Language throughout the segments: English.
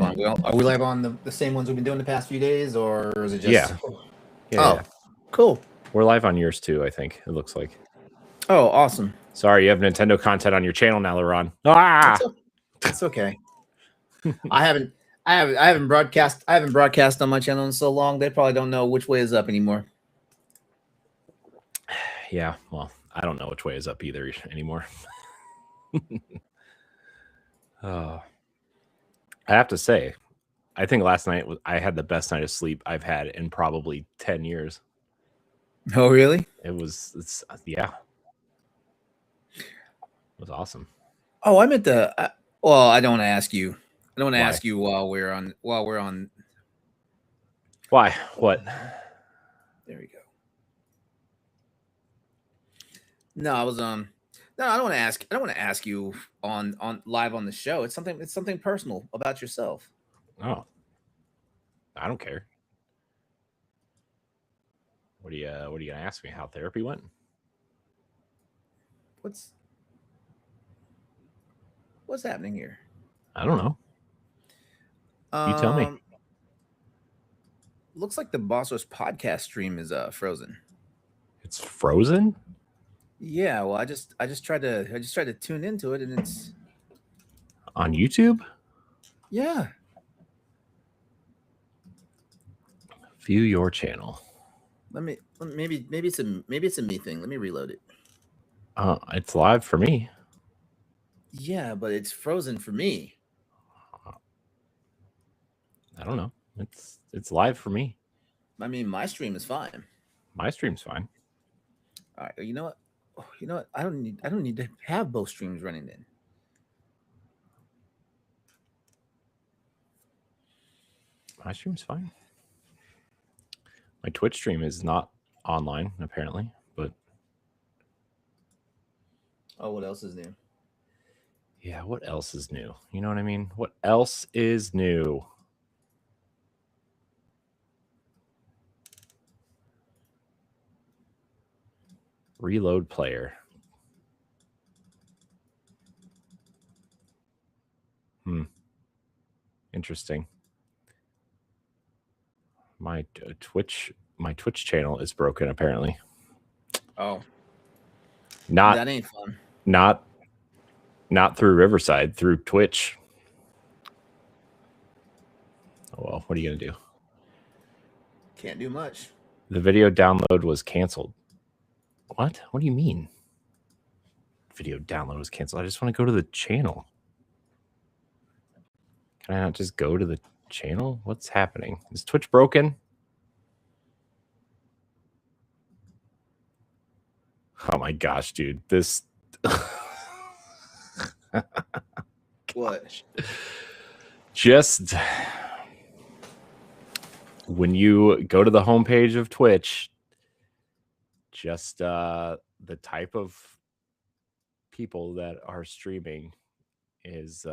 Are we live on the same ones we've been doing the past few days, or is it just? Yeah. Oh, cool. We're live on yours too, I think it looks like. Oh, awesome. Sorry, you have Nintendo content on your channel now, Laron. It's okay. I haven't broadcast on my channel in so long. They probably don't know which way is up anymore. Yeah, well, I don't know which way is up either anymore. I have to say, I think last night I had the best night of sleep I've had in probably 10 years. Oh, really? It was awesome. Oh, I meant to. Well, I don't want to ask you. I don't want to ask you while we're on. Why? What? There we go. No, I was No, I don't want to ask. I don't want to ask you on live on the show. It's something personal about yourself. Oh, I don't care. What are you gonna ask me? How therapy went? What's happening here? I don't know. You tell me. Looks like the Bossos podcast stream is frozen. It's frozen? Yeah, well, I just tried to tune into it, and it's on YouTube. Yeah. View your channel. Maybe it's a me thing. Let me reload it. It's live for me. Yeah, but it's frozen for me. I don't know. It's live for me. I mean, my stream is fine. My stream's fine. All right. You know what? I don't need to have both streams running then. My stream's fine. My Twitch stream is not online apparently, but what else is new? Yeah, what else is new? You know what I mean? What else is new? Reload player. Interesting. My Twitch channel is broken apparently. Oh. That ain't fun. Not through Riverside, through Twitch. Oh well, what are you gonna do? Can't do much. The video download was canceled. What? What do you mean? Video download was canceled. I just want to go to the channel. Can I not just go to the channel? What's happening? Is Twitch broken? Oh my gosh, dude. This What? Just when you go to the homepage of Twitch, just the type of people that are streaming is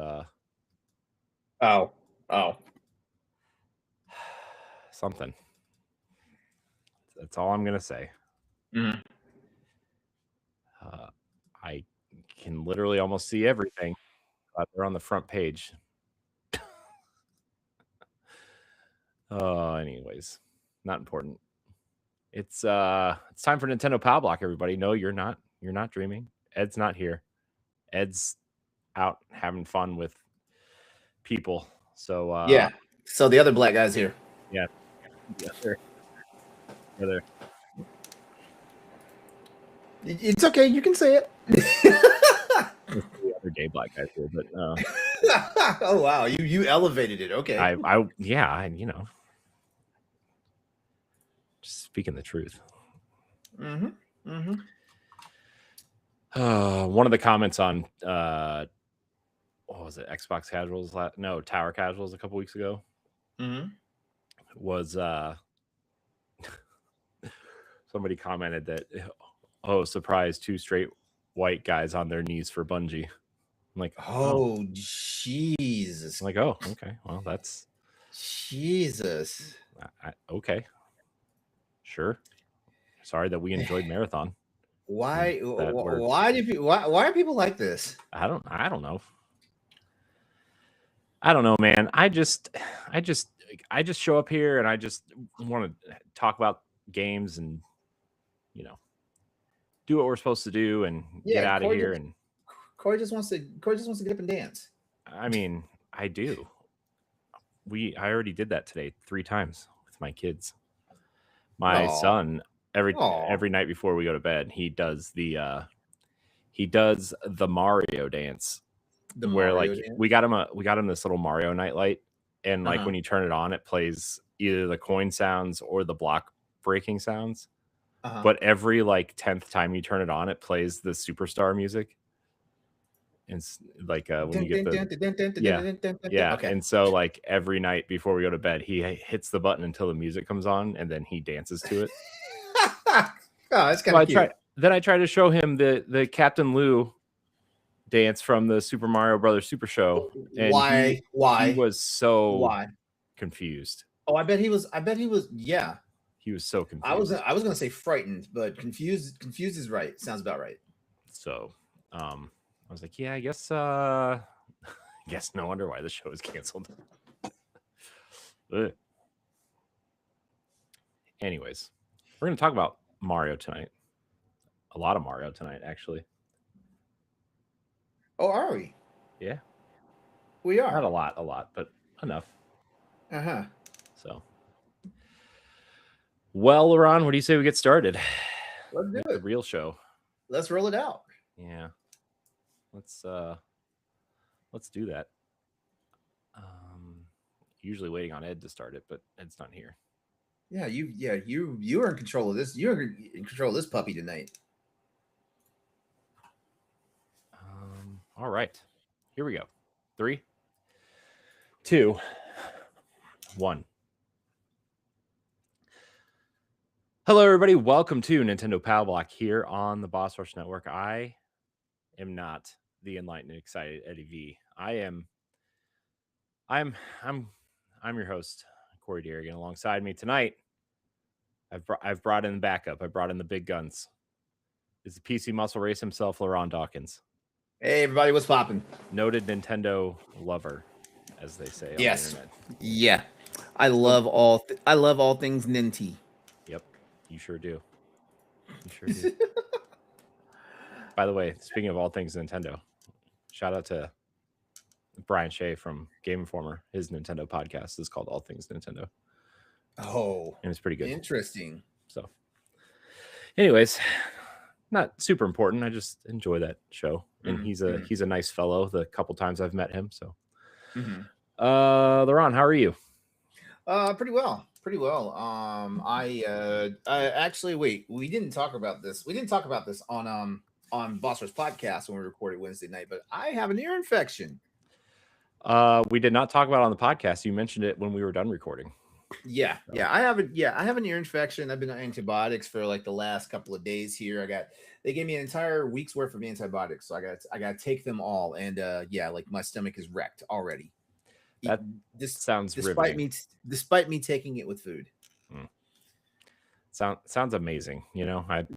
something. That's all I'm gonna say. I can literally almost see everything. They're on the front page. Anyways, not important. It's time for Nintendo Power Block, everybody. No, you're not dreaming. Ed's not here. Ed's out having fun with people. So yeah. So the other black guy's here. Yeah. There. It's okay. You can say it. The other gay black guys here, but oh wow, you elevated it. Okay. I you know, just speaking the truth. One of the comments on what was it? Xbox Casuals? No, Tower Casuals a couple weeks ago. Was somebody commented that, oh, surprise, 2 straight white guys on their knees for Bungie. I'm like, oh Jesus. I'm like, oh, okay. Well, that's Jesus. Okay. Sure. Sorry that we enjoyed Marathon. Why are people like this? I don't know. I don't know, man. I just show up here and I just want to talk about games and do what we're supposed to do and get out of here. And Corey just wants to get up and dance. I mean, I do. I already did that today 3 times with my kids. My son every night before we go to bed, he does the Mario dance. We got him this little Mario nightlight, and like when you turn it on, it plays either the coin sounds or the block breaking sounds. But every like 10th time you turn it on, it plays the Superstar music. And it's like when you get the Okay. And so like every night before we go to bed, he hits the button until the music comes on, and then he dances to it. Oh, that's kind of cute. Then I try to show him the Captain Lou dance from the Super Mario Brothers Super Show. And Why? He was so confused. Oh, I bet he was. Yeah. He was so confused. I was gonna say frightened, but confused is right. Sounds about right. So I was like, yeah, I guess no wonder why the show is canceled. Anyways, we're gonna talk about Mario tonight. A lot of Mario tonight, actually. Oh, are we? Yeah. We are. Not a lot, but enough. So. Well, Laron, what do you say we get started? Let's do it. The real show. Let's roll it out. Yeah. Let's do that. Usually waiting on Ed to start it, but Ed's not here. Yeah, you are in control of this. You're in control of this puppy tonight. All right. Here we go. 3, 2, 1. Hello, everybody. Welcome to Nintendo Power Block here on the Boss Rush Network. I am not the enlightened and excited Eddie V. I'm your host, Corey Derrigan. Alongside me tonight, I've brought in the backup. I brought in the big guns. It's the PC muscle race himself, Laron Dawkins. Hey, everybody, what's popping? Noted Nintendo lover, as they say on the internet. Yeah, I love all things Ninty. Yep, you sure do. By the way, speaking of all things Nintendo, shout out to Brian Shea from Game Informer. His Nintendo podcast is called All Things Nintendo. Oh, and it's pretty good. Interesting. So, anyways, not super important. I just enjoy that show, and he's a nice fellow. The couple times I've met him. So, Laron, how are you? Pretty well. I actually we didn't talk about this. We didn't talk about this on Boss Rush podcast when we recorded Wednesday night, but I have an ear infection. We did not talk about it on the podcast. You mentioned it when we were done recording. Yeah. I have an ear infection. I've been on antibiotics for like the last couple of days here. They gave me an entire week's worth of antibiotics, so I got to take them all. And like my stomach is wrecked already. Sounds riveting. Despite me taking it with food. Sounds amazing.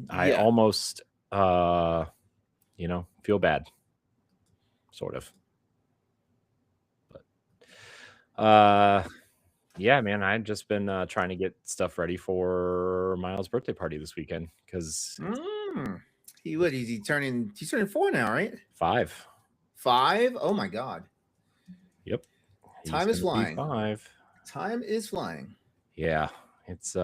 I almost feel bad, sort of. But yeah, man, I've just been trying to get stuff ready for Miles' birthday party this weekend because he's turning 4 now, right? 5. Oh my god. Yep. Time is flying. 5. Time is flying. Yeah, it's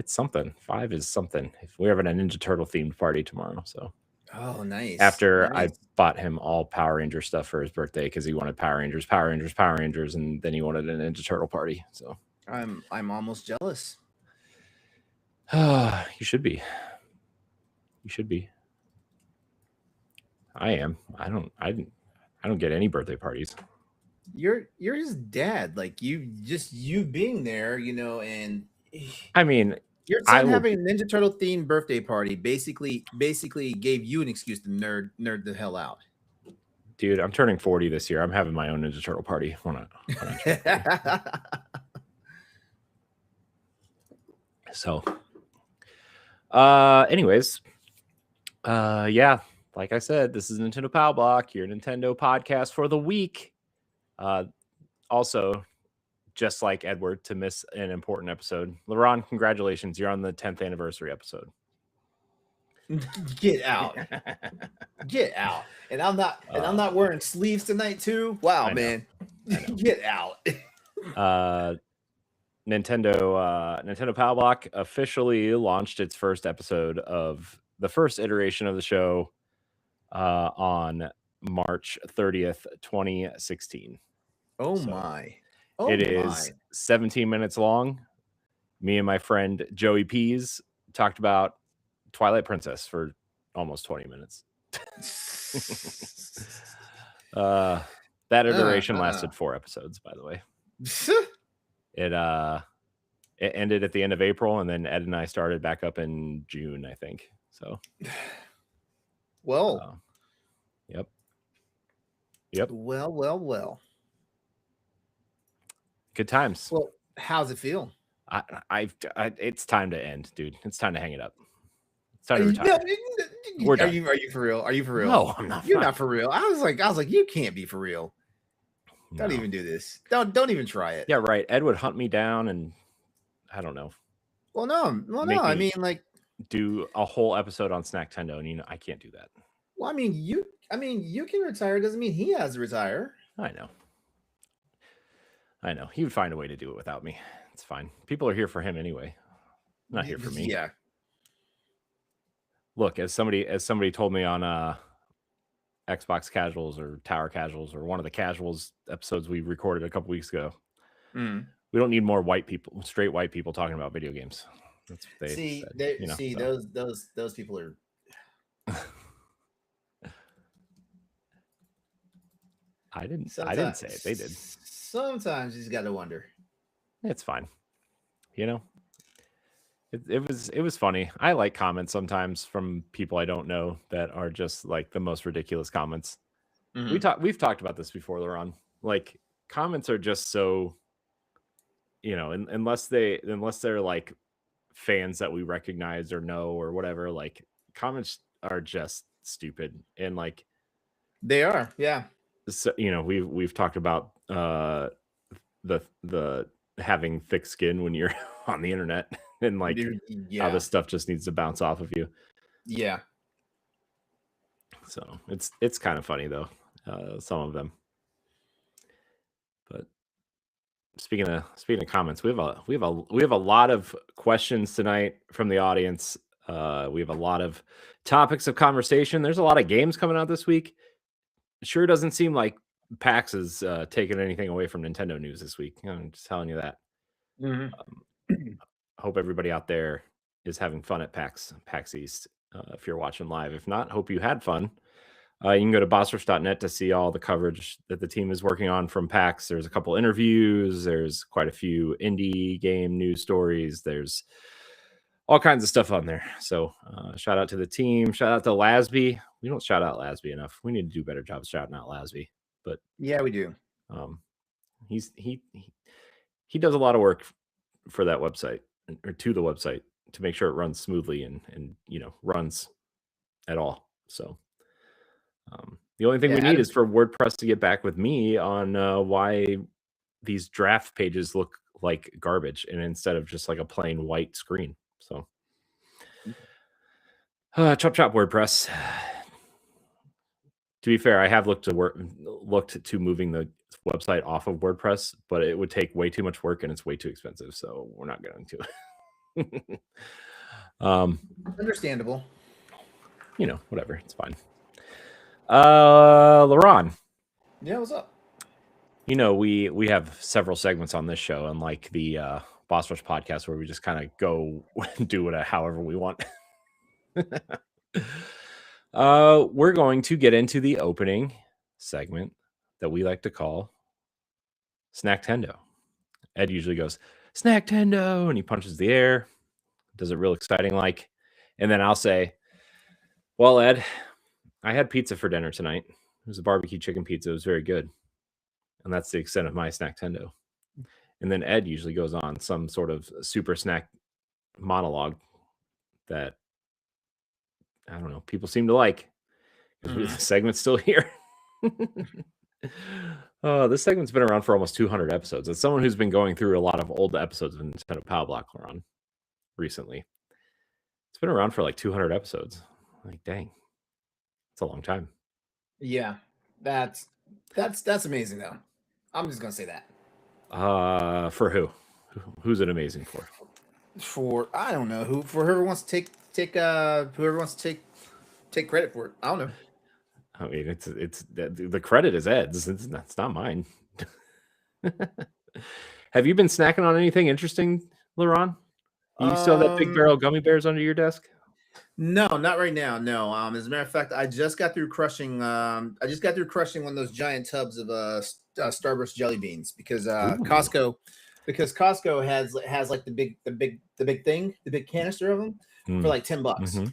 something. 5 is something. We're having a Ninja Turtle themed party tomorrow, so. Oh, nice. After I bought him all Power Ranger stuff for his birthday because he wanted Power Rangers, and then he wanted a Ninja Turtle party. So I'm almost jealous. You should be. I am. I don't get any birthday parties. You're his dad. Like you being there, and I mean, your son having a Ninja Turtle themed birthday party basically gave you an excuse to nerd the hell out. Dude, I'm turning 40 this year. I'm having my own Ninja Turtle party. So, anyways, yeah, like I said, this is Nintendo Power Block, your Nintendo podcast for the week. Also, just like Edward, to miss an important episode. LeRon, congratulations. You're on the 10th anniversary episode. Get out. Get out. And I'm not wearing sleeves tonight too. Wow, man. Get out. Nintendo Power Block officially launched its first episode of the first iteration of the show on March 30th, 2016. Oh my. It is 17 minutes long. Me and my friend Joey Pease talked about Twilight Princess for almost 20 minutes. That iteration lasted 4 episodes, by the way. It ended at the end of April, and then Ed and I started back up in June, I think. So, well, yep. Well. Good times. Well, how's it feel? It's time to end, dude. It's time to hang it up. It's time to retire. Are you for real? Are you for real? No, I'm not. You're not for real. I was like, you can't be for real. Don't even do this. Don't even try it. Yeah, right. Ed would hunt me down, and I don't know. Well, no. I mean, like, do a whole episode on Snacktendo, and I can't do that. Well, I mean, you can retire. Doesn't mean he has to retire. I know. He would find a way to do it without me. It's fine. People are here for him anyway. Not here for me. Yeah. Look, as somebody told me on Xbox Casuals or Tower Casuals or one of the Casuals episodes we recorded a couple weeks ago. We don't need more straight white people talking about video games. That's what they said, those people are. I didn't say it. They did. Sometimes you just got to wonder. It's fine. It was funny. I like comments sometimes from people I don't know that are just like the most ridiculous comments. Mm-hmm. We've talked about this before, LeRon. Like, comments are just so, unless they're like fans that we recognize or know or whatever, like, comments are just stupid. And like, they are, yeah. So, we've talked about the having thick skin when you're on the internet and like how this stuff just needs to bounce off of you. Yeah. So it's kind of funny though, some of them. But speaking of comments, we have a lot of questions tonight from the audience. We have a lot of topics of conversation. There's a lot of games coming out this week. It sure doesn't seem like PAX is taking anything away from Nintendo news this week. I'm just telling you that. Mm-hmm. Hope everybody out there is having fun at PAX East. If you're watching live, if not, hope you had fun. You can go to bossrush.net to see all the coverage that the team is working on from PAX. There's a couple interviews. There's quite a few indie game news stories. There's all kinds of stuff on there. So shout out to the team. Shout out to Lasby. We don't shout out Lasby enough. We need to do a better job shouting out Lasby. But yeah, we do. He does a lot of work for that website, or to the website, to make sure it runs smoothly and runs at all. So the only thing we need is for WordPress to get back with me on why these draft pages look like garbage and instead of just like a plain white screen. So chop WordPress. To be fair, I have looked to moving the website off of WordPress, but it would take way too much work and it's way too expensive, so we're not going to. Understandable. Whatever, it's fine. LeRon. Yeah, what's up? We have several segments on this show, unlike the Boss Rush podcast, where we just kind of go and do it however we want. We're going to get into the opening segment that we like to call Snacktendo. Ed usually goes, Snacktendo, and he punches the air, does it real exciting like, and then I'll say, well, Ed, I had pizza for dinner tonight. It was a barbecue chicken pizza. It was very good. And that's the extent of my Snacktendo. And then Ed usually goes on some sort of super snack monologue that, I don't know, people seem to like. The segment's still here. This segment's been around for almost 200 episodes. As someone who's been going through a lot of old episodes of Nintendo Power Block Laron recently, it's been around for like 200 episodes. Like, dang, it's a long time. Yeah, that's amazing though. I'm just gonna say that. For who? Who's it amazing for? For I don't know who, for whoever wants to whoever wants to take credit for it. I don't know. I mean, it's the credit is Ed's. It's not mine. Have you been snacking on anything interesting, Laron? You still have that Big Barrel gummy bears under your desk? No, not right now. No. As a matter of fact, I just got through crushing. I just got through crushing one of those giant tubs of Starburst jelly beans because Costco has like the big thing, the big canister of them for like $10. Mm-hmm.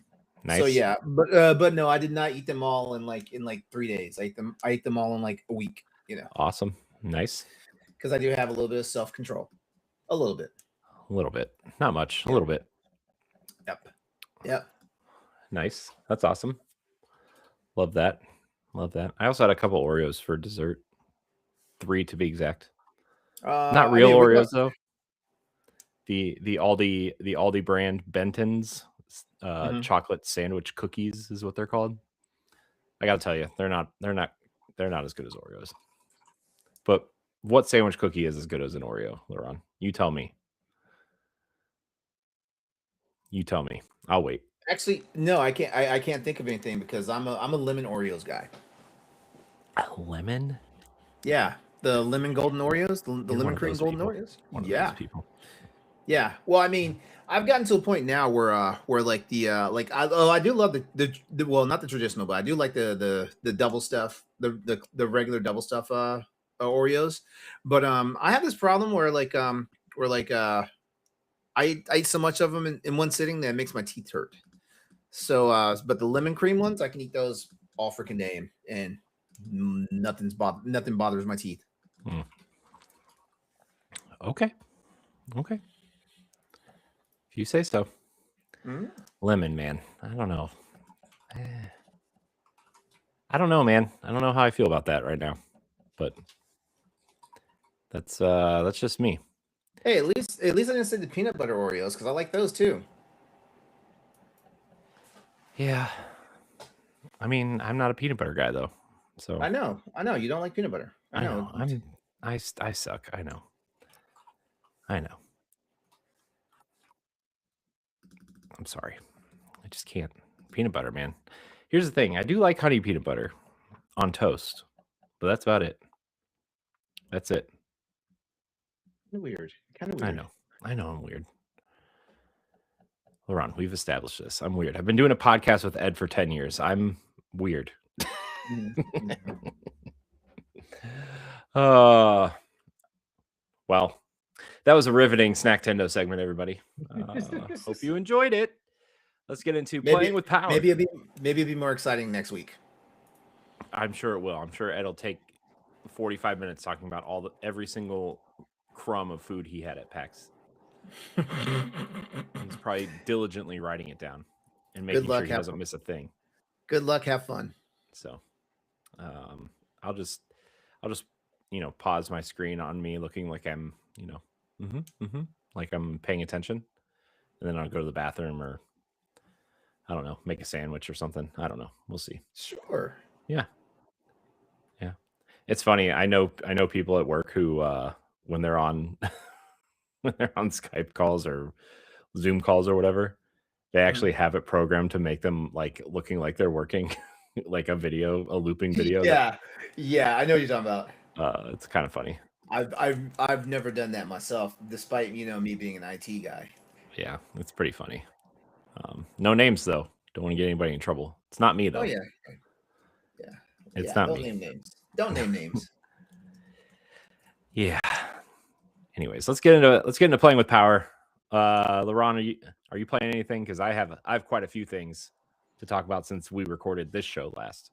Nice. So yeah, but no, I did not eat them all in like 3 days. I ate them all in like a week. You know. Awesome. Nice. Because I do have a little bit of self-control. A little bit. Not much. A little bit. Yep. Nice. That's awesome. Love that. I also had a couple Oreos for dessert. 3 to be exact. Not real Oreos though. The Aldi brand Benton's chocolate sandwich cookies is what they're called. I gotta tell you, they're not as good as Oreos. But what sandwich cookie is as good as an Oreo, Laron? You tell me. I'll wait. Actually, no, I can't. I can't think of anything because I'm a lemon Oreos guy. A lemon? Yeah, the lemon golden Oreos, the lemon cream golden Oreos. Yeah, people. Yeah. Well, I mean, I've gotten to a point now where like the I do love the well, not the traditional, but I do like the double stuff, the regular double stuff Oreos. But I have this problem where I eat so much of them in one sitting that it makes my teeth hurt. So but the lemon cream ones, I can eat those all freaking day and nothing bothers my teeth. Okay. If you say so. Lemon, man. I don't know. I don't know, man. I don't know how I feel about that right now. But that's just me. Hey, at least I didn't say the peanut butter Oreos because I like those too. Yeah. I mean, I'm not a peanut butter guy though. So I know. You don't like peanut butter. I know. I suck. I know. I'm sorry. I just can't. Peanut butter, man. Here's the thing. I do like honey peanut butter on toast, but that's about it. That's it. Weird. Kind of weird. I know I'm weird. Laron, we've established this. I'm weird. I've been doing a podcast with Ed for 10 years. I'm weird. Well, that was a riveting Snacktendo segment, everybody. Hope you enjoyed it. Let's get into playing with power. Maybe it'll be more exciting next week. I'm sure it will. I'm sure Ed'll take 45 minutes talking about every single crumb of food he had at PAX. He's probably diligently writing it down and making sure he doesn't miss a thing. Good luck, have fun. So, I'll just pause my screen on me looking like I'm like I'm paying attention, and then I'll go to the bathroom or I don't know, make a sandwich or something. I don't know. We'll see. Sure. Yeah. It's funny. I know people at work who when they're on Skype calls or Zoom calls or whatever, they actually have it programmed to make them like looking like they're working like a looping video. Yeah, I know what you're talking about. It's kind of funny. I've never done that myself, despite me being an IT guy. Yeah, it's pretty funny. No names though. Don't want to get anybody in trouble. It's not me though. Oh yeah. It's not me. Don't name names. Yeah. Anyways, let's get into playing with power. Laron, are you playing anything? Because I have quite a few things to talk about since we recorded this show last.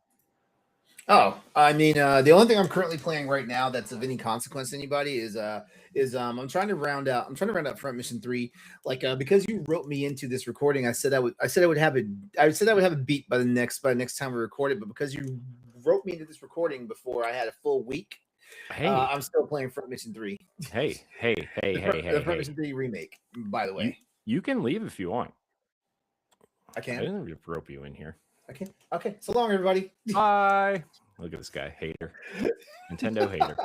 Oh, I mean, the only thing I'm currently playing right now that's of any consequence to anybody is I'm trying to round out Front Mission 3. Like because you wrote me into this recording, I said I would have a beat by the next time we record it, but because you roped me into this recording before I had a full week. Hey, I'm still playing Front Mission 3. hey, The Front Mission 3 remake, by the way. You can leave if you want. I I can. didn't rope you in here. I can. Okay. So long, everybody. Bye. Look at this guy, hater, Nintendo hater.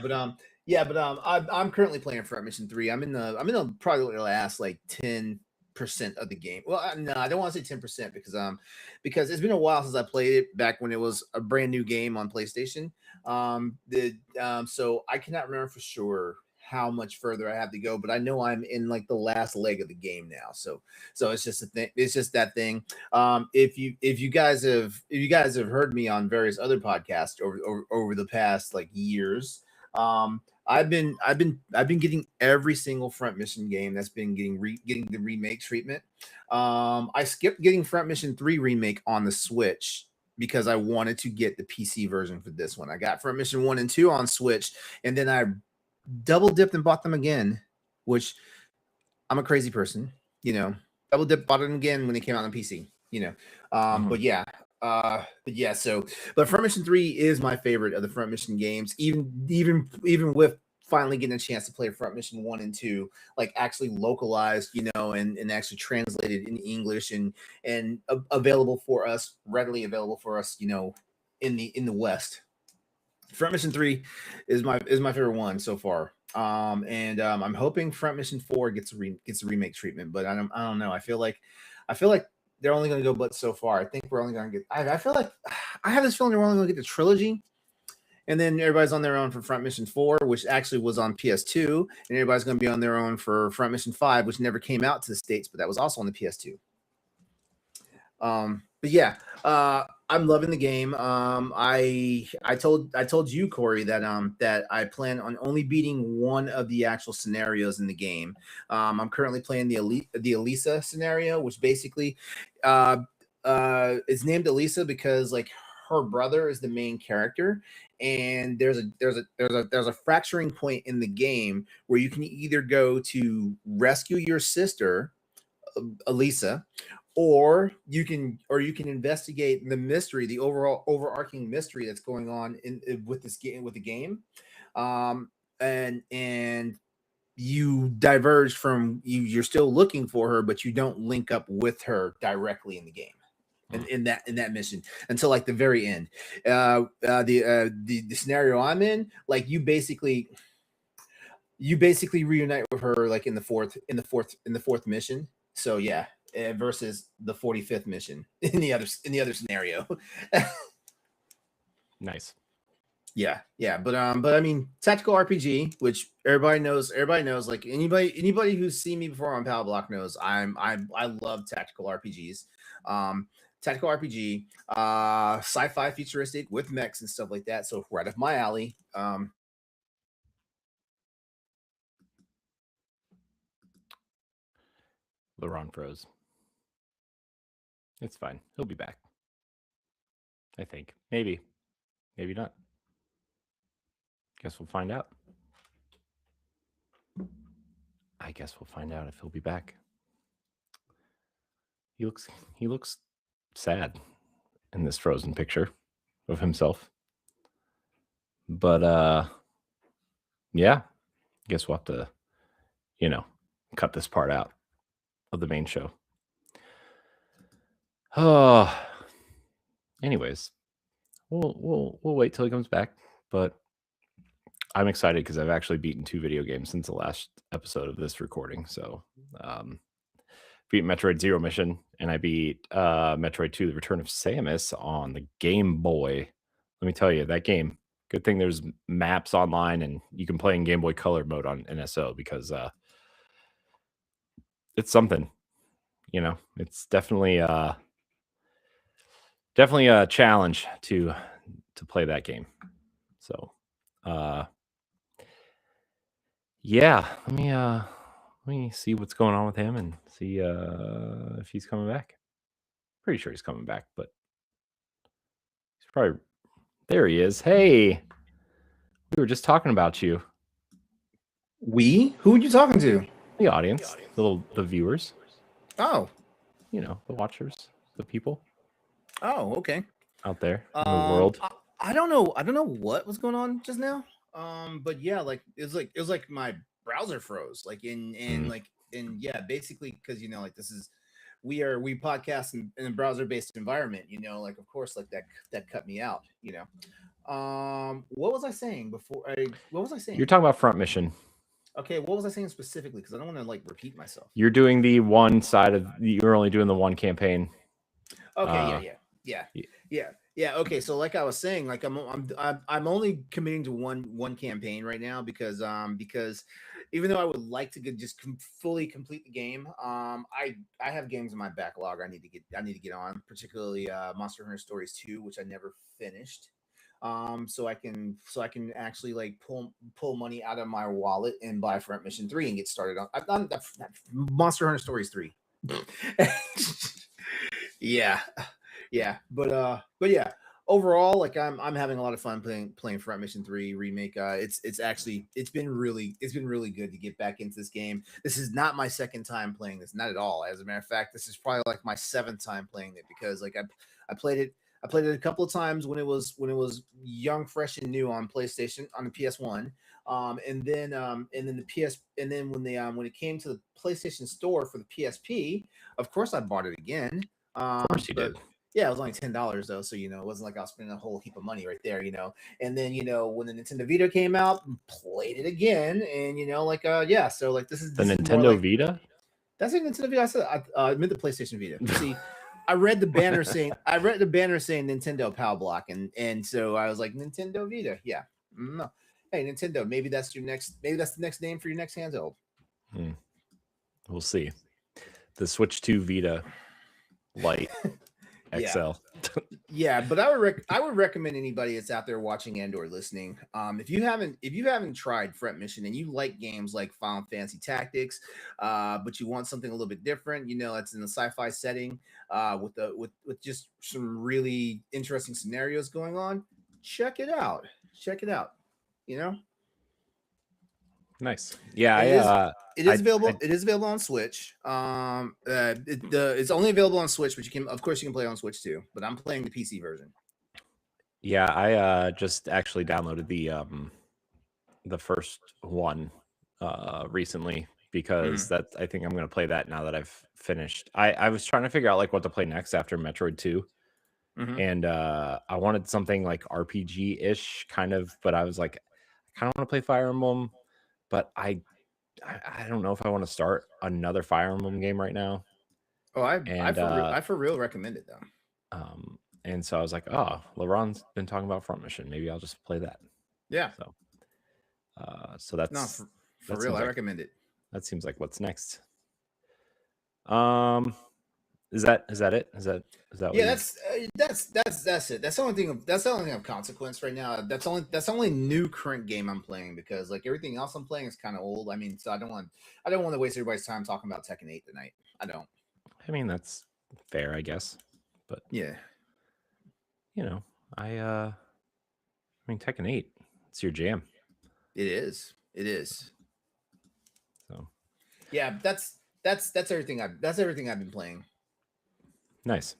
No, I'm currently playing Front Mission 3. I'm in the probably the last like 10% of the game. Well, no, I don't want to say 10% because it's been a while since I played it back when it was a brand new game on PlayStation. So I cannot remember for sure how much further I have to go, but I know I'm in like the last leg of the game now. So it's just a thing. It's just that thing. If you guys have heard me on various other podcasts over the past like years, I've been getting every single Front Mission game that's been getting the remake treatment. I skipped getting Front Mission 3 remake on the Switch because I wanted to get the PC version for this one. I got Front Mission 1 and 2 on Switch, and then I double dipped and bought them again, which I'm a crazy person, double dip, bought them again when they came out on PC, but Front Mission 3 is my favorite of the Front Mission games, even with finally getting a chance to play Front Mission 1 and 2, like actually localized, and actually translated in English and readily available for us, in the West. Front Mission 3 is my favorite one so far. I'm hoping Front Mission 4 gets a remake treatment, but I don't know. I feel like they're only going to go but so far. I think we're only going to get. I feel like I have this feeling they're only going to get the trilogy, and then everybody's on their own for Front Mission 4, which actually was on PS2, and everybody's going to be on their own for Front Mission 5, which never came out to the States, but that was also on the PS2. I'm loving the game. I told you, Corey, that I plan on only beating one of the actual scenarios in the game. I'm currently playing the Elisa scenario, which basically it's named Elisa because like her brother is the main character, and there's a fracturing point in the game where you can either go to rescue your sister, Elisa, or you can investigate the mystery, the overarching mystery that's going on with the game, and you diverge from you're still looking for her, but you don't link up with her directly in the game. In that mission until like the very end. The scenario I'm in, like you basically reunite with her like in the fourth mission. So yeah, versus the 45th mission in the other scenario. Nice. Yeah, but I mean, tactical RPG, which everybody knows. Like anybody who's seen me before on Power Block knows I love tactical RPGs. Tactical RPG, sci-fi, futuristic with mechs and stuff like that. So right up my alley. LeRon froze. It's fine. He'll be back. I think. Maybe not. Guess we'll find out. I guess we'll find out if he'll be back. He looks sad in this frozen picture of himself. But yeah, guess we'll have to, cut this part out of the main show. Oh, anyways, we'll wait till he comes back. But I'm excited because I've actually beaten 2 video games since the last episode of this recording. So, beat Metroid Zero Mission, and I beat Metroid 2: The Return of Samus on the Game Boy. Let me tell you, that game. Good thing there's maps online, and you can play in Game Boy Color mode on NSO because it's something. It's definitely a challenge to play that game. So, yeah, let me see what's going on with him and see if he's coming back. Pretty sure he's coming back, but he's probably there. He is. Hey, we were just talking about you. Who are you talking to? The audience, the viewers. Oh, The watchers, the people. Oh, okay. out there in the world. I don't know. I don't know what was going on just now. But yeah, like it was like my browser froze. Like Mm. yeah, basically because like this is we podcast in a browser based environment. Like of course like that cut me out. What was I saying before? What was I saying? You're talking about Front Mission. Okay, what was I saying specifically? Because I don't want to like repeat myself. You're doing the one side of. You're only doing the one campaign. Okay, yeah. Okay, so like I was saying, like I'm only committing to one campaign right now because even though I would like to just fully complete the game, I have games in my backlog I need to get on, particularly Monster Hunter Stories 2, which I never finished. So I can actually like pull money out of my wallet and buy Front Mission 3 and get started on. I've done Monster Hunter Stories 3. Yeah, yeah, but yeah, overall, like I'm having a lot of fun playing Front Mission 3 remake. It's been really good to get back into this game. This is not my second time playing this, not at all. As a matter of fact, this is probably like my seventh time playing it because like I played it. I played it a couple of times when it was young, fresh, and new on PlayStation on the PS1. And then the PS and then when it came to the PlayStation Store for the PSP, of course I bought it again. Of course you But did. yeah, it was only $10 though, so it wasn't like I was spending a whole heap of money right there. And then when the Nintendo Vita came out, played it again, and yeah, so like The this is more Nintendo like Vita. that's it. Nintendo Vita. I meant the PlayStation Vita. See, I read the banner saying Nintendo Power Block, and so I was like Nintendo Vita. Yeah, no. Hey Nintendo, maybe that's the next name for your next handheld. We'll see. The Switch 2 Vita Lite Yeah. XL. Yeah, but I would recommend anybody that's out there watching and or listening. If you haven't tried Front Mission and you like games like Final Fantasy Tactics, but you want something a little bit different, it's in a sci-fi setting, with just some really interesting scenarios going on. Check it out. Check it out. You know, Nice. Yeah, it is available. It is available on Switch. It's only available on Switch, but of course, you can play it on Switch too. But I'm playing the PC version. Yeah, I just actually downloaded the first one recently because I think I'm gonna play that now that I've finished. I was trying to figure out like what to play next after Metroid 2. And I wanted something like RPG-ish kind of, but I was like, I kind of want to play Fire Emblem, but I don't know if I want to start another Fire Emblem game right now. Oh, I for real recommend it though. And so I was like, oh, LeBron's been talking about Front Mission. Maybe I'll just play that. Yeah. So that's no, for real. I recommend it. That seems like what's next. Is that it? Is that yeah? That's it. That's the only thing of consequence right now. That's the only new current game I'm playing because like everything else I'm playing is kind of old. I mean, so I don't want to waste everybody's time talking about Tekken 8 tonight. I don't. I mean, that's fair, I guess. But yeah, I mean, Tekken 8, it's your jam. It is. So yeah, that's everything. That's everything I've been playing. Nice.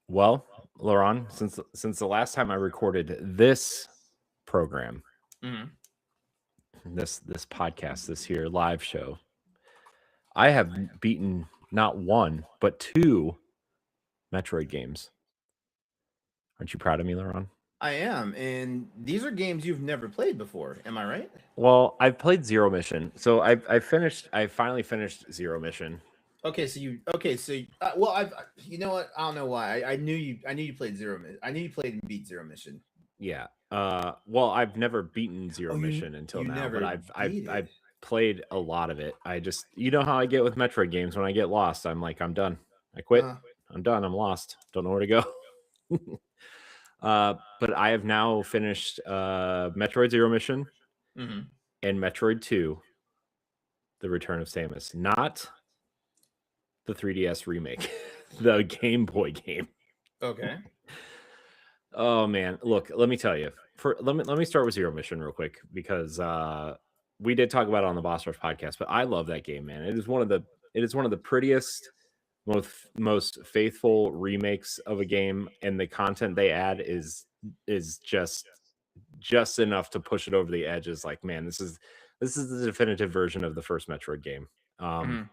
Well, Laurent, since the last time I recorded this program, this podcast, this here live show, I have beaten not one but two Metroid games. Aren't you proud of me, Laurent? I am, and these are games you've never played before. Am I right? Well, I've played Zero Mission, so I finally finished Zero Mission. Well, you know what? I don't know why. I knew you played Zero Mission. I knew you played and beat Zero Mission. Yeah. Well, I've never beaten Zero Mission until now, but I've played a lot of it. I just, how I get with Metroid games. When I get lost, I'm like, I'm done. I quit. I'm done. I'm lost. Don't know where to go. But I have now finished Metroid Zero Mission and Metroid 2, The Return of Samus. Not the 3DS remake, the Game Boy game. Okay. Oh man, look, let me tell you. Let me start with Zero Mission real quick because we did talk about it on the Boss Rush podcast, but I love that game, man. It is one of the prettiest, most faithful remakes of a game, and the content they add is just enough to push it over the edge. Is like, man, this is the definitive version of the first Metroid game. Mhm.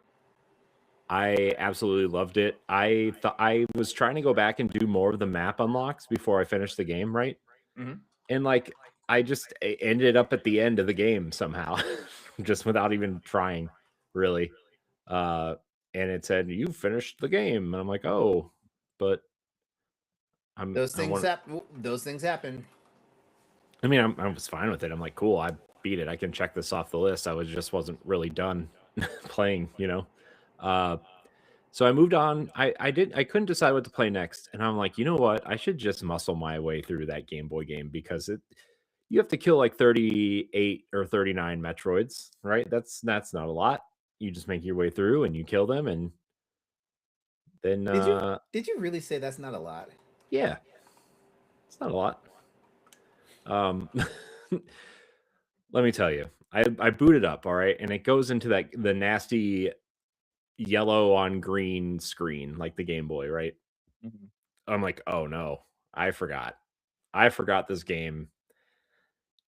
I absolutely loved it. I thought I was trying to go back and do more of the map unlocks before I finished the game, right? Mhm. And like I just ended up at the end of the game somehow, just without even trying, really. Uh, and it said you finished the game, and I'm like, oh, but Those I things want. happen. Those things happen. I mean, I was fine with it. I'm like, cool, I beat it. I can check this off the list. Wasn't really done playing, you know. Uh, so I moved on. I couldn't decide what to play next, and I'm like, you know what? I should just muscle my way through that Game Boy game because you have to kill like 38 or 39 Metroids, right? That's not a lot. You just make your way through and you kill them, and then Did you really say that's not a lot? yeah, it's not a lot. Um, let me tell you, I booted up, all right, and it goes into the nasty yellow on green screen like the Game Boy, right? Mhm. I'm like, oh no, I forgot this game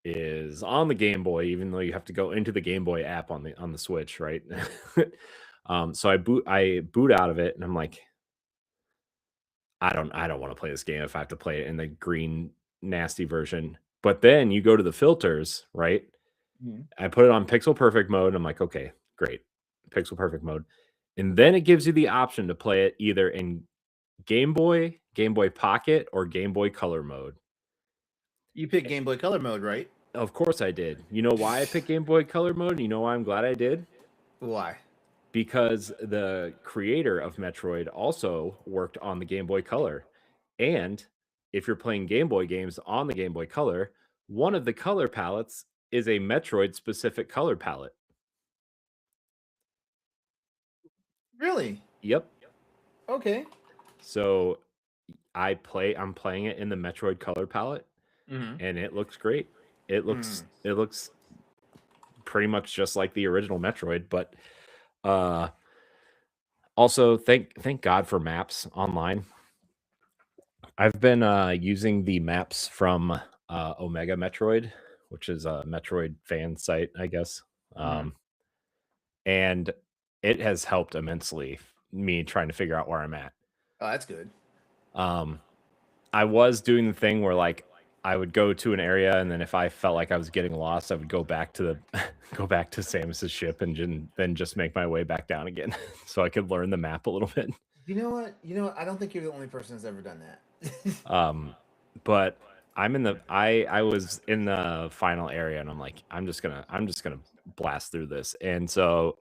is on the Game Boy, even though you have to go into the Game Boy app on the Switch, right? So I boot out of it, and I'm like, I don't want to play this game if I have to play it in the green nasty version. But then you go to the filters, right? Mhm. I put it on pixel perfect mode. And I'm like, okay, great, pixel perfect mode, and then it gives you the option to play it either in Game Boy Pocket, or Game Boy Color mode. You picked Game Boy Color mode, right? Of course I did. You know why I picked Game Boy Color mode? You know why I'm glad I did? Why? Because the creator of Metroid also worked on the Game Boy Color. And if you're playing Game Boy games on the Game Boy Color, one of the color palettes is a Metroid specific color palette. Really? Yep. Okay. So I'm playing it in the Metroid color palette, Mm-hmm. and it looks great. It looks pretty much just like the original Metroid, but uh also thank God for maps online. I've been using the maps from Omega Metroid, which is a Metroid fan site, I guess. Mm-hmm. Um and it has helped immensely me trying to figure out where I'm at. Oh, that's good. Um I was doing the thing where like I would go to an area, and then if I felt like I was getting lost, I would go back to the go back to Samus's ship and then just make my way back down again so I could learn the map a little bit. You know what? You know what? I don't think you're the only person that's ever done that. Um but I was in the final area, and I'm like, I'm just gonna blast through this. And so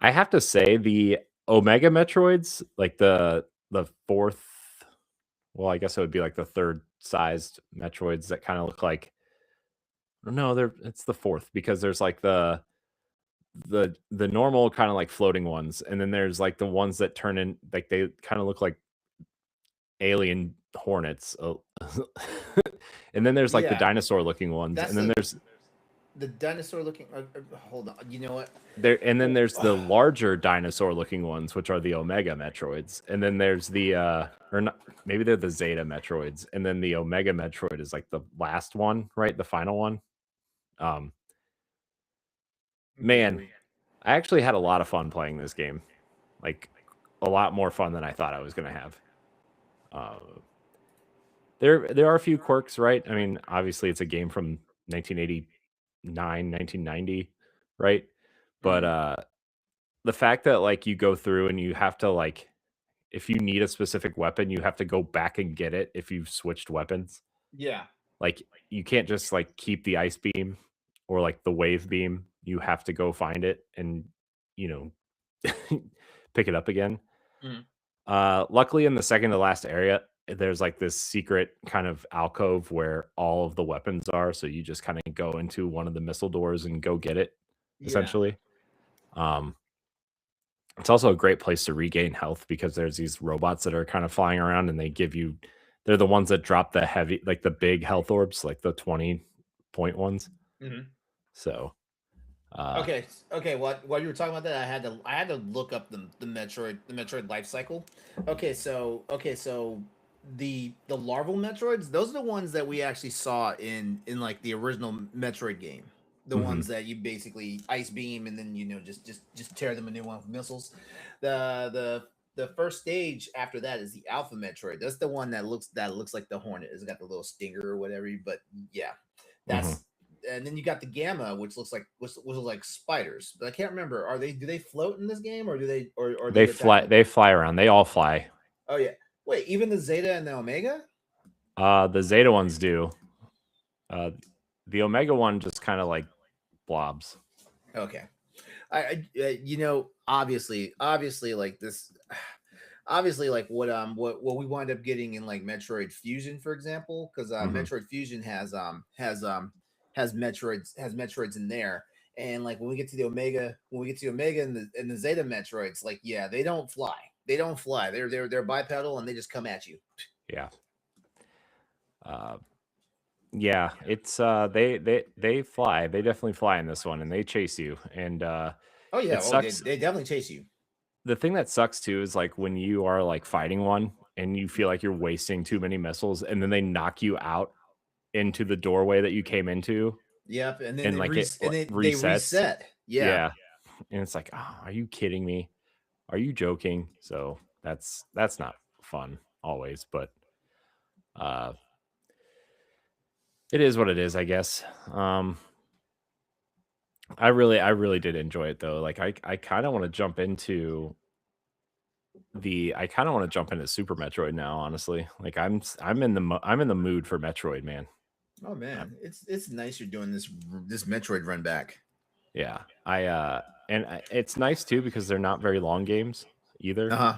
I have to say the Omega Metroids, like the fourth, well, I guess it would be like the third sized Metroids that kind of look like, no, it's the fourth, because there's like the normal kind of like floating ones, and then there's like the ones that turn in, like they kind of look like alien hornets. And then there's like the Yeah, dinosaur looking ones, that's and then the dinosaur looking. Hold on. You know what? there's the Oh, larger dinosaur looking ones, which are the Omega Metroids, and then there's the or not, maybe they're the Zeta Metroids, and then the Omega Metroid is like the last one, right? The final one. Um, man, okay. I actually had a lot of fun playing this game. Like a lot more fun than I thought I was gonna have. Uh, there are a few quirks, right? I mean, obviously it's a game from 1989, 1990, right? But Mhm. the fact that like you go through and you have to like, if you need a specific weapon, you have to go back and get it if you've switched weapons. Yeah. Like you can't just like keep the ice beam or like the wave beam. You have to go find it and, you know, pick it up again. Mhm. Luckily in the second to last area, there's like this secret kind of alcove where all of the weapons are. So you just kind of go into one of the missile doors and go get it, Yeah. essentially. Um, it's also a great place to regain health because there's these robots that are kind of flying around, and they're the ones that drop the heavy, like the big health orbs, like the 20 point ones. Mhm. So Okay. While you were talking about that, I had to look up the Metroid life cycle. Okay, so the larval Metroids, those are the ones that we actually saw in like the original Metroid game. The Hmm. ones that you basically ice beam and then just tear them a new one with missiles. The first stage after that is the Alpha Metroid. That's the one that looks like the Hornet. It's got the little stinger or whatever. But yeah, Hmm. that's and then you got the Gamma, which looks like spiders. But I can't remember. Do they float in this game or or do They you attack fly. them? They fly around. They all fly. Oh yeah. Wait, even the Zeta and the Omega? The Zeta ones do. Uh, the Omega one just kind of like blobs. Okay. Obviously, like this, obviously, like what we wind up getting in like Metroid Fusion, for example, because Hmm. Metroid Fusion has Metroids in there, and like when we get to the Omega and the Zeta Metroids, like yeah, they don't fly, they're bipedal and they just come at you. Yeah. Uh, yeah. It's they fly. They definitely fly in this one, and they chase you. And Oh yeah, it they sucks. they definitely chase you. The thing that sucks too is like when you are like fighting one and you feel like you're wasting too many missiles, and then they knock you out into the doorway that you came into, Yep, and then and like it they resets. reset. Yeah. Yeah. And it's like, oh, are you kidding me? Are you joking? So that's not fun always, but uh it is what it is, I guess. I really did enjoy it though. Like I kind of want to jump into Super Metroid now, honestly. Like I'm in the mood for Metroid, man. Oh Uh, man, it's nice you're doing this Metroid run back. yeah. It's nice too because they're not very long games Uh either, huh.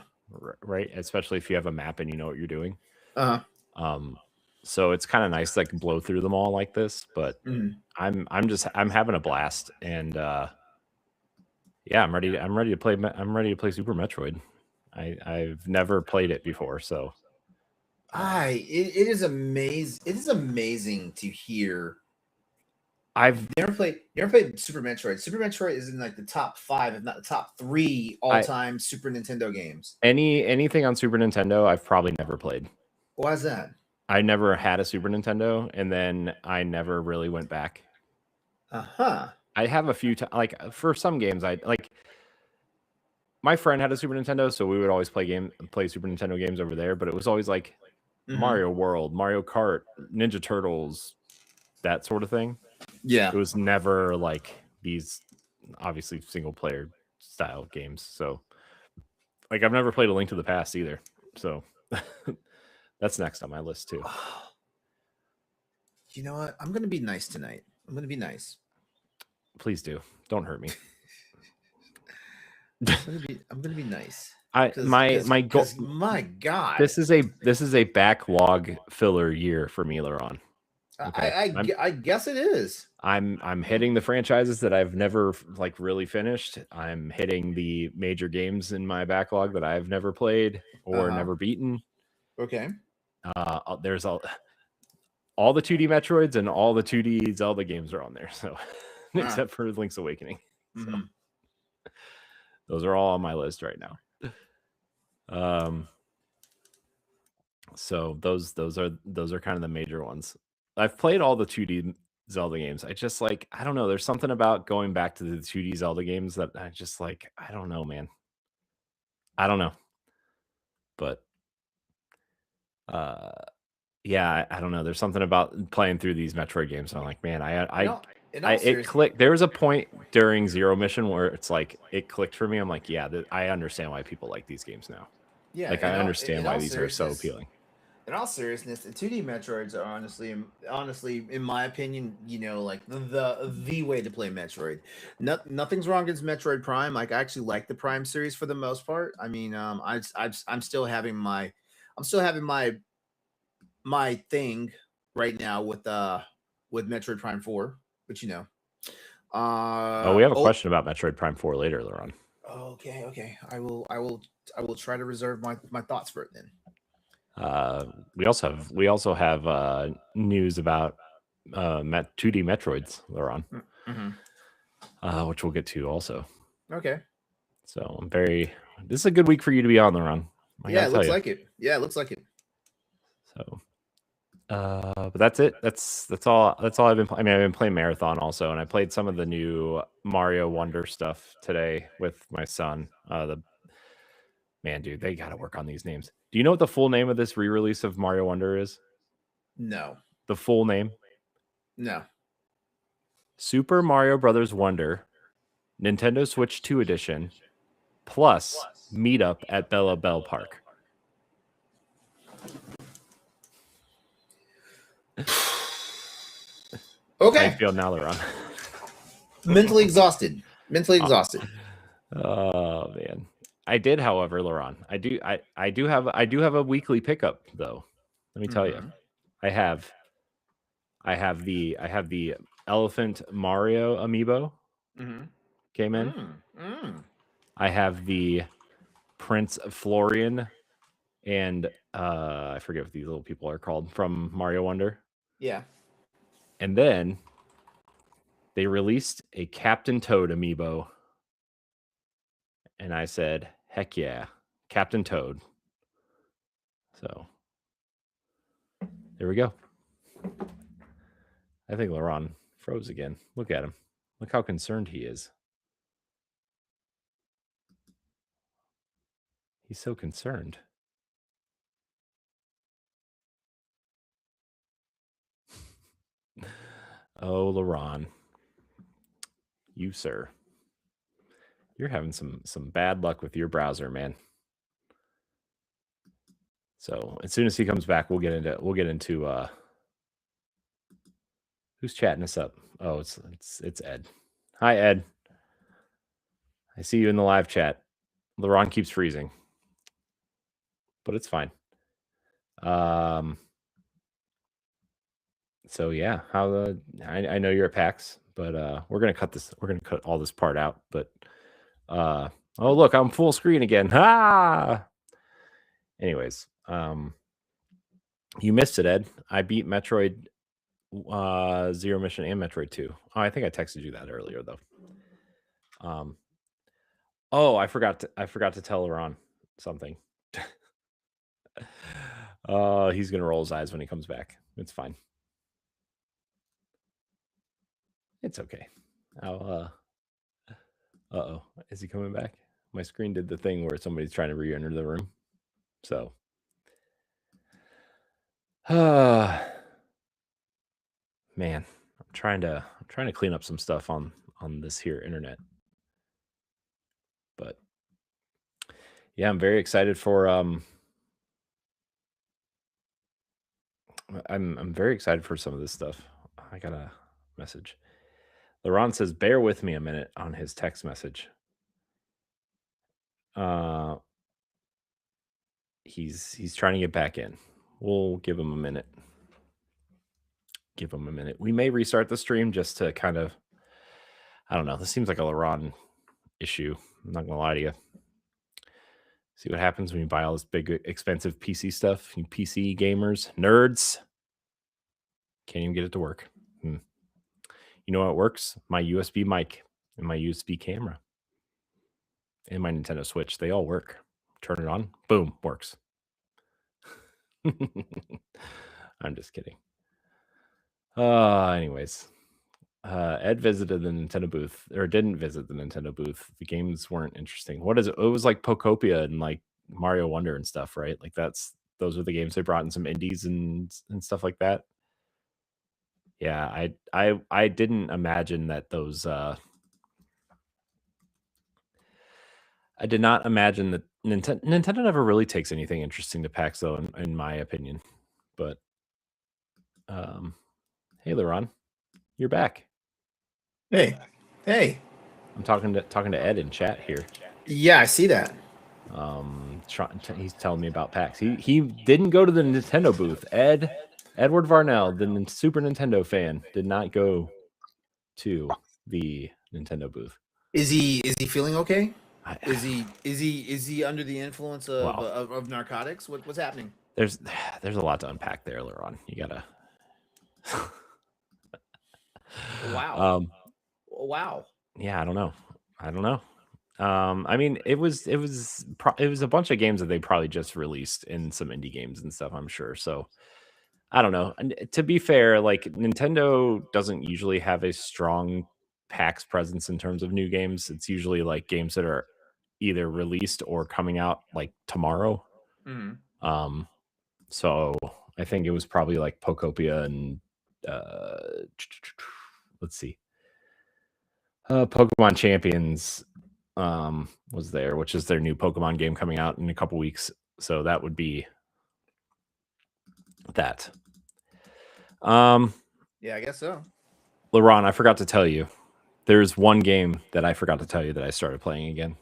right? Especially if you have a map and you know what you're doing. Uh huh. Um, so it's kind of nice to like blow through them all like this, but Mm. I'm having a blast, and yeah, I'm ready to play Super Metroid. I've never played it before, so It is amazing. It is amazing to hear. I've You never played Super Metroid. Super Metroid is in like the top five, if not the top three, all I time Super Nintendo games. anything on Super Nintendo I've probably never played. Why is that? I never had a Super Nintendo, and then I never really went back. Uh huh. I have a few times, like for some games, I like my friend had a Super Nintendo, so we would always play Super Nintendo games over there. But it was always like Hmm. Mario World, Mario Kart, Ninja Turtles, that sort of thing. Yeah. It was never like these obviously single player style games. So like I've never played A Link to the Past either. So that's next on my list too. You know what? I'm gonna be nice tonight. I'm gonna be nice. Please do. Don't hurt me. I'm gonna be nice. I Cause my cause my goal cause my God. this is a backlog filler year for me, Laron. Okay. I guess it is. I'm hitting the franchises that I've never like really finished. I'm hitting the major games in my backlog that I've never played or Uh-huh. never beaten. Okay. There's all the 2D Metroids and all the 2D Zelda games are on there. So Ah. except for Link's Awakening. So Mhm. those are all on my list right now. So those are kind of the major ones. I've played all the 2D Zelda games. I just like I don't know. There's something about going back to the 2D Zelda games that I just like. I don't know, man. I don't know, but uh, yeah, I don't know. There's something about playing through these Metroid games. I'm like, man, In all it seriousness, clicked. There was a point during Zero Mission where it's like it clicked for me. I'm like, yeah, I understand why people like these games now. yeah. Like I understand In why all these are so seriousness, appealing. the 2D Metroids are honestly, in my opinion, like the way to play Metroid. Nothing's wrong against Metroid Prime. Like I actually like the Prime series for the most part. I mean, I'm still having my thing right now with Metroid Prime 4, but Oh, we have a oh, question about Metroid Prime 4 later, Laron. okay. I will try to reserve my thoughts for it then. We also have news about 2D Metroids, Laron. Mm-hmm. which we'll get to also. Okay. So I'm very. This is a good week for you to be on the run. Yeah, it looks like it. Yeah, it looks like it. So, but that's it. That's all. That's all I've been. I mean, I've been playing Marathon also, and I played some of the new Mario Wonder stuff today with my son. Man, dude, they got to work on these names. Do you know what the full name of this re-release of Mario Wonder is? No. The full name? No. Super Mario Brothers Wonder, Nintendo Switch 2 Edition, plus Meetup at Bella Bell Park. Okay. How you feel now, Laron? Mentally exhausted. Mentally exhausted. Oh man. I did, however, Laron. I do have a weekly pickup though. Let me tell you. I have the Elephant Mario amiibo. Came in. I have the Prince Florian and I forget what these little people are called from Mario Wonder. Yeah. And then they released a Captain Toad amiibo. And I said, heck yeah, Captain Toad. So there we go. I think Laron froze again. Look at him. Look how concerned he is. He's so concerned. Oh, Laron. You, sir. You're having some bad luck with your browser, man. So as soon as he comes back, we'll get into who's chatting us up. Oh, it's Ed. Hi, Ed. I see you in the live chat. Laron keeps freezing, but it's fine. So yeah, I know you're at PAX, but we're gonna cut all this part out. But oh look, I'm full screen again. Anyways, you missed it, Ed. I beat Metroid Zero Mission and Metroid 2. Oh, I think I texted you that earlier though. Oh, I forgot to tell Laron something. He's gonna roll his eyes when he comes back. It's fine. It's okay. Uh-oh. Is he coming back? My screen did the thing where somebody's trying to re-enter the room. So man, I'm trying to clean up some stuff on this here internet. But yeah, I'm very excited for I'm very excited for some of this stuff. I got a message. Laron says, bear with me a minute on his text message. He's trying to get back in. We'll give him a minute. We may restart the stream just to kind of, I don't know. This seems like a Laron issue. I'm not gonna lie to you. See what happens when you buy all this big, expensive PC stuff. You PC gamers, nerds, can't even get it to work. You know how it works? My USB mic and my USB camera and my Nintendo Switch, they all work. Turn it on, boom, works. I'm just kidding. Anyways, Ed visited the Nintendo booth, or didn't visit the Nintendo booth. The games weren't interesting. What is it? It was like Pokopia and like Mario Wonder and stuff, right? Like those are the games they brought in, some indies and stuff like that. Yeah, I didn't imagine that those. I did not imagine that Nintendo never really takes anything interesting to PAX, though, in my opinion. But, hey, Laron, you're back. Hey. I'm talking to Ed in chat here. Yeah, I see that. He's telling me about PAX. He didn't go to the Nintendo booth. Edward Varnell, the Super Nintendo fan, did not go to the Nintendo booth. Is he feeling okay? Is he under the influence of narcotics? What's happening? There's a lot to unpack there, Laron. You gotta. Wow. Wow. Yeah, I don't know. I mean, it was a bunch of games that they probably just released in some indie games and stuff, I'm sure. So I don't know. And to be fair, like Nintendo doesn't usually have a strong PAX presence in terms of new games. It's usually like games that are either released or coming out like tomorrow. Mhm. Um, so I think it was probably like Pokopia and let's see, Pokemon Champions was there, which is their new Pokemon game coming out in a couple weeks. So that would be that. Yeah, I guess so. LeRon, I forgot to tell you. There's one game that I forgot to tell you that I started playing again.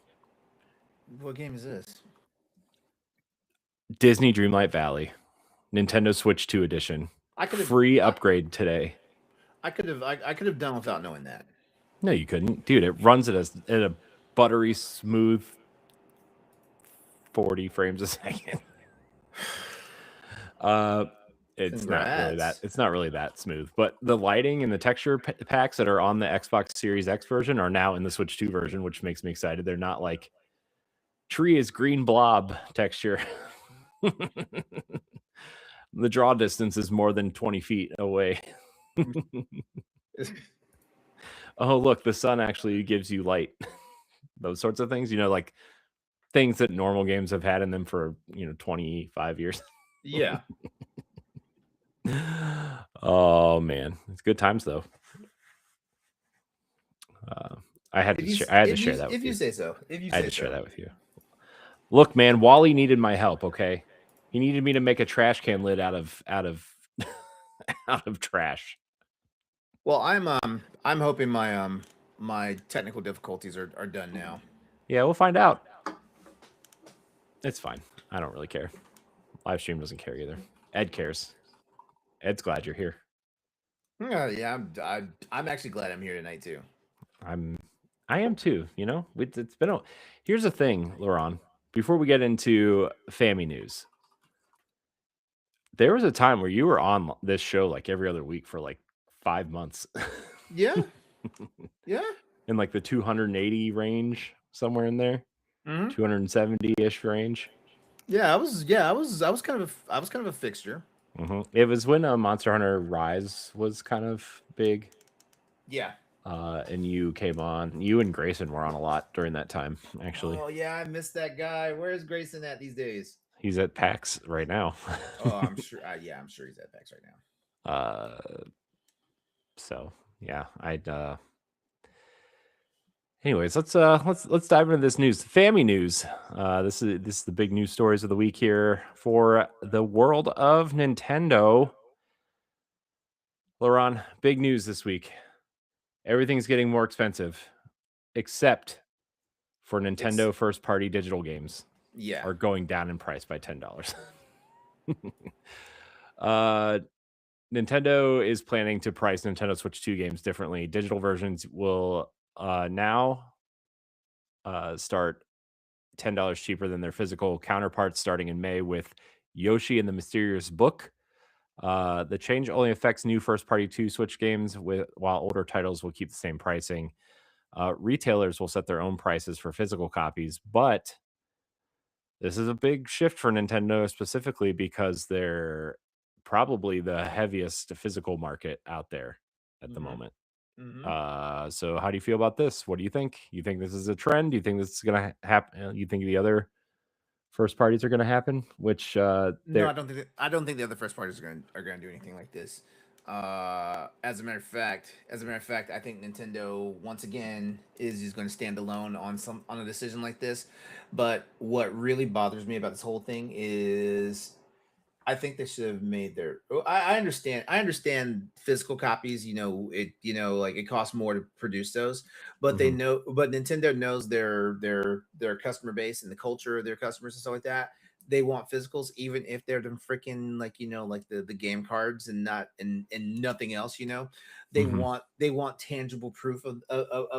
What game is this? Disney Dreamlight Valley, Nintendo Switch 2 edition. I could have Free upgrade today. I could have done without knowing that. No, you couldn't. Dude, it runs at a buttery smooth 40 frames a second. It's not really that smooth, but the lighting and the texture packs that are on the Xbox Series X version are now in the Switch 2 version, which makes me excited. They're not like tree is green blob texture. The draw distance is more than 20 feet away. Oh, look, the sun actually gives you light. Those sorts of things, like things that normal games have had in them for 25 years. Yeah. Oh man, it's good times though. I had to share that with you. If you say so. I had to share that with you. Look, man, Wally needed my help. Okay, he needed me to make a trash can lid out of out of trash. Well, I'm hoping my technical difficulties are done now. Yeah, we'll find out. It's fine. I don't really care. Live stream doesn't care either. Ed cares. Ed's glad you're here. Yeah, I'm actually glad I'm here tonight too. I am too. It's been Here's the thing, LeRon. Before we get into Fammy news, there was a time where you were on this show like every other week for like 5 months. Yeah. Yeah. In like the 280 range, somewhere in there. 270-ish range. Yeah, I was kind of a fixture. It was when Monster Hunter Rise was kind of big. Yeah. And you came on. You and Grayson were on a lot during that time, actually. Oh yeah, I missed that guy. Where's Grayson at these days? He's at PAX right now. Oh, I'm sure. Yeah, I'm sure he's at PAX right now. So yeah, Anyways, let's dive into this news. Fammy news. This is the big news stories of the week here for the world of Nintendo. LeRon, big news this week. Everything's getting more expensive, except for Nintendo first-party digital games. Yeah, are going down in price by $10. Nintendo is planning to price Nintendo Switch 2 games differently. Digital versions will now start $10 cheaper than their physical counterparts starting in May with Yoshi and the Mysterious Book. The change only affects new first-party 2 Switch games, while older titles will keep the same pricing. Retailers will set their own prices for physical copies, but this is a big shift for Nintendo specifically because they're probably the heaviest physical market out there at the moment. So how do you feel about this? What do you think? You think this is a trend? Do you think this is going to happen? You think the other first parties are going to happen? Which no, I don't think the other first parties are going to do anything like this. As a matter of fact, I think Nintendo once again is just going to stand alone on a decision like this. But what really bothers me about this whole thing is I think they should have made their. I understand physical copies. Like it costs more to produce those, but they know. But Nintendo knows their customer base and the culture of their customers and stuff like that. They want physicals, even if they're them freaking like the game cards and not and nothing else. They want tangible proof of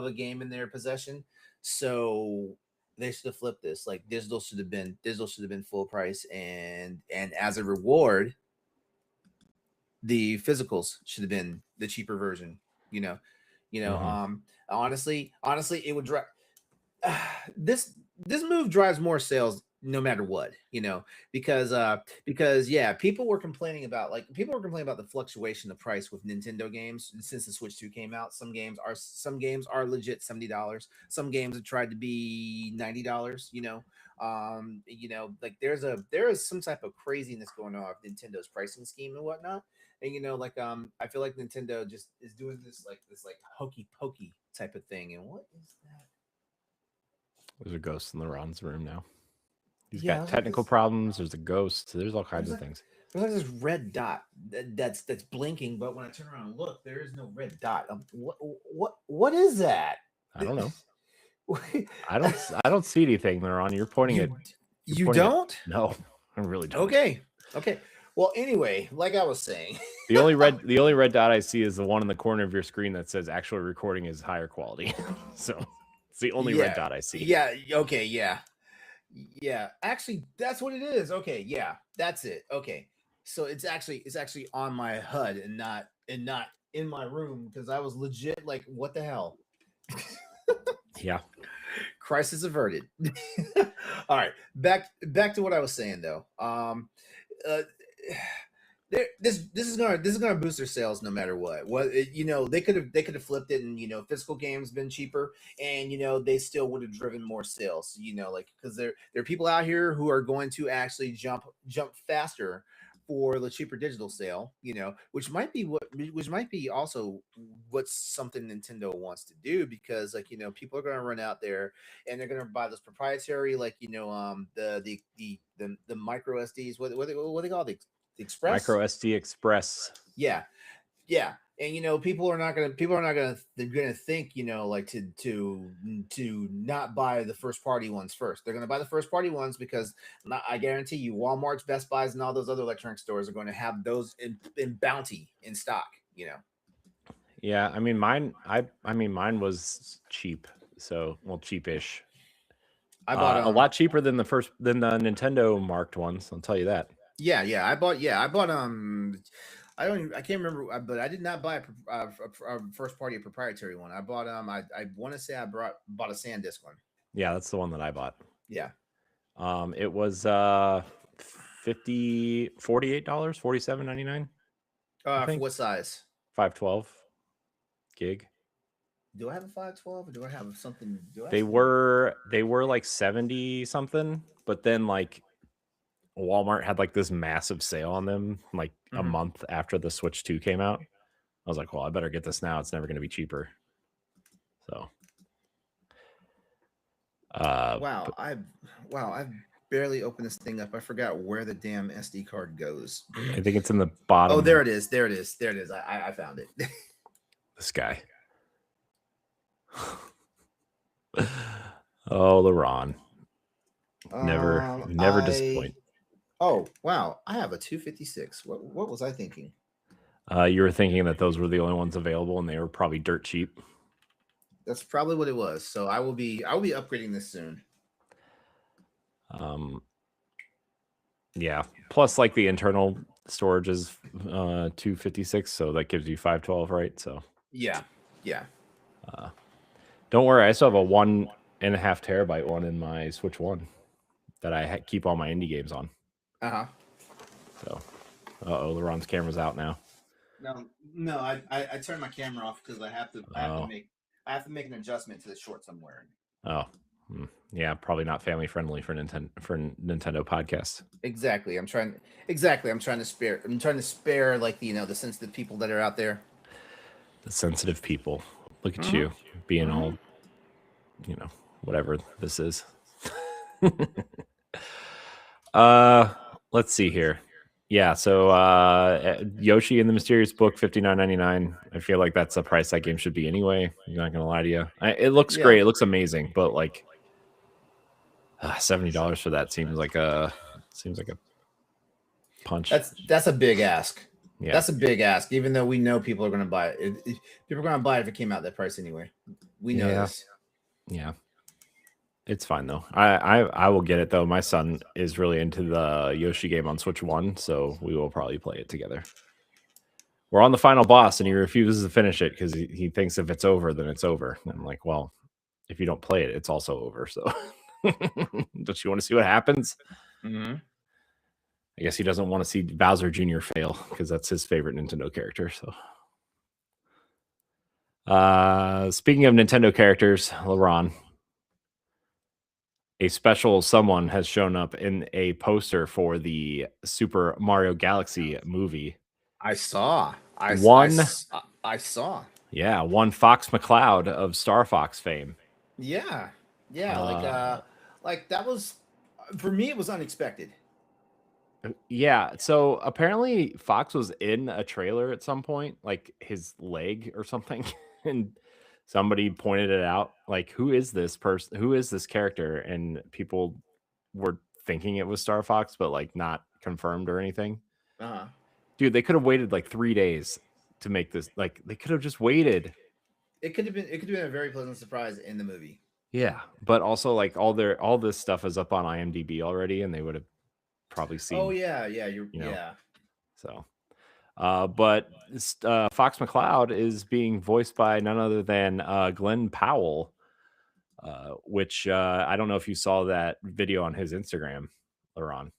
a game in their possession. So they should have flipped this. Like digital should have been full price, and as a reward, the physicals should have been the cheaper version. You know, Mhm. honestly, it would drive this this move drives more sales no matter what, because yeah, people were complaining about the fluctuation of price with Nintendo games since the Switch 2 came out. Some games are legit $70. Some games have tried to be $90, like there is some type of craziness going on with Nintendo's pricing scheme and whatnot. And I feel like Nintendo just is doing this hokey pokey type of thing. And what is that? There's a ghost in the Ron's room now. He's Yeah, got technical problems. There's a ghost. There's all kinds there's of like things. there's like this red dot that's blinking, but when I turn around and look, there is no red dot. What is that? I don't know. I don't see anything, Ron. You're pointing at. you You're you pointing at, don't? no, I really don't. Okay. Well, anyway, like I was saying, The only red dot I see is the one in the corner of your screen that says actual recording is higher quality. So it's the only red dot I see. Yeah. Okay. Yeah. Actually, that's what it is. Okay. Yeah. That's it. Okay. So it's actually on my HUD and not in my room because I was legit like, what the hell? Yeah. Crisis averted. All right, back to what I was saying though. Uh, this is gonna boost their sales no matter what. They could have flipped it, and physical games been cheaper, and they still would have driven more sales. Like because there are people out here who are going to actually jump faster for the cheaper digital sale. Which might be also what's something Nintendo wants to do because people are going to run out there and they're going to buy those proprietary the micro SDs. What they call the Express? Micro SD Express. Yeah. And people are not gonna they're gonna think like to not buy the first party ones first. They're gonna buy the first party ones because I guarantee you Walmart's, Best Buys, and all those other electronic stores are going to have those in bounty in stock. Yeah, I mean mine was cheap, so cheapish. I bought a lot cheaper than the Nintendo marked ones. I'll tell you that. I bought I can't remember, but I did not buy a first party proprietary one. I bought I want to say I bought a SanDisk one. Yeah, that's the one that I bought. Yeah. It was $48, $47.99. For what size? 512 gig. Do I have a 512 or do I have something? They were like 70 something, but then like Walmart had like this massive sale on them like a month after the Switch 2 came out. I was like, well, I better get this now. It's never going to be cheaper. So wow, I've barely opened this thing up. I forgot where the damn SD card goes. I think it's in the bottom. Oh, there it is. I found it. This guy. Oh, LeRon. Never disappoint. Oh, wow. I have a 256. What was I thinking? You were thinking that those were the only ones available and they were probably dirt cheap. That's probably what it was. So I will be upgrading this soon. Yeah. Plus like the internal storage is 256, so that gives you 512, right? So yeah. Don't worry, I still have a 1.5 terabyte one in my Switch 1 that I keep all my indie games on. So, LeRon's camera's out now. No, I turned my camera off because I have to make an adjustment to the shorts I'm wearing. Oh, yeah, probably not family friendly for Nintendo podcasts. Exactly. I'm trying to spare like the sensitive people that are out there. The sensitive people. Look at you being all, whatever this is. Let's see here. Yeah, so Yoshi and the Mysterious Book, $59.99. I feel like that's the price that game should be anyway. I'm not gonna lie to you. It looks great. It looks amazing, but like $70 for that seems like a punch. That's a big ask. Yeah, that's a big ask. Even though we know people are going to buy it, people are going to buy it if it came out that price anyway. We know this. Yeah. It's fine though. I will get it though. My son is really into the Yoshi game on Switch 1, so we will probably play it together. we're on the final boss, and he refuses to finish it because he thinks if it's over, then it's over. And I'm like, well, if you don't play it, it's also over. So don't you want to see what happens? Mm-hmm. I guess he doesn't want to see Bowser Jr. fail because that's his favorite Nintendo character. So, speaking of Nintendo characters, LeBron, a special someone has shown up in a poster for the Super Mario Galaxy movie. I saw. I saw. Yeah, one Fox McCloud of Star Fox fame. Yeah, yeah. Like that was for me. It was unexpected. Yeah, so apparently Fox was in a trailer at some point, like his leg or something, and somebody pointed it out. Like, who is this person? Who is this character? And people were thinking it was Star Fox, but like not confirmed or anything. Uh-huh. Dude, they could have waited like 3 days to make this. Like, they could have just waited. It could have been a very pleasant surprise in the movie. Yeah, but also like all this stuff is up on IMDb already, and they would have probably seen. Oh yeah, yeah. So, but Fox McCloud is being voiced by none other than Glenn Powell, which I don't know if you saw that video on his Instagram, Laron,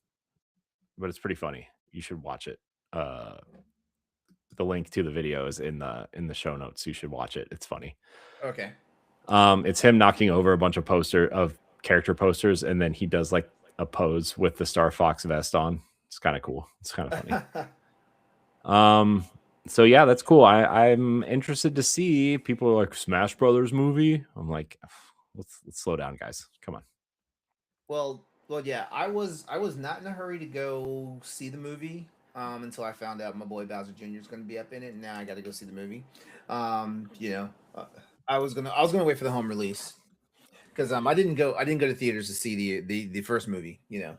but it's pretty funny. You should watch it. The link to the video is in the show notes. You should watch it. It's funny. Okay. It's him knocking over a bunch of character posters, and then he does like a pose with the Star Fox vest on. It's kind of cool. It's kind of funny. So yeah, that's cool. I'm interested to see. People are like, Smash Brothers movie. I'm like, let's slow down, guys. Come on. Well, yeah. I was not in a hurry to go see the movie until I found out my boy Bowser Jr. is going to be up in it. And now I got to go see the movie. I was gonna wait for the home release because I didn't go to theaters to see the first movie. Yeah,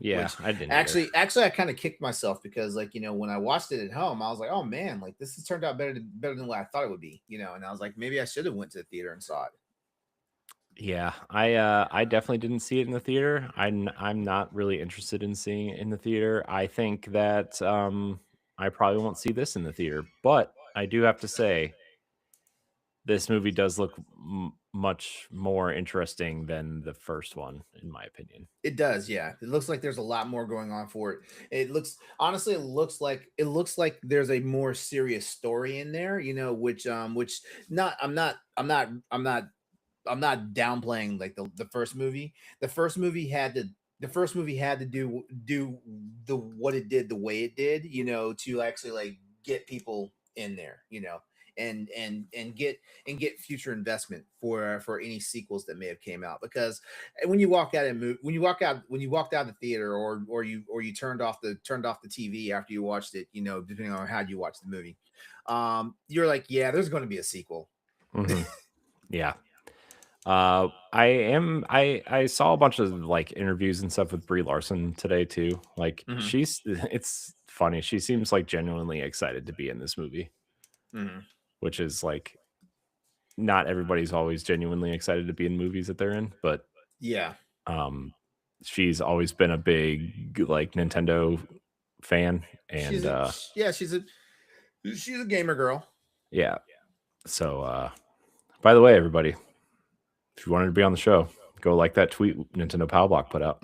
I didn't actually I kind of kicked myself because like when I watched it at home I was like, oh man, like this has turned out better than what I thought it would be. And I was like, maybe I should have went to the theater and saw it. Yeah, I definitely didn't see it in the theater. I'm not really interested in seeing it in the theater. I think that I probably won't see this in the theater, but I do have to say this movie does look much more interesting than the first one, in my opinion. It does, yeah. It looks like there's a lot more going on for it. It looks like there's a more serious story in there, which not I'm not downplaying like the first movie. The first movie had to do the what it did the way it did, to actually like get people in there, and get future investment for any sequels that may have came out. Because when you walked out of the theater, or you turned off the TV after you watched it, depending on how you watched the movie, you're like, yeah, there's going to be a sequel. Mm-hmm. Yeah. I saw a bunch of like interviews and stuff with Brie Larson today too. Like it's funny. She seems like genuinely excited to be in this movie, which is like not everybody's always genuinely excited to be in movies that they're in, but yeah. She's always been a big like Nintendo fan, and she's a gamer girl. Yeah. So by the way, everybody, if you wanted to be on the show, go like that tweet Nintendo Power Block put out.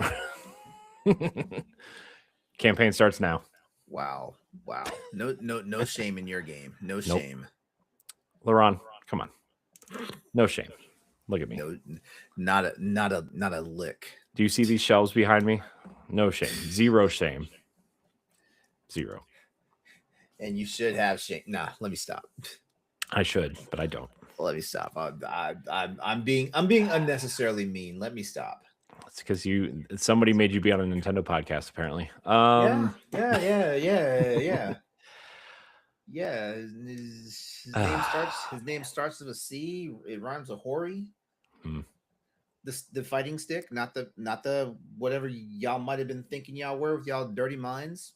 Campaign starts now. Wow. No shame in your game. No shame. Laron, come on. No shame. Look at me. No, not a lick. Do you see these shelves behind me? No shame. Zero shame. Zero. And you should have shame. Nah, let me stop. I should, but I don't. Let me stop. I'm being unnecessarily mean. Let me stop. It's because somebody made you be on a Nintendo podcast, apparently. Yeah. His name starts with a C. It rhymes with Hori. The fighting stick, not the whatever y'all might have been thinking y'all were with y'all dirty minds.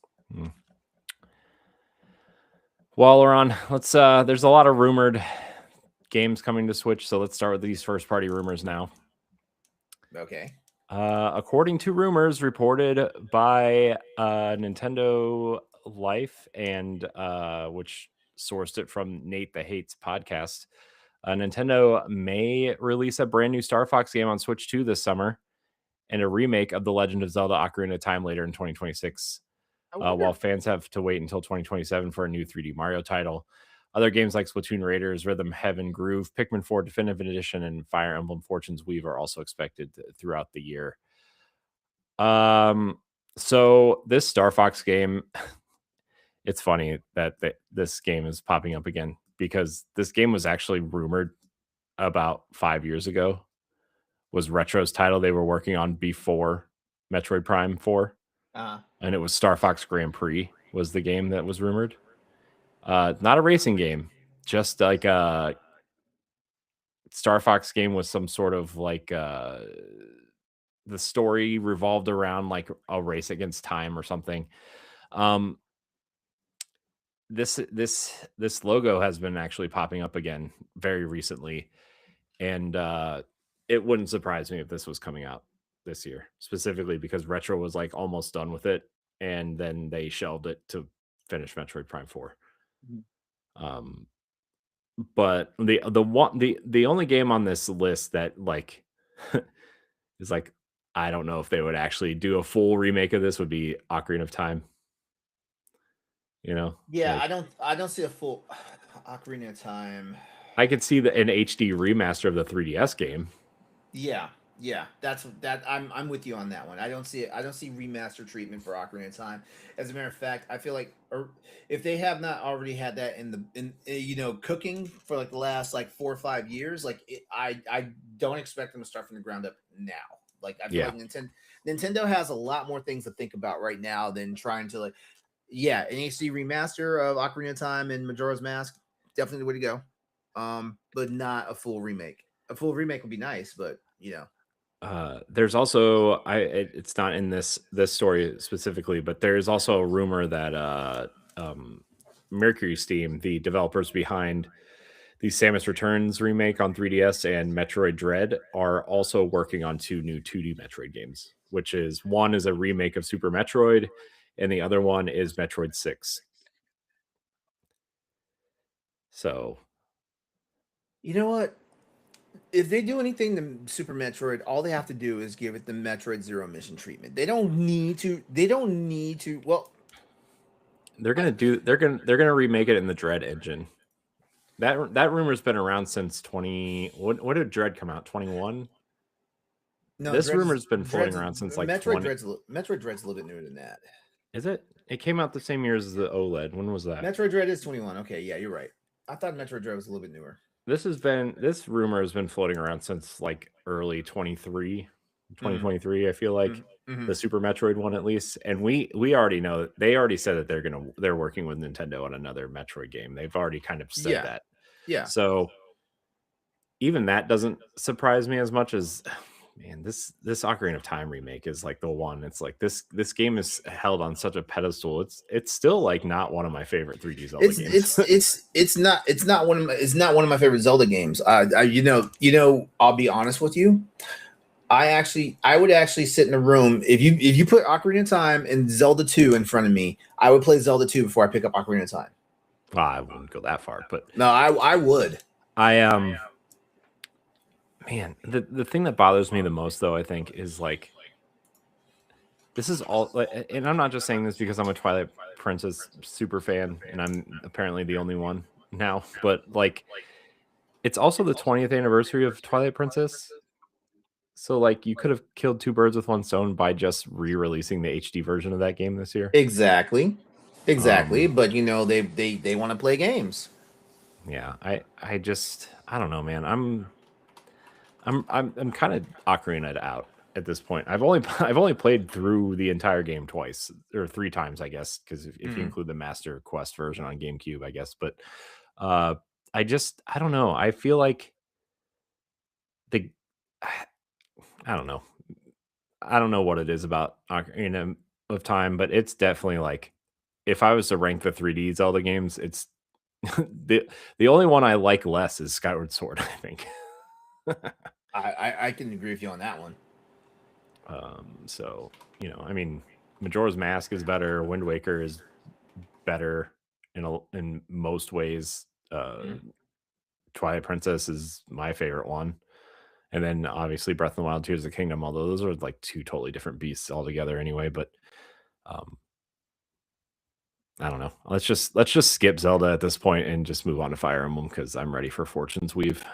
Well, Laron, let's there's a lot of rumored games coming to Switch, so let's start with these first party rumors now. Okay. According to rumors reported by Nintendo Life, and which sourced it from Nate the Hates podcast. Nintendo may release a brand new Star Fox game on Switch 2 this summer, and a remake of The Legend of Zelda: Ocarina of Time later in 2026. While fans have to wait until 2027 for a new 3D Mario title. Other games like Splatoon Raiders, Rhythm Heaven Groove, Pikmin 4 Definitive Edition, and Fire Emblem Fortunes Weave are also expected throughout the year. So this Star Fox game, it's funny that this game is popping up again because this game was actually rumored about 5 years ago. Was Retro's title they were working on before Metroid Prime 4. And it was Star Fox Grand Prix was the game that was rumored. Not a racing game, just like a Star Fox game with some sort of like the story revolved around like a race against time or something. This logo has been actually popping up again very recently, and it wouldn't surprise me if this was coming out this year, specifically because Retro was like almost done with it, and then they shelved it to finish Metroid Prime 4. But the only game on this list that like is like I don't know if they would actually do a full remake of this would be Ocarina of Time. You know? Yeah, like, I don't see a full Ocarina of Time. I could see an HD remaster of the 3DS game. Yeah, that's that. I'm with you on that one. I don't see remaster treatment for Ocarina of Time. As a matter of fact, I feel like if they have not already had that in cooking for like the last like 4 or 5 years, like I don't expect them to start from the ground up now. Like I feel like Nintendo has a lot more things to think about right now than trying to like an HD remaster of Ocarina of Time and Majora's Mask, definitely the way to go. But not a full remake. A full remake would be nice, but there's also it's not in this story specifically, but there's also a rumor that Mercury Steam, the developers behind the Samus Returns remake on 3DS and Metroid Dread, are also working on 2 new 2D Metroid games, which is one is a remake of Super Metroid and the other one is Metroid 6. So, you know what? If they do anything to Super Metroid, all they have to do is give it the Metroid Zero mission treatment. They don't need to. Well, they're gonna remake it in the Dread engine. That rumor's been around since 20. What did Dread come out? 21. No, this rumor's been floating around since like Metroid Dread's a little bit newer than that. Is it? It came out the same year as the OLED. When was that? Metroid Dread is 21. Okay, yeah, you're right. I thought Metroid Dread was a little bit newer. This rumor has been floating around since like early 2023. I feel like the Super Metroid one at least, and we already know they already said that they're working with Nintendo on another Metroid game. They've already kind of said that. Yeah. So even that doesn't surprise me as much as. Man, this Ocarina of Time remake is like the one. It's like this game is held on such a pedestal. It's still like not one of my favorite 3D Zelda games. It's not one of my favorite Zelda games. I'll be honest with you. I would actually sit in a room if you put Ocarina of Time and Zelda 2 in front of me. I would play Zelda 2 before I pick up Ocarina of Time. Well, I wouldn't go that far, but no, I would. Man, the thing that bothers me the most, though, I think, is like this is all, and I'm not just saying this because I'm a Twilight Princess super fan, and I'm apparently the only one now, but like it's also the 20th anniversary of Twilight Princess. So like you could have killed 2 birds with one stone by just re-releasing the HD version of that game this year. Exactly. But they want to play games. Yeah, I don't know, man. I'm kind of Ocarina out at this point. I've only played through the entire game twice or 3 times, I guess, because if you include the Master Quest version on GameCube, I guess. But I don't know. I feel like I don't know. I don't know what it is about Ocarina of Time, but it's definitely like if I was to rank the 3D Zelda games, it's the only one I like less is Skyward Sword, I think. I can agree with you on that one. So, I mean, Majora's Mask is better, Wind Waker is better, in most ways. Twilight Princess is my favorite one. And then obviously Breath of the Wild, Tears of the Kingdom, although those are like two totally different beasts altogether anyway. But I don't know. Let's just skip Zelda at this point and just move on to Fire Emblem because I'm ready for Fortune's Weave.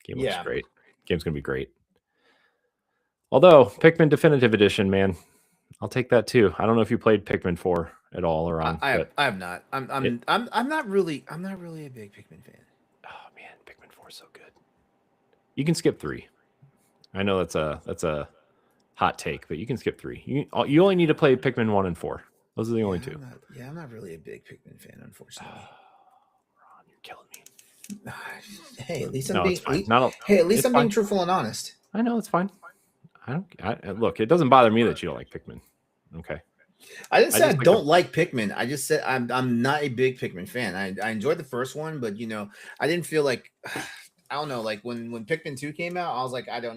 Game looks great. Game's gonna be great. Although Pikmin Definitive Edition, man, I'll take that too. I don't know if you played Pikmin 4 at all or on. I have not. I'm not really a big Pikmin fan. Oh man, Pikmin 4 is so good. You can skip 3. I know that's a hot take, but you can skip 3. You only need to play Pikmin 1 and 4. Those are the only two. I'm not really a big Pikmin fan, unfortunately. Ron, you're killing me. Hey, at least I'm being. At least I'm being truthful and honest. I know it's fine. Look. It doesn't bother me that you don't like Pikmin. Okay. I didn't say I don't like Pikmin. I just said I'm not a big Pikmin fan. I enjoyed the first one, but I didn't feel like I don't know. Like when Pikmin 2 came out, I was like, I don't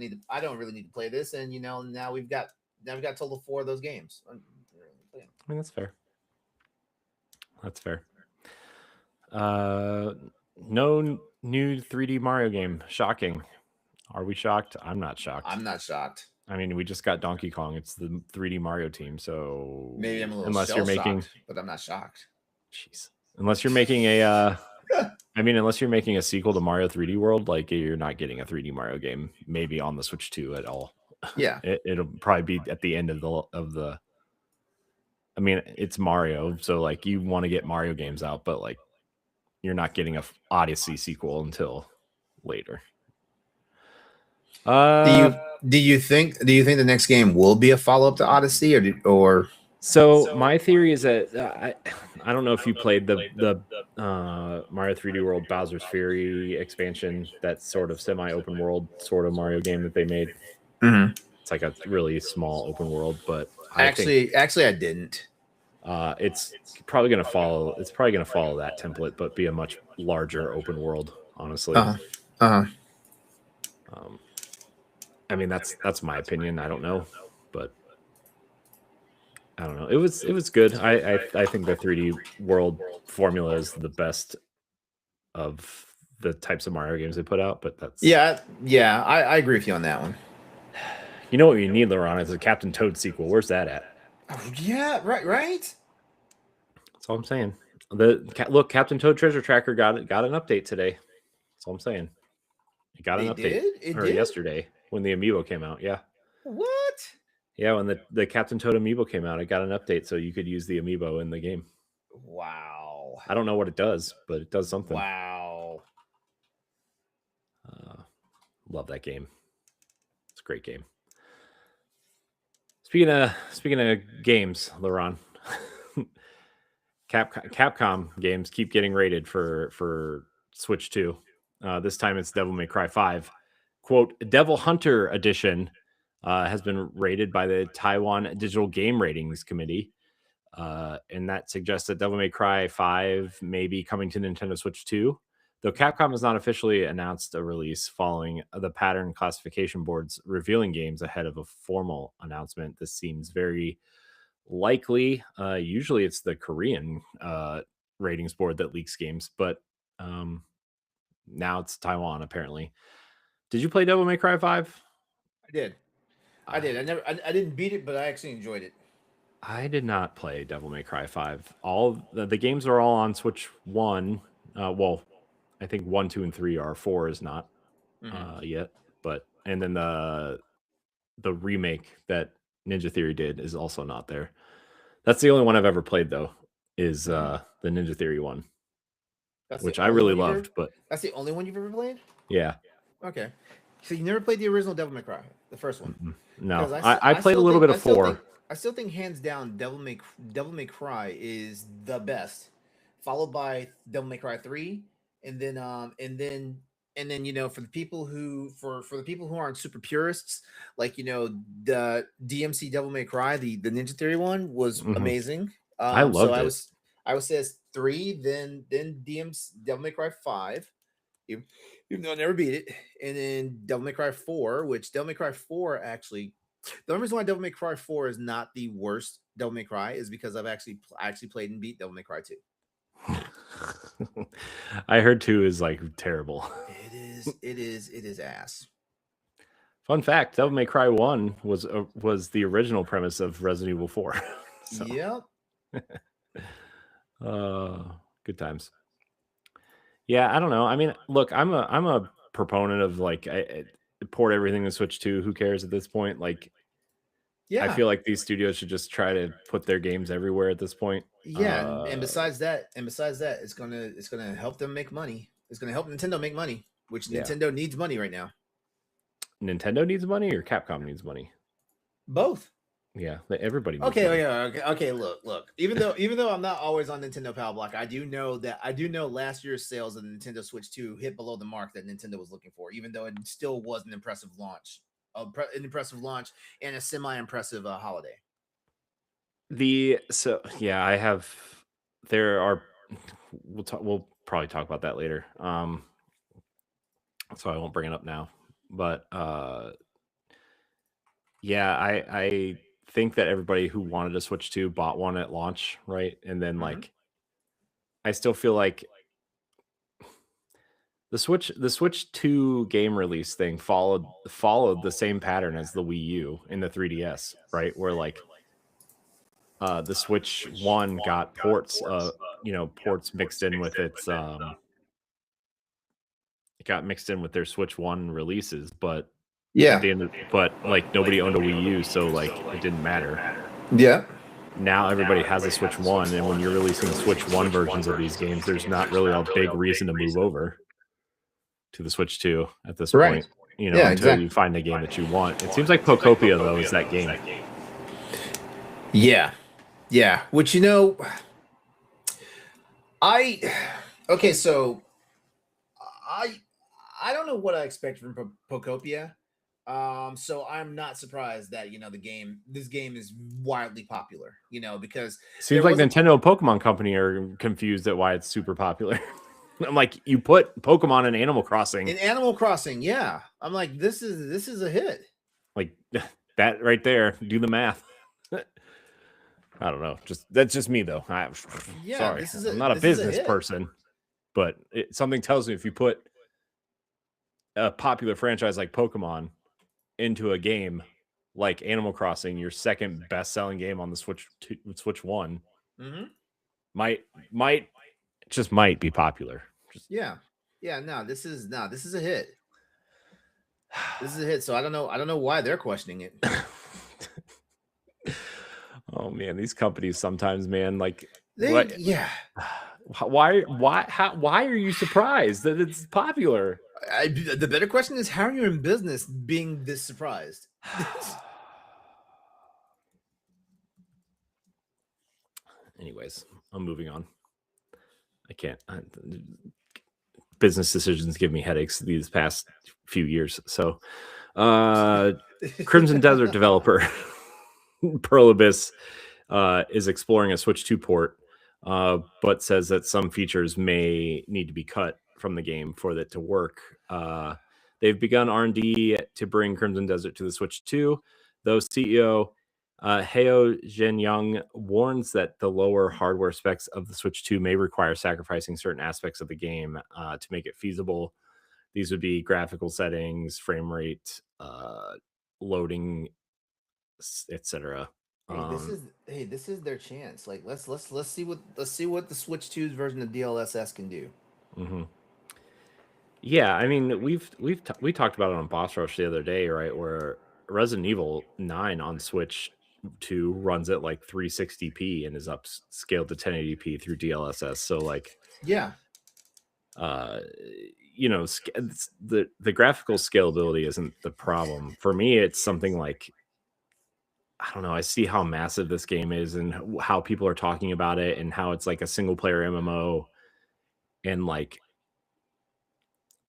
really need to play this. And now we've got total 4 of those games. I mean, that's fair. That's fair. No new 3D Mario game. Shocking. Are we shocked? I'm not shocked. I'm not shocked. I mean, we just got Donkey Kong. It's the 3D Mario team, so maybe I'm a little shocked, but I'm not shocked. Jeez. Unless you're making a unless you're making a sequel to Mario 3D World, like you're not getting a 3D Mario game maybe on the Switch 2 at all. Yeah. It'll probably be at the end of the I mean, it's Mario, so like you want to get Mario games out, but like you're not getting a Odyssey sequel until later. Do you think the next game will be a follow-up to Odyssey or So my theory is that I don't know if you played the Mario 3D World Bowser's Fury expansion, that sort of semi-open world sort of Mario game that they made. Mm-hmm. It's like a really small open world, but I didn't. It's probably gonna follow that template, but be a much larger open world, honestly. I mean, that's my opinion. I don't know, but I don't know. It was good. I think the 3D World formula is the best of the types of Mario games they put out, but that's I agree with you on that one. You know what you need, Laurent, is a Captain Toad sequel. Where's that at? Oh, yeah, right. That's all I'm saying. Look, Captain Toad Treasure Tracker got an update today. That's all I'm saying. It got an update yesterday when the amiibo came out. Yeah. What? Yeah, when the Captain Toad amiibo came out, it got an update so you could use the amiibo in the game. Wow. I don't know what it does, but it does something. Wow. Love that game. It's a great game. Speaking of games, Laurent, Capcom games keep getting rated for Switch 2. This time it's Devil May Cry 5. Quote, Devil Hunter Edition has been rated by the Taiwan Digital Game Ratings Committee. And that suggests that Devil May Cry 5 may be coming to Nintendo Switch 2. Though Capcom has not officially announced a release following the pattern classification boards revealing games ahead of a formal announcement, this seems very likely. Usually it's the Korean ratings board that leaks games, but now it's Taiwan, apparently. Did you play Devil May Cry 5? I did. I didn't beat it, but I actually enjoyed it. I did not play Devil May Cry 5. All the games are all on Switch 1. I think 1, 2, and 3 are. 4 is not yet. And then the remake that Ninja Theory did is also not there. That's the only one I've ever played, though, is the Ninja Theory one, which I really loved. But that's the only one you've ever played? Yeah. Okay. So you never played the original Devil May Cry, the first one? No, I played a little bit of 4. I still think hands down Devil May Cry is the best, followed by Devil May Cry 3, and then for the people who aren't super purists, like the DMC Devil May Cry, the Ninja Theory one was amazing. I loved it. I would say it's 3, then DMC Devil May Cry 5. Even though I never beat it, and then Devil May Cry 4, which Devil May Cry 4 actually, the only reason why Devil May Cry 4 is not the worst Devil May Cry is because I actually played and beat Devil May Cry 2. I heard 2 is like terrible. It is. It is. It is ass. Fun fact: Devil May Cry 1 was the original premise of Resident Evil 4. So, Yep. good times. Yeah, I don't know. I mean, look, I'm a proponent of like port everything to Switch 2. Who cares at this point? Like, I Yeah. feel like these studios should just try to put their games everywhere at this point. Yeah. And besides that, it's gonna help them make money. It's gonna help Nintendo make money, which Yeah. Nintendo needs money right now. Nintendo needs money or Capcom needs money. Both. Yeah, everybody needs Okay, money. okay. Look. Even though I'm not always on Nintendo Power Block, I do know last year's sales of the Nintendo Switch 2 hit below the mark that Nintendo was looking for, even though it still was an impressive launch, an impressive launch and a semi-impressive holiday. I have. There are. We'll probably talk about that later. So I won't bring it up now. But yeah, I think that everybody who wanted to Switch 2 bought one at launch, right? And then like, I still feel like the Switch 2 game release thing followed the same pattern as the Wii U and the 3DS, right? Where like the Switch 1 got ports ports mixed in with its it got mixed in with their Switch 1 releases, but Yeah. like nobody owned a Wii U, so like it didn't matter. Yeah. Now everybody has a Switch 1, and when you're releasing Switch 1 versions of these games, there's not really a big reason to move over to the Switch 2 at this Right. point, Yeah, until exactly. you find the game that you want. It seems like Pokopia, though, is that game. Yeah. Yeah. Which okay, so I don't know what I expect from Pokopia. So I'm not surprised that this game is wildly popular. Because Seems there like was a- Nintendo and Pokemon Company are confused at why it's super popular. I'm like, you put Pokemon in Animal Crossing. in Animal Crossing, yeah. I'm like, this is a hit. Like that right there. Do the math. I don't know. That's just me though. Yeah, Sorry, this is I'm not a this is business hit. person, but something tells me if you put a popular franchise like Pokemon into a game like Animal Crossing, your second best-selling game on the Switch 1, might be popular. Yeah. No, this is a hit. This is a hit. So I don't know why they're questioning it. Oh man, these companies sometimes, man, like Yeah. why are you surprised that it's popular? The better question is, how are you in business being this surprised? Anyways, I'm moving on. I can't. Business decisions give me headaches these past few years. So, Crimson Desert developer Pearl Abyss is exploring a Switch 2 port, but says that some features may need to be cut from the game for that to work. They've begun R&D to bring Crimson Desert to the Switch 2, though CEO Heo Zhenyang warns that the lower hardware specs of the Switch 2 may require sacrificing certain aspects of the game to make it feasible. These would be graphical settings, frame rate, loading, etc. This is their chance. Like let's see what the Switch 2's version of DLSS can do. Mm-hmm. Yeah, I mean we talked about it on Boss Rush the other day, right? Where Resident Evil 9 on Switch 2 runs at like 360p and is upscaled to 1080p through DLSS. So like, yeah, the graphical scalability isn't the problem for me. It's something like, I don't know. I see how massive this game is and how people are talking about it and how it's like a single player MMO, and like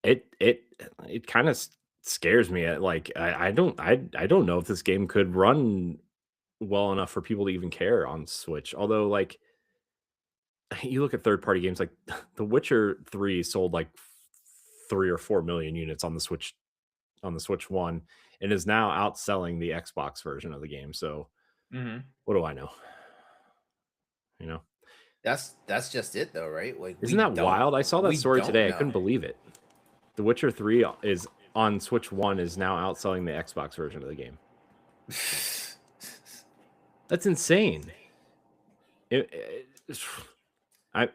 it kind of scares me. Like I don't know if this game could run well enough for people to even care on Switch. Although like you look at third party games like The Witcher 3 sold like 3 or 4 million units on the Switch 1 and is now outselling the Xbox version of the game. So what do I know? That's just it though, right? Like Isn't that wild? I saw that we story don't today. I know. couldn't believe it. The Witcher 3 is on Switch 1 is now outselling the Xbox version of the game. That's insane. I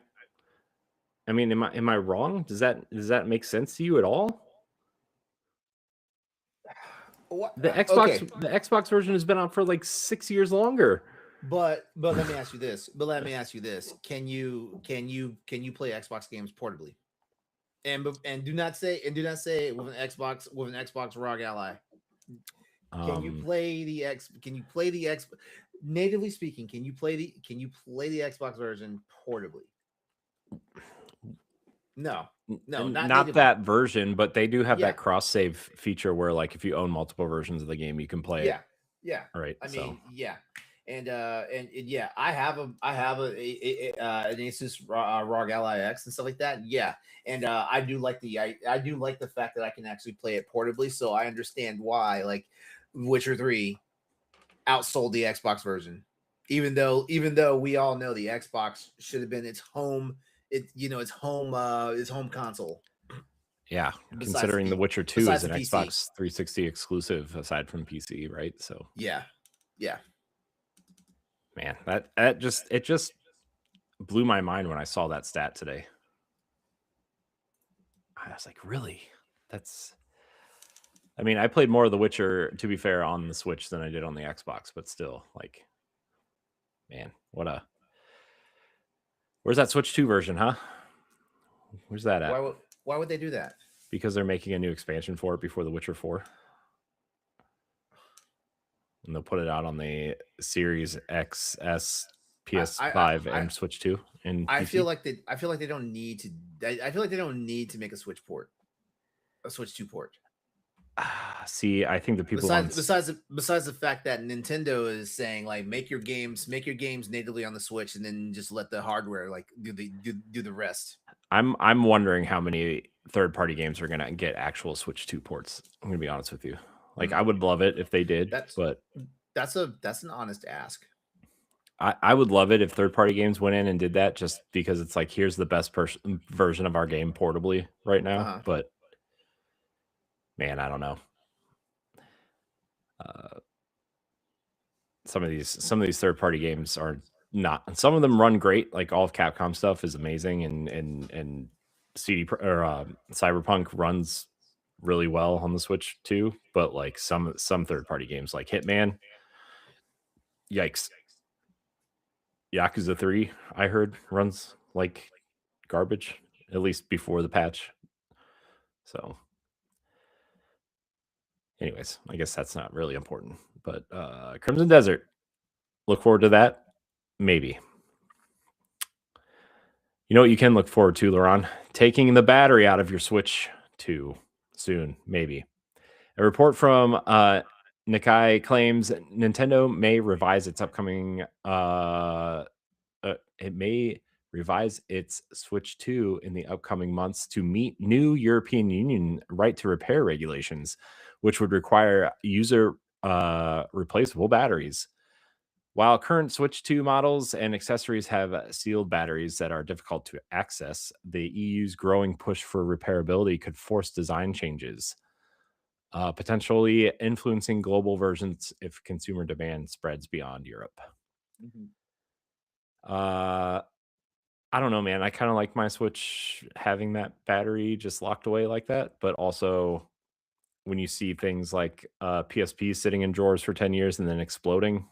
mean, am I wrong? Does that make sense to you at all? What? The Okay, Xbox version has been out for like 6 years longer. but let me ask you this. Can you play Xbox games portably? And do not say with an Xbox ROG Ally. Can you play the X natively speaking? Can you play the Xbox version portably? No, not not natively. that version, but they do have Yeah. that cross save feature where, like, if you own multiple versions of the game, you can play it. Yeah. All right. I mean, yeah. And yeah, I have an Asus ROG Ally X and stuff like that. Yeah, and I do like the fact that I can actually play it portably. So I understand why like Witcher 3 outsold the Xbox version, even though we all know the Xbox should have been its home console. Yeah, considering The Witcher 2 is an Xbox 360 exclusive aside from PC, right? So yeah. Man, that just blew my mind when I saw that stat today. I was like, really? I mean, I played more of The Witcher, to be fair, on the Switch than I did on the Xbox, but still, like, man, where's that Switch 2 version, huh? Where's that at? Why would they do that? Because they're making a new expansion for it before The Witcher 4. And they'll put it out on the Series XS, PS5, and Switch 2. And I feel like they don't need to. I feel like they don't need to make a Switch 2 port. See, I think the people besides the fact that Nintendo is saying like make your games natively on the Switch and then just let the hardware like do the rest. I'm wondering how many third-party games are gonna get actual Switch 2 ports. I'm gonna be honest with you. Like, I would love it if they did, but that's an honest ask. I would love it if third-party games went in and did that, just because it's like, here's the best version of our game portably right now. But man, I don't know. Some of these third-party games are not. Some of them run great. Like, all of Capcom stuff is amazing, and Cyberpunk runs really well on the Switch too. But like some third-party games like Hitman, yikes. Yakuza 3, I heard, runs like garbage, at least before the patch. So anyways, I guess that's not really important. But Crimson Desert, look forward to that. Maybe. You know what you can look forward to, Laurent? Taking the battery out of your Switch 2 soon, maybe. A report from Nikkei claims Nintendo may revise its upcoming it may revise its Switch 2 in the upcoming months to meet new European Union right to repair regulations, which would require user replaceable batteries. While current Switch 2 models and accessories have sealed batteries that are difficult to access, the EU's growing push for repairability could force design changes, potentially influencing global versions if consumer demand spreads beyond Europe. I don't know, man. I kind of like my Switch having that battery just locked away like that, but also when you see things like PSP sitting in drawers for 10 years and then exploding,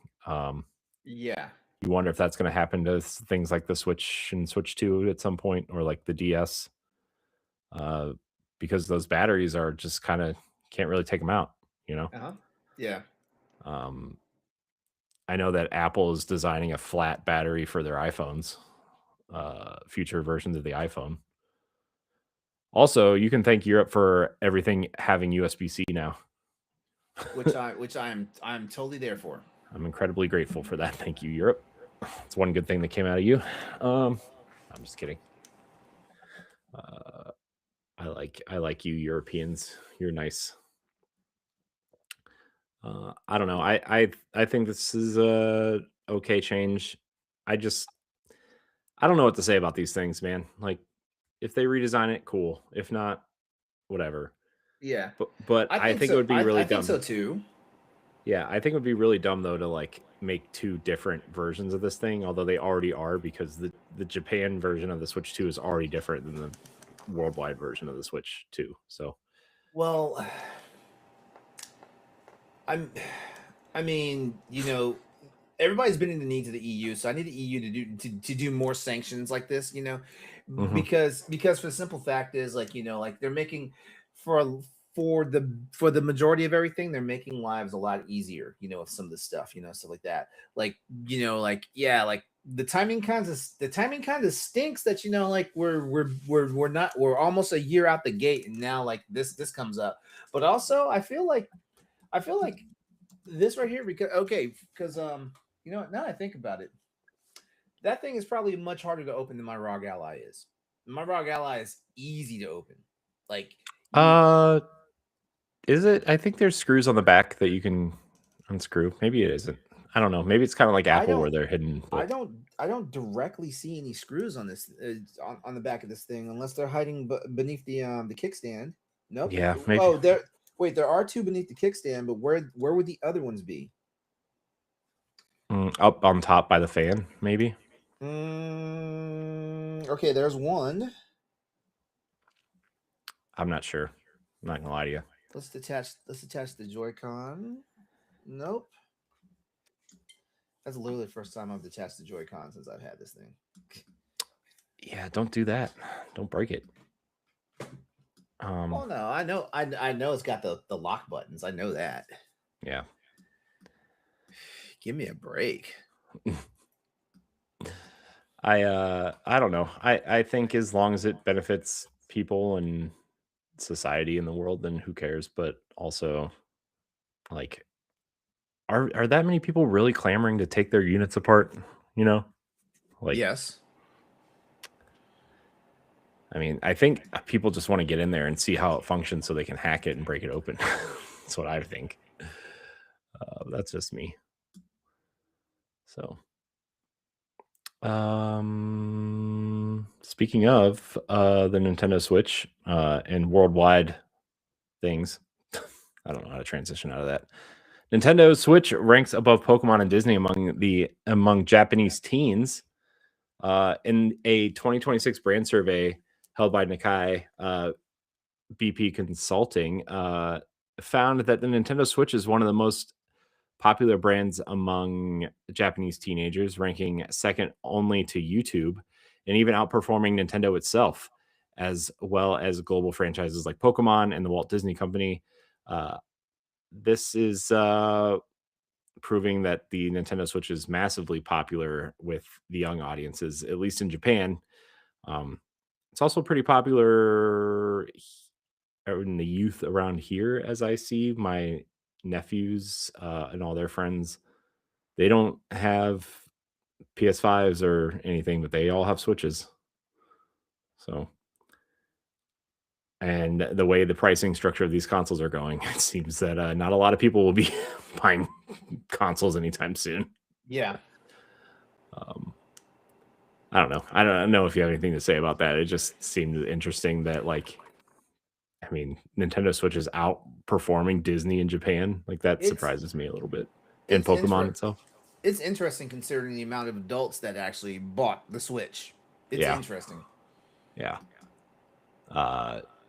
yeah, you wonder if that's going to happen to things like the Switch and Switch 2 at some point, or like the DS, because those batteries are just kind of can't really take them out, you know? Yeah. I know that Apple is designing a flat battery for their iPhones, future versions of the iPhone. Also, you can thank Europe for everything having USB-C now, which I'm totally there for. I'm incredibly grateful for that. Thank you, Europe. It's one good thing that came out of you. I'm just kidding. I like you Europeans. You're nice. I don't know. I think this is a okay change. I don't know what to say about these things, man. Like, if they redesign it, cool. If not, whatever. Yeah, But I I think think it so. would be really I think dumb. so too. Yeah, I think it would be really dumb though to like make two different versions of this thing, although they already are, because the Japan version of the Switch 2 is already different than the worldwide version of the Switch 2. So Well, I'm. I mean, everybody's been in the need to the EU, so I need the EU to do more sanctions like this, mhm. because for the simple fact is like like they're making for for the majority of everything they're making lives a lot easier, with some of the stuff, stuff like that, like like yeah, like the timing kind of stinks that like we're almost a year out the gate and now like this comes up, but also I feel like this right here because now I think about it, that thing is probably much harder to open than my ROG Ally is. My ROG Ally is easy to open. Like you Uh, is it? I think there's screws on the back that you can unscrew. Maybe it isn't. I don't know. Maybe it's kind of like I Apple where don't they're hidden. I But don't I don't directly see any screws on this on the back of this thing unless they're hiding beneath the kickstand. Nope. yeah, maybe Oh, there are two beneath the kickstand, but where would the other ones be? up on top by the fan. Maybe. Okay, there's one. I'm not sure. I'm not gonna lie to you. Let's attach the Joy-Con. Nope. That's literally the first time I've detached the Joy-Con since I've had this thing. Yeah, don't do that. Don't break it. Oh no, I know it's got the lock buttons. I know that. Yeah. Give me a break. I don't know. I think as long as it benefits people and society in the world, then who cares? But also, like, are that many people really clamoring to take their units apart? You know, like, Yes. I mean, I think people just want to get in there and see how it functions so they can hack it and break it open. That's what I think. That's just me. So, speaking of the Nintendo Switch and worldwide things, I don't know how to transition out of that. Nintendo Switch ranks above Pokemon and Disney among Japanese teens. In a 2026 brand survey held by Nikkei, BP Consulting found that the Nintendo Switch is one of the most popular brands among Japanese teenagers, ranking second only to YouTube and even outperforming Nintendo itself, as well as global franchises like Pokemon and the Walt Disney Company. This is proving that the Nintendo Switch is massively popular with the young audiences, at least in Japan. It's also pretty popular in the youth around here, as I see my nephews and all their friends. They don't have PS5s or anything, but they all have Switches. So, and the way the pricing structure of these consoles are going, it seems that not a lot of people will be buying consoles anytime soon. Yeah. I don't know. I don't know if you have anything to say about that. It just seemed interesting that, like, I mean, Nintendo Switch is outperforming Disney in Japan. Like, that It's surprises me a little bit. And it's Pokemon inter- itself. it's interesting considering the amount of adults that actually bought the Switch. It's Yeah. interesting. Yeah.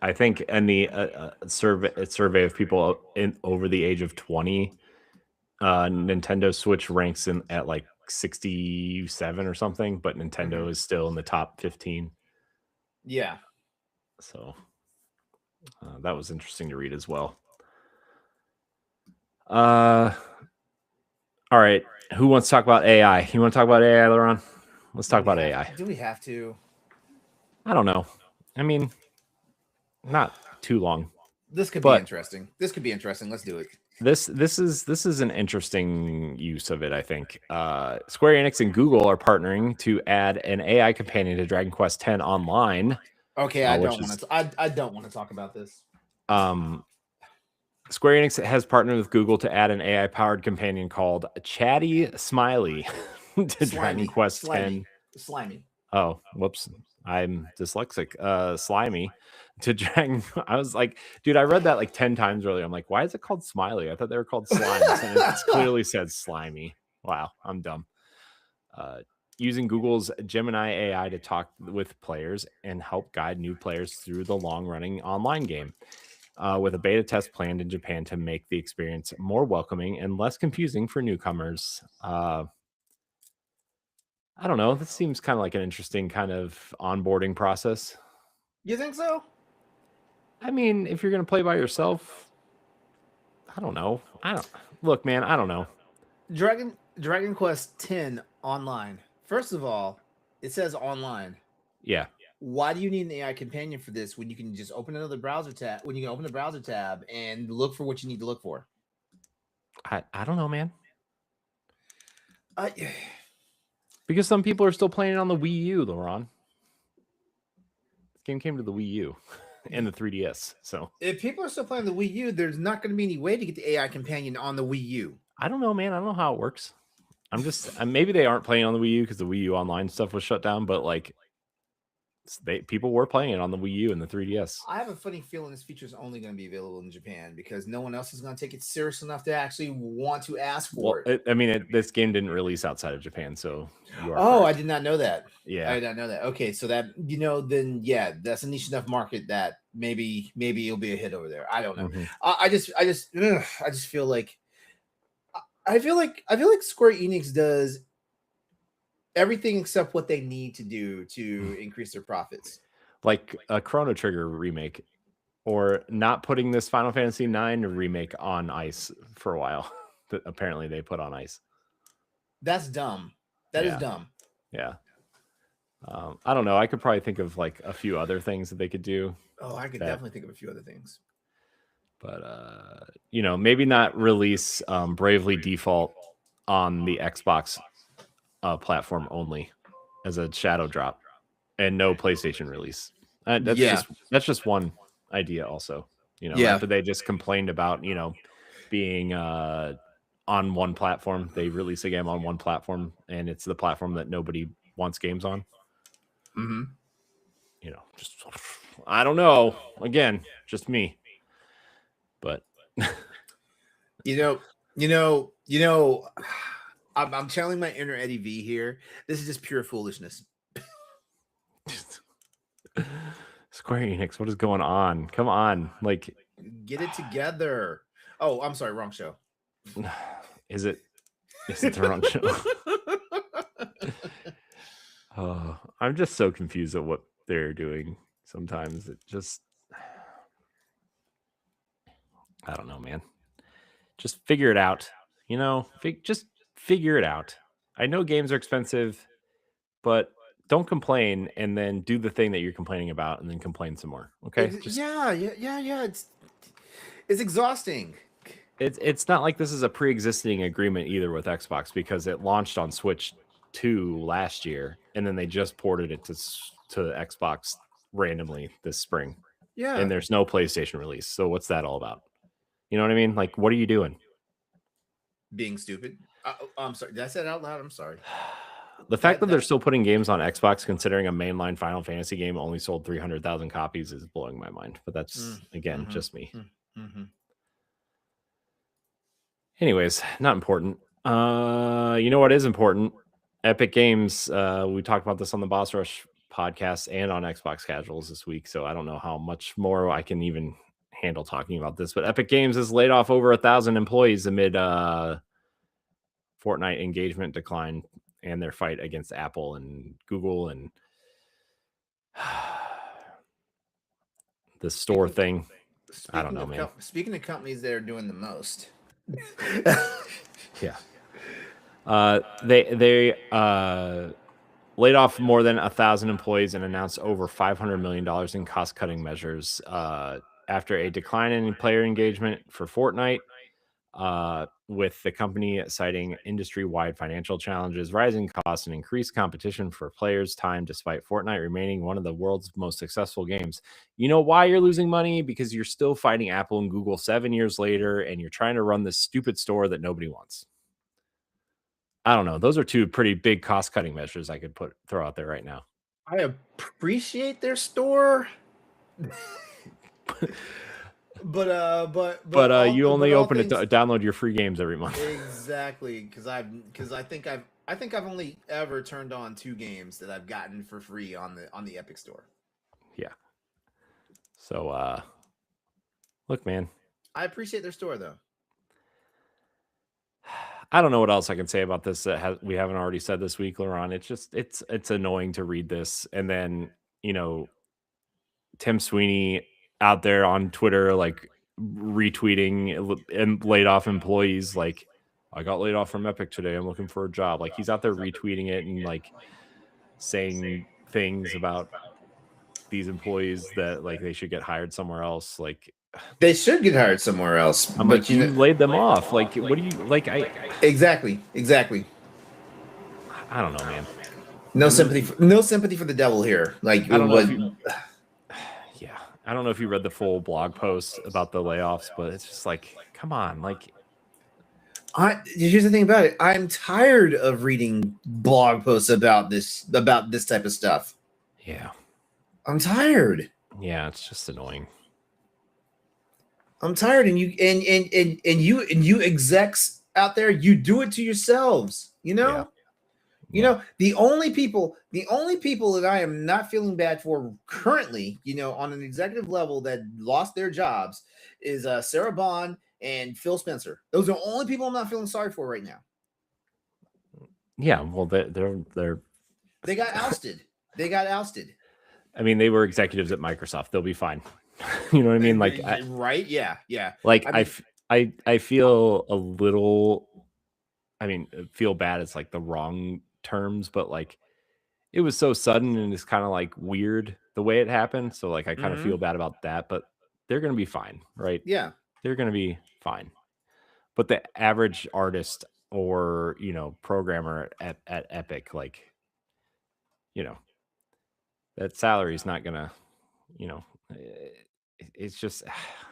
I think in the survey of people over the age of 20, Nintendo Switch ranks in at like 67 or something, but Nintendo Mhm. is still in the top 15. Yeah. So that was interesting to read as well. All right. Who wants to talk about AI? You want to talk about AI, Laron? Let's talk about AI. Do we have to? I don't know. I mean, not too long. This could be But interesting. This could be interesting. Let's do it. this is an interesting use of it, I think. Square Enix and Google are partnering to add an AI companion to Dragon Quest X Online. Okay, I which don't want is- to. I don't want to talk about this. Square Enix has partnered with Google to add an AI-powered companion called Chatty Smiley to Dragon Quest X. Slimy. Oh, whoops. I'm dyslexic. Slimy to Dragon. I was like, dude, I read that like 10 times earlier. I'm like, why is it called Smiley? I thought they were called Slimes. And it's clearly said Slimy. Wow, I'm dumb. Uh, Using Google's Gemini AI to talk with players and help guide new players through the long running online game. With a beta test planned in Japan to make the experience more welcoming and less confusing for newcomers. I don't know. This seems kind of like an interesting kind of onboarding process. You think so? I mean, if you're going to play by yourself, I don't know. I don't look, man. I don't know. Dragon Quest X online. First of all, it says online. Yeah. Why do you need an AI companion for this when you can just open another browser tab? When you can open the browser tab and look for what you need to look for. I don't know, man. Uh, Because some people are still playing it on the Wii U, Laurent. This game came to the Wii U and the 3DS. So if people are still playing the Wii U, there's not going to be any way to get the AI companion on the Wii U. I don't know, man. I don't know how it works. I'm just maybe they aren't playing on the Wii U because the Wii U online stuff was shut down, but like people were playing it on the Wii U and the 3DS. I have a funny feeling this feature is only going to be available in Japan because no one else is going to take it serious enough to actually want to ask for it. This game didn't release outside of Japan, so you are correct. I did not know that. Yeah, I did not know that. Okay, so that then yeah, that's a niche enough market that maybe it'll be a hit over there. I don't know. Mm-hmm. I just feel like I feel like Square Enix does everything except what they need to do to increase their profits. Like a Chrono Trigger remake, or not putting this Final Fantasy IX remake on ice for a while. That apparently they put on ice. That's dumb. That is dumb. Yeah. I don't know. I could probably think of like a few other things that they could do. Oh, I could definitely think of a few other things. But maybe not release Bravely Default on the Xbox platform only as a shadow drop, and no PlayStation release. That's just one idea. Also, after they just complained about being on one platform, they release a game on one platform, and it's the platform that nobody wants games on. Mm-hmm. Just I don't know. Again, just me. But I'm channeling my inner Eddie V here. This is just pure foolishness. Square Enix, what is going on? Come on, like get it together. Oh, I'm sorry, wrong show. Is it the wrong show? Oh, I'm just so confused at what they're doing. Sometimes it just, I don't know, man. Just figure it out. Just figure it out. I know games are expensive, but don't complain and then do the thing that you're complaining about and then complain some more. Okay? Yeah. It's exhausting. It's not like this is a pre-existing agreement either with Xbox, because it launched on Switch 2 last year and then they just ported it to Xbox randomly this spring. Yeah. And there's no PlayStation release. So what's that all about? You know what I mean? Like, what are you doing? Being stupid. I'm sorry. Did I say it out loud? I'm sorry. The fact that they're still putting games on Xbox, considering a mainline Final Fantasy game only sold 300,000 copies, is blowing my mind. But that's, again, just me. Mm-hmm. Anyways, not important. You know what is important? Epic Games. We talked about this on the Boss Rush podcast and on Xbox Casuals this week, so I don't know how much more I can even handle talking about this. But Epic Games has laid off over 1,000 employees amid Fortnite engagement decline and their fight against Apple and Google and the store thing. I don't know, man. Speaking of companies that are doing the most. Yeah. They laid off more than 1,000 employees and announced over $500 million in cost-cutting measures after a decline in player engagement for Fortnite, with the company citing industry-wide financial challenges, rising costs, and increased competition for players' time, despite Fortnite remaining one of the world's most successful games. You know why you're losing money? Because you're still fighting Apple and Google 7 years later, and you're trying to run this stupid store that nobody wants. I don't know. Those are two pretty big cost-cutting measures I could throw out there right now. I appreciate their store. But you only open it to download your free games every month. Exactly, because I think I've only ever turned on 2 games that I've gotten for free on the Epic Store. Yeah. So look, man, I appreciate their store though. I don't know what else I can say about this that we haven't already said this week, Laurent. It's just it's annoying to read this, and then Tim Sweeney out there on Twitter like retweeting and laid off employees like, I got laid off from Epic today, I'm looking for a job. Like he's out there retweeting it and like saying things about these employees that like they should get hired somewhere else. Like They should get hired somewhere else. I'm but like, you laid them off. Like, what do you like? Exactly. I don't know, man. No sympathy for the devil here. Like, I don't know yeah, I don't know if you read the full blog post about the layoffs, but it's just like, come on, like. Here's the thing about it. I'm tired of reading blog posts about this type of stuff. Yeah, I'm tired. Yeah, it's just annoying. I'm tired, and you execs out there, you do it to yourselves. You know, the only people that I am not feeling bad for currently, on an executive level that lost their jobs is Sarah Bond and Phil Spencer. Those are the only people I'm not feeling sorry for right now. Yeah, well, they got ousted. They got ousted. I mean, they were executives at Microsoft. They'll be fine. You know what I mean? Like, right? Yeah. Like, I feel a little. I mean, feel bad is like the wrong terms, but like, it was so sudden and it's kind of like weird the way it happened. So like, I kind of feel bad about that, but they're gonna be fine, right? Yeah, they're gonna be fine. But the average artist or programmer at Epic, like, that salary is not gonna, it's just,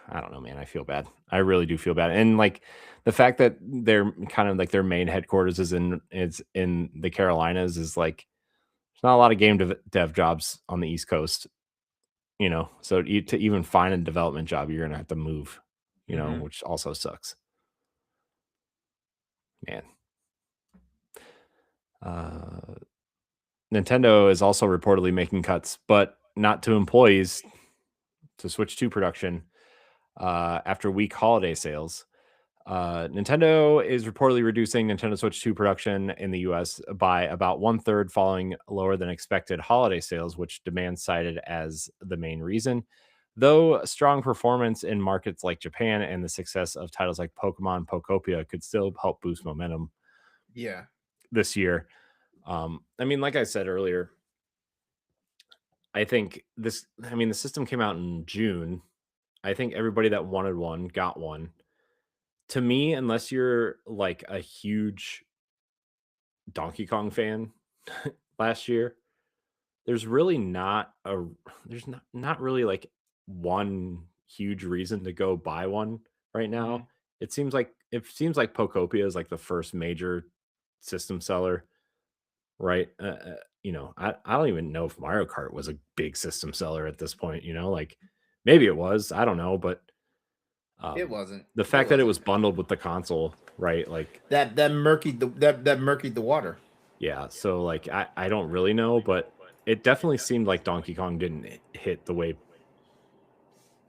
I don't know, man. I feel bad. I really do feel bad. And like the fact that they're kind of like their main headquarters is in the Carolinas is like, there's not a lot of game dev jobs on the East Coast, so to even find a development job, you're gonna have to move, which also sucks. Man. Nintendo is also reportedly making cuts, but not to employees, to Switch 2 production after weak holiday sales. Nintendo is reportedly reducing Nintendo Switch 2 production in the US by about 1/3 following lower than expected holiday sales, which demand cited as the main reason. Though strong performance in markets like Japan and the success of titles like Pokemon Pokopia could still help boost momentum this year. I mean, like I said earlier, I think the system came out in June. I think everybody that wanted one got one. To me, unless you're like a huge Donkey Kong fan last year, there's really not really like one huge reason to go buy one right now. It seems like Pokopia is like the first major system seller, right? I don't even know if Mario Kart was a big system seller at this point. Like maybe it was, I don't know, but it wasn't. The fact that it was bundled with the console, right? Like that murkied the water. Yeah, so like I don't really know, but it definitely seemed like Donkey Kong didn't hit the way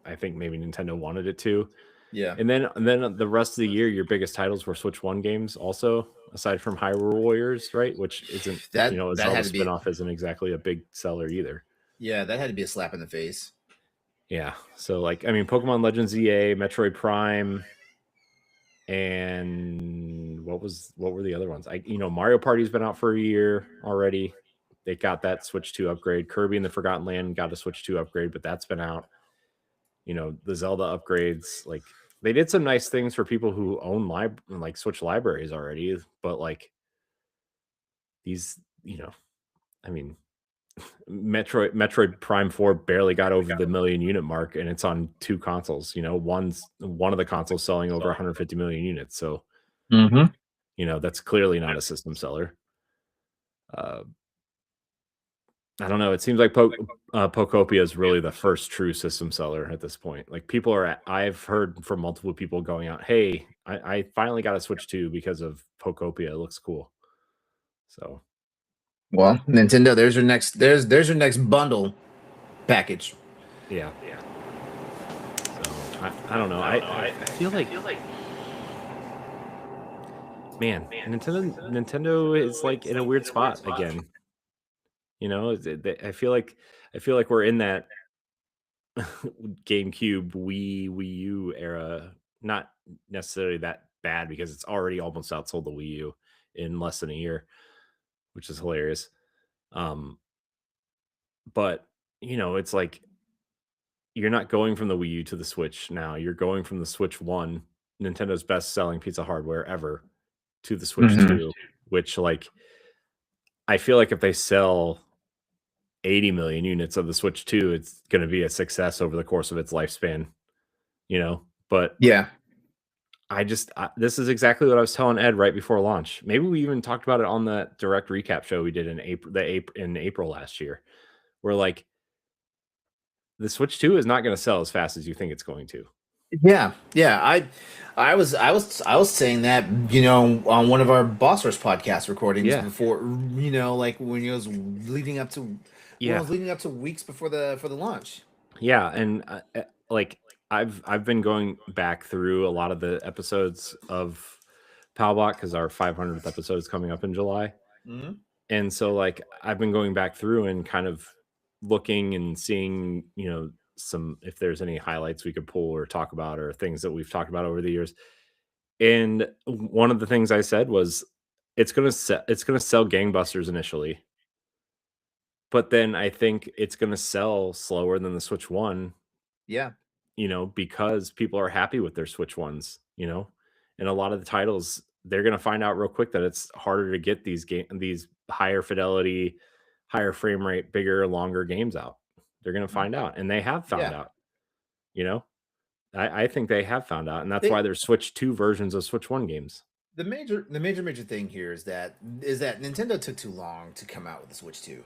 I think maybe Nintendo wanted it to. Yeah. And then the rest of the year, your biggest titles were Switch 1 games also, aside from Hyrule Warriors, right? Which isn't, a Zelda spinoff isn't exactly a big seller either. Yeah, that had to be a slap in the face. Yeah. So like, I mean, Pokemon Legends EA, Metroid Prime, and what were the other ones? Mario Party's been out for a year already. They got that Switch 2 upgrade. Kirby and the Forgotten Land got a Switch 2 upgrade, but that's been out. The Zelda upgrades, like they did some nice things for people who own like Switch libraries already, but like these, I mean, Metroid Prime 4 barely got over the 1 million unit mark, and it's on 2 consoles. One of the consoles selling over 150 million units. So, that's clearly not a system seller. I don't know. It seems like Pocopia is really the first true system seller at this point. Like people are, I've heard from multiple people going out, "Hey, I finally got a Switch 2 because of Pocopia. It looks cool." So Well, Nintendo, there's your next bundle package. yeah. So I don't know. I feel like, man, Nintendo is like in a weird spot again. You know, I feel like we're in that GameCube, Wii U era. Not necessarily that bad because it's already almost outsold the Wii U in less than a year, which is hilarious. Um, but it's like you're not going from the Wii U to the Switch now. You're going from the Switch 1, Nintendo's best selling piece of hardware ever, to the Switch Mhm. 2, which like I feel like if they sell 80 million units of the Switch 2, it's going to be a success over the course of its lifespan, But Yeah. this is exactly what I was telling Ed right before launch. Maybe we even talked about it on the direct recap show we did in April last year. Where like the Switch 2 is not going to sell as fast as you think it's going to. Yeah, yeah. I was saying that on one of our Boss Rush podcast recordings Yeah. before like when it was leading up to weeks before the launch. Yeah, and like I've been going back through a lot of the episodes of Palbot because our 500th episode is coming up in July. Mhm. And so like I've been going back through and kind of looking and seeing, some if there's any highlights we could pull or talk about or things that we've talked about over the years. And one of the things I said was it's going to sell gangbusters initially. But then I think it's going to sell slower than the Switch 1, Yeah. because people are happy with their Switch 1s. And a lot of the titles they're going to find out real quick that it's harder to get these higher fidelity, higher frame rate, bigger, longer games out. They're going to find out, and they have found Yeah. out. You know, I think they have found out, and that's They why there's Switch 2 versions of Switch 1 games. the major thing here is that Nintendo took too long to come out with the Switch 2.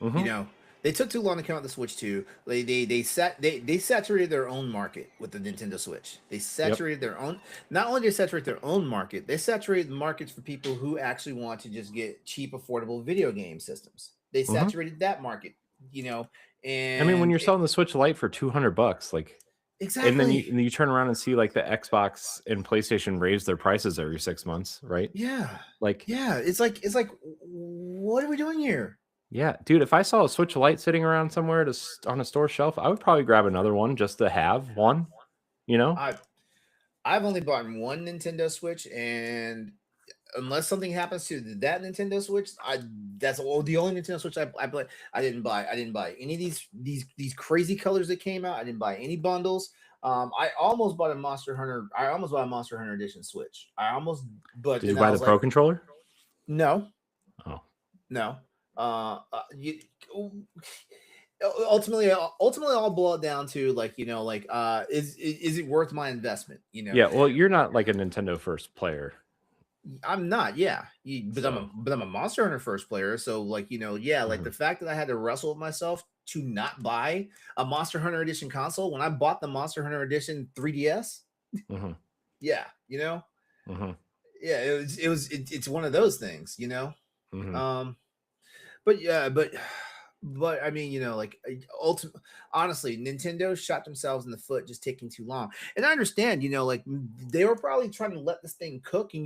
You Hmm. know, they took too long to come out with the Switch 2. They saturated their own market with the Nintendo Switch. They Yep. saturated their own. Not only did they saturate their own market, they saturated the markets for people who actually want to just get cheap, affordable video game systems. They Hmm. saturated that market. I mean, when And you're selling the Switch Lite for $200, like, and then exactly. you turn around and see like the Xbox and PlayStation raise their prices every 6 months, right? Yeah, Like, yeah. It's like, what are we doing here? yeah, dude, if I saw a Switch Lite sitting around somewhere on a store shelf, I would probably grab another one just to have one, you know? I I've only bought one Nintendo Switch, and unless something happens to that Nintendo Switch, that's the only Nintendo Switch I play. I didn't buy any of these crazy colors that came out. I didn't buy any bundles. I almost bought a Monster Hunter. I almost bought a Monster Hunter Edition Switch. I almost, but Did you then I buy the was Pro like, controller? no, Oh, no. You ultimately all boil down to is it worth my investment? yeah. Well, you're not like a Nintendo first player, I'm not, yeah. so But I'm a Monster Hunter first player, so yeah, like the mhm. fact that I had to wrestle with myself to not buy a Monster Hunter Edition console when I bought the Monster Hunter Edition 3DS, Mhm. yeah, Mhm. yeah, it's one of those things. Mhm. Um, but yeah, but I mean, ultimately, honestly, Nintendo shot themselves in the foot just taking too long. And I understand, they were probably trying to let this thing cook and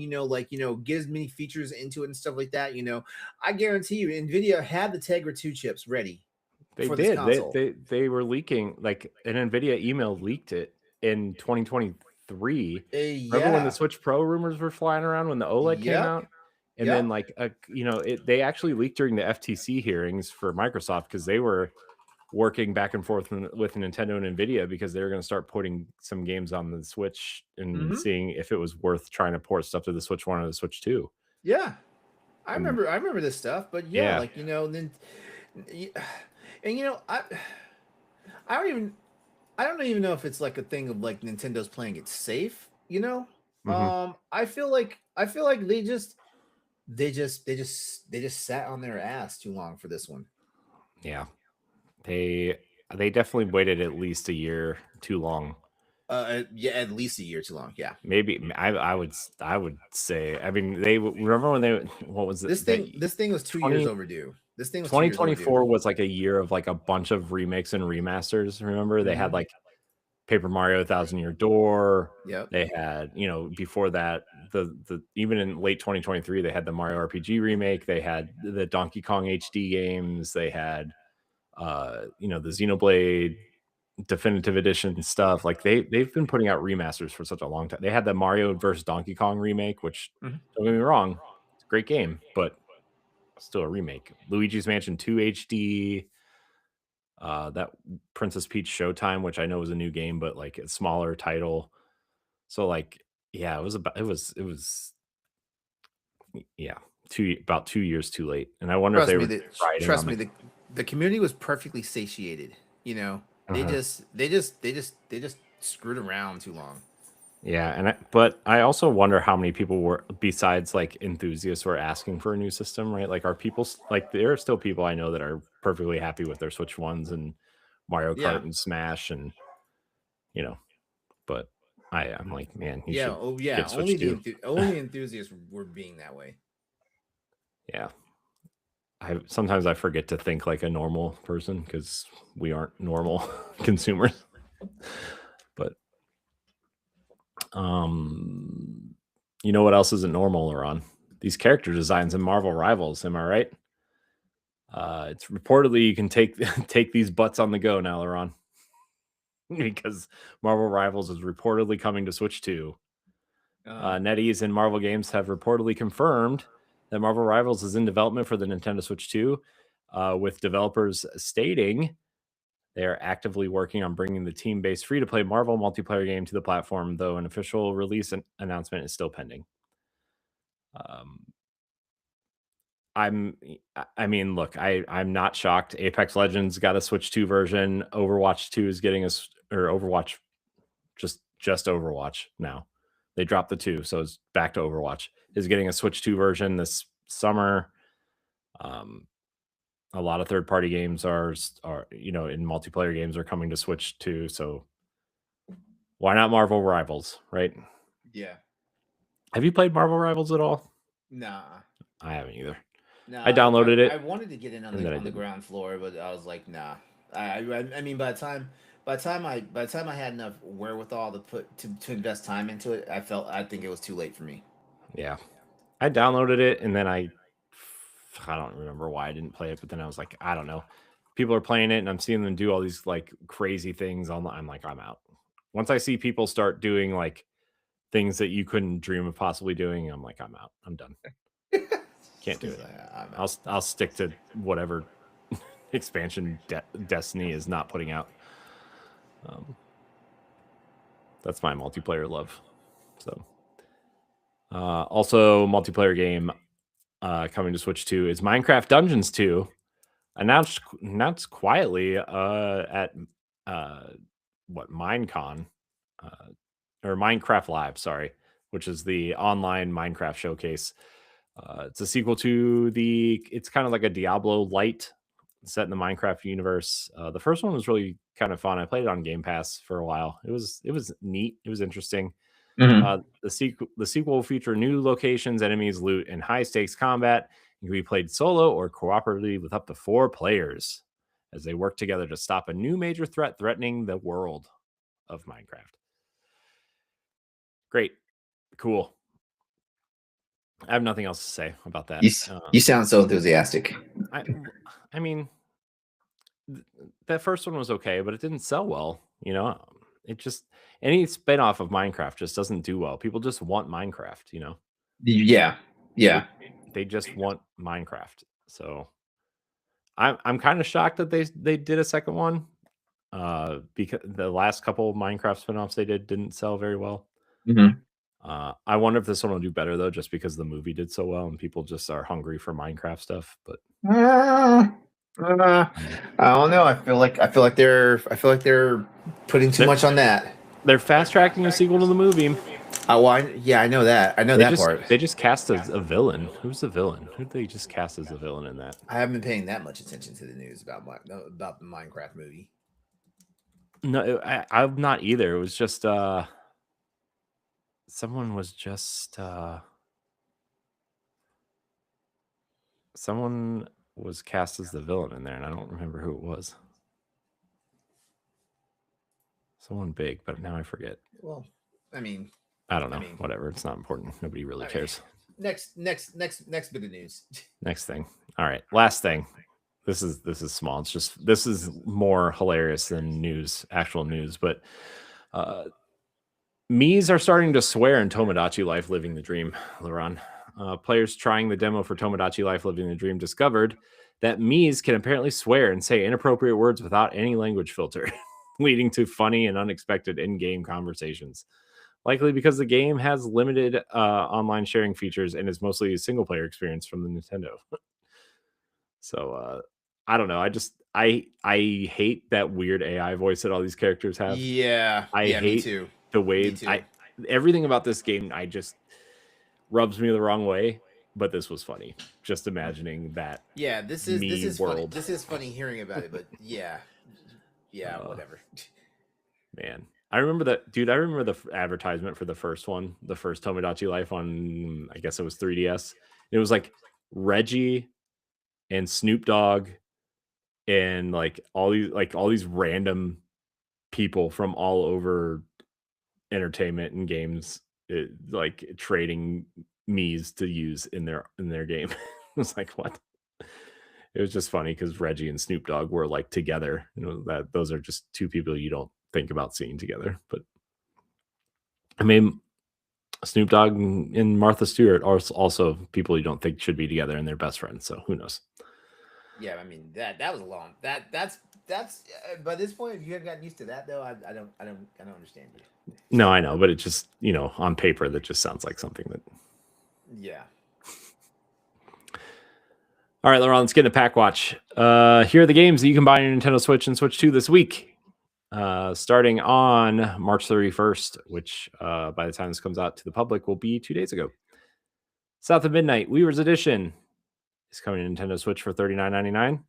get as many features into it and stuff like that. I guarantee you, Nvidia had the Tegra 2 chips ready They for this did. console. They were leaking, like, an NVIDIA email leaked it in 2023. Remember when the Yeah. Switch Pro rumors were flying around when the OLED came Yep. out? And then, Yep. like, they actually leaked during the FTC hearings for Microsoft because they were working back and forth with Nintendo and NVIDIA because they were going to start putting some games on the Switch and Hmm. seeing if it was worth trying to port stuff to the Switch 1 or the Switch 2. Yeah. I And remember. I remember this stuff, but yeah, yeah. then, y- and I don't even I don't even know if it's like a thing of like Nintendo's playing it safe. Hmm. I feel like they just sat on their ass too long for this one. Yeah, they definitely waited at least a year too long. Yeah, at least a year too long. Yeah. Maybe I would say. I mean, they remember when they what was it? This thing was 2 years 20, overdue. This thing was 2 years overdue. 2024 was like a year of like a bunch of remakes and remasters. Remember, they had like Paper Mario: Thousand Year Door. Yep. They had, before that, the even in late 2023, they had the Mario RPG remake. They had the Donkey Kong HD games. They had, the Xenoblade Definitive Edition stuff. Like they've been putting out remasters for such a long time. They had the Mario versus Donkey Kong remake, which don't get me wrong, it's a great game, but still a remake. Luigi's Mansion 2 HD. That Princess Peach Showtime, which I know was a new game, but like a smaller title. So like, yeah, yeah, about 2 years too late. And I wonder if they were trust me, the community was perfectly satiated. They just screwed around too long. Yeah, but I also wonder how many people were, besides like enthusiasts, were asking for a new system, right? Like, are people like, there are still people I know that are perfectly happy with their Switch ones and Mario Kart and Smash, and but I'm like, man, get Switch only enthusiasts were being that way. Yeah, sometimes I forget to think like a normal person because we aren't normal consumers. But you know what else isn't normal, Laurent? These character designs in Marvel Rivals. Am I right? It's reportedly you can take these butts on the go now, Laurent, because Marvel Rivals is reportedly coming to Switch 2. NetEase and Marvel Games have reportedly confirmed that Marvel Rivals is in development for the Nintendo Switch 2, with developers stating they are actively working on bringing the team-based free-to-play Marvel multiplayer game to the platform, though an official release announcement is still pending. Look, I'm not shocked. Apex Legends got a Switch 2 version. Overwatch 2 is getting Overwatch, just Overwatch now. They dropped the 2, so it's back to Overwatch. Is getting a Switch 2 version this summer. A lot of third-party games are in multiplayer games are coming to Switch 2, so why not Marvel Rivals, right? Yeah. Have you played Marvel Rivals at all? Nah. I haven't either. No, I downloaded it. I wanted to get in on the ground floor, but I was like, nah. I mean, by the time I had enough wherewithal to invest time into it, I think it was too late for me. Yeah, I downloaded it and then I don't remember why I didn't play it, but then I was like, I don't know. People are playing it and I'm seeing them do all these like crazy things online. I'm like, I'm out. Once I see people start doing like things that you couldn't dream of possibly doing, I'm like, I'm out. I'm done. Can't do it. I'll stick to whatever expansion Destiny is not putting out. That's my multiplayer love. So, also multiplayer game coming to Switch 2 is Minecraft Dungeons 2, announced quietly at Minecon or Minecraft Live, sorry, which is the online Minecraft showcase. It's a sequel to it's kind of like a Diablo light set in the Minecraft universe. The first one was really kind of fun. I played it on Game Pass for a while. It was neat. It was interesting. The sequel will feature new locations, enemies, loot, and high stakes combat. It can be played solo or cooperatively with up to 4 players as they work together to stop a new major threat threatening the world of Minecraft. Great. Cool. I have nothing else to say about that. You sound so enthusiastic. I mean, that first one was okay, but it didn't sell well. It just, any spinoff of Minecraft just doesn't do well. People just want Minecraft. Yeah. They just want Minecraft. So I'm kind of shocked that they did a second one. Because the last couple of Minecraft spinoffs they didn't sell very well. I wonder if this one will do better though, just because the movie did so well and people just are hungry for Minecraft stuff. But I don't know. I feel like they're putting too much on that. They're fast tracking a sequel to the movie. Yeah, I know that. I know They that just part. they just cast a villain. Who's the villain? Who did they just cast as a villain in that? I haven't been paying that much attention to the news about the Minecraft movie. No, I'm not either. It was just someone was just someone was cast as the villain in there, and I don't remember who it was. Someone big, but now I forget. Well, I mean, I don't know. Whatever. It's not important. Nobody really cares. Next bit of news. Next thing. All right. Last thing. This is small. It's just this is more hilarious than actual news, but Miis are starting to swear in Tomodachi Life Living the Dream, Laron. Players trying the demo for Tomodachi Life Living the Dream discovered that Miis can apparently swear and say inappropriate words without any language filter, leading to funny and unexpected in-game conversations. Likely because the game has limited online sharing features and is mostly a single-player experience from the Nintendo. So I don't know. I hate that weird AI voice that all these characters have. Yeah, I hate me too. The way everything about this game just rubs me the wrong way. But this was funny. Just imagining that. Yeah, this is world. Funny. This is funny hearing about it, but yeah, whatever. Man, I remember that, dude. I remember the advertisement for the first one, the first Tomodachi Life on, I guess it was 3DS. It was like Reggie and Snoop Dogg and like all these random people from all over entertainment and games, like trading Miis to use in their game. It was like, what? It was just funny because Reggie and Snoop Dogg were like together. That those are just two people you don't think about seeing together. But I mean, Snoop Dogg and Martha Stewart are also people you don't think should be together, and they're best friends. So who knows? Yeah, I mean that was a long that's by this point, if you have gotten used to that though, I don't understand you. No, I know, but it just on paper that just sounds like something that. Yeah. All right, Laurent, let's get into Pack Watch. Here are the games that you can buy on your Nintendo Switch and Switch 2 this week. Starting on March 31st, which by the time this comes out to the public will be 2 days ago. South of Midnight, Weaver's Edition is coming to Nintendo Switch for $39.99.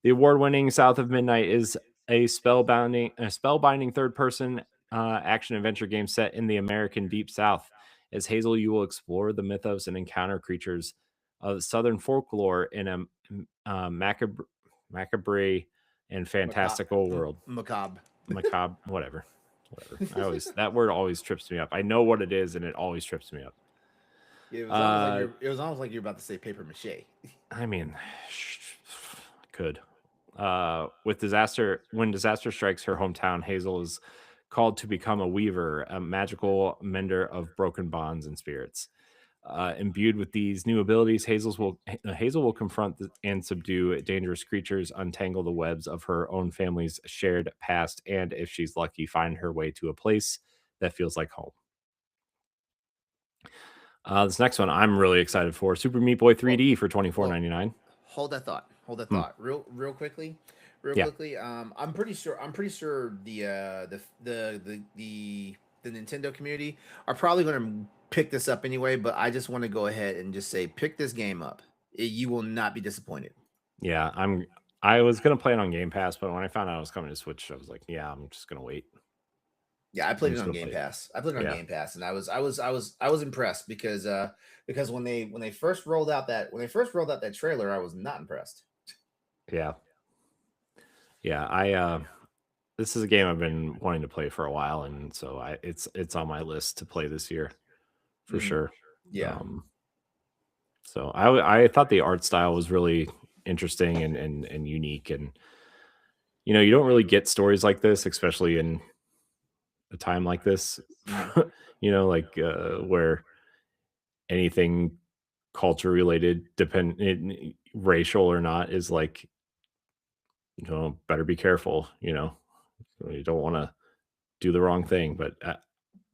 The award-winning South of Midnight is a spellbinding third-person action-adventure game set in the American Deep South. As Hazel, you will explore the mythos and encounter creatures of Southern folklore in a macabre and fantastical world. Macabre, whatever. That word always trips me up. I know what it is, and it always trips me up. It was almost like you're about to say paper mache. I mean, could. When disaster strikes her hometown, Hazel is called to become a weaver, a magical mender of broken bonds and spirits. Imbued with these new abilities, Hazel will confront and subdue dangerous creatures, untangle the webs of her own family's shared past, and if she's lucky, find her way to a place that feels like home. This next one I'm really excited for: Super Meat Boy 3D for $24.99. Hold that thought. Real quickly. I'm pretty sure the Nintendo community are probably going to pick this up anyway, but I just want to go ahead and just say, pick this game up. You will not be disappointed. Yeah, I was going to play it on Game Pass, but when I found out I was coming to Switch, I was like, yeah, I'm just going to wait. Yeah, I played it on Game Pass. Game Pass, and I was impressed because when they first rolled out that trailer, I was not impressed. Yeah. This is a game I've been wanting to play for a while, and so it's on my list to play this year for sure. Yeah. So I thought the art style was really interesting and unique, and you don't really get stories like this, especially in a time like this, where anything culture related, racial or not, is like, better be careful. You don't want to do the wrong thing, but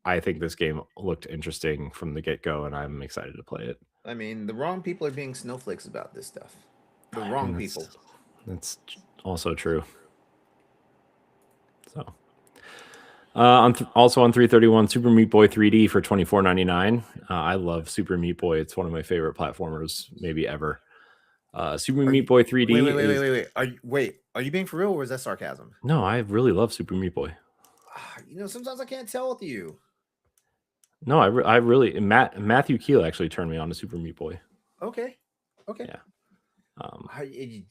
I think this game looked interesting from the get-go, and I'm excited to play it. I mean, the wrong people are being snowflakes about this stuff. The wrong people. That's also true. So, Also on 331, Super Meat Boy 3D for $24.99. I love Super Meat Boy. It's one of my favorite platformers, maybe ever. Super Meat Boy 3D Wait. Are you being for real, or is that sarcasm? No, I really love Super Meat Boy. Sometimes I can't tell with you. No, I really Matthew Keel actually turned me on to Super Meat Boy. Okay. Yeah. I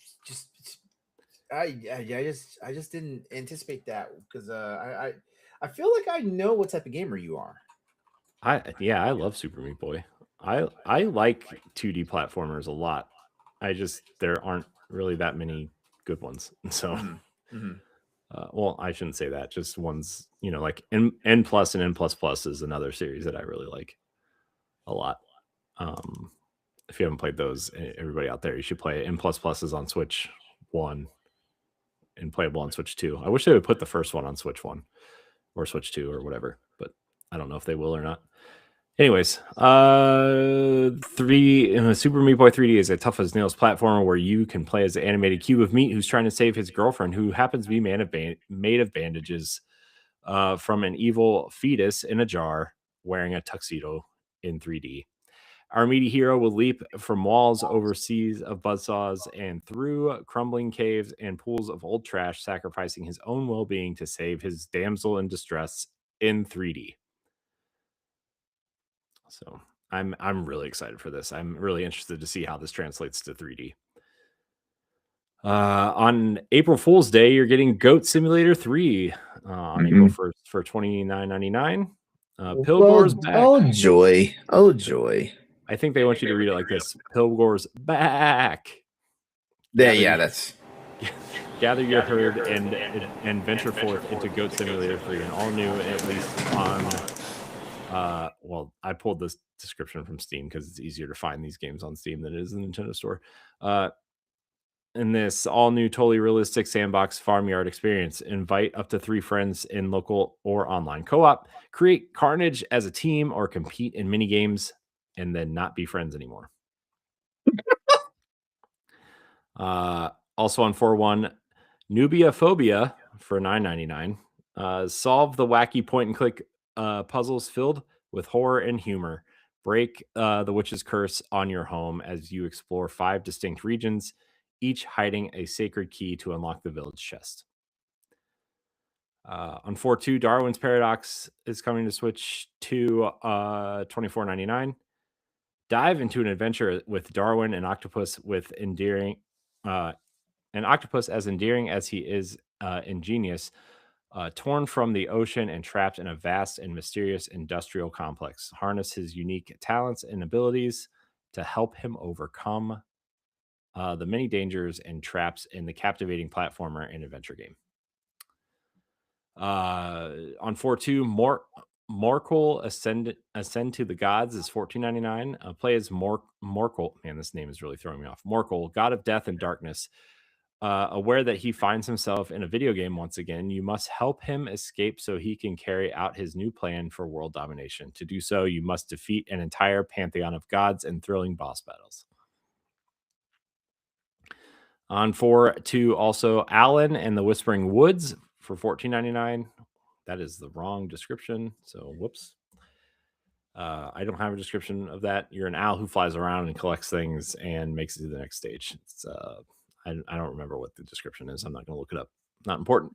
just didn't anticipate that because I feel like I know what type of gamer you are. I love Super Meat Boy. I like 2D platformers a lot. There aren't really that many good ones. So well, I shouldn't say that. Just ones, like N plus and N plus plus is another series that I really like a lot. If you haven't played those, everybody out there, you should play it. N plus plus is on Switch 1 and playable on Switch 2. I wish they would put the first one on Switch 1 or Switch 2 or whatever, but I don't know if they will or not. Anyways, Super Meat Boy 3D is a tough as nails platformer where you can play as the animated cube of meat who's trying to save his girlfriend, who happens to be made of bandages from an evil fetus in a jar wearing a tuxedo in 3D. Our meaty hero will leap from walls over seas of buzzsaws and through crumbling caves and pools of old trash, sacrificing his own well-being to save his damsel in distress in 3D. So I'm really excited for this. I'm really interested to see how this translates to 3D. On April Fool's Day, you're getting Goat Simulator 3 on April 1st for $29.99. Pilgor's back. Oh joy! Oh joy! I think they want you to read it like this: Pilgor's back. That's. Gather your herd and venture forth into Goat Simulator 3, an all new, at least on. Well, I pulled this description from Steam because it's easier to find these games on Steam than it is in the Nintendo Store. In this all new, totally realistic sandbox farmyard experience, invite up to 3 friends in local or online co-op, create carnage as a team, or compete in mini games, and then not be friends anymore. Also on 4.1, Nubia Phobia for $9.99. Solve the wacky point and click puzzles filled with horror and humor. Break the witch's curse on your home as you explore 5 distinct regions, each hiding a sacred key to unlock the village chest. On 4.2, Darwin's Paradox is coming to Switch to $24.99. Dive into an adventure with Darwin, an octopus as endearing as he is ingenious, torn from the ocean and trapped in a vast and mysterious industrial complex. Harness his unique talents and abilities to help him overcome the many dangers and traps in the captivating platformer and adventure game. On 4.2, Morkel Ascend to the Gods is $14.99. Play as Morkel. Man, this name is really throwing me off. Morkel, god of death and darkness. Aware that he finds himself in a video game once again, you must help him escape so he can carry out his new plan for world domination. To do so, you must defeat an entire pantheon of gods and thrilling boss battles. On 4.2, also Alan and the Whispering Woods for $14.99. That is the wrong description, so whoops. I don't have a description of that. You're an owl who flies around and collects things and makes it to the next stage. It's I don't remember what the description is. I'm not going to look it up. Not important.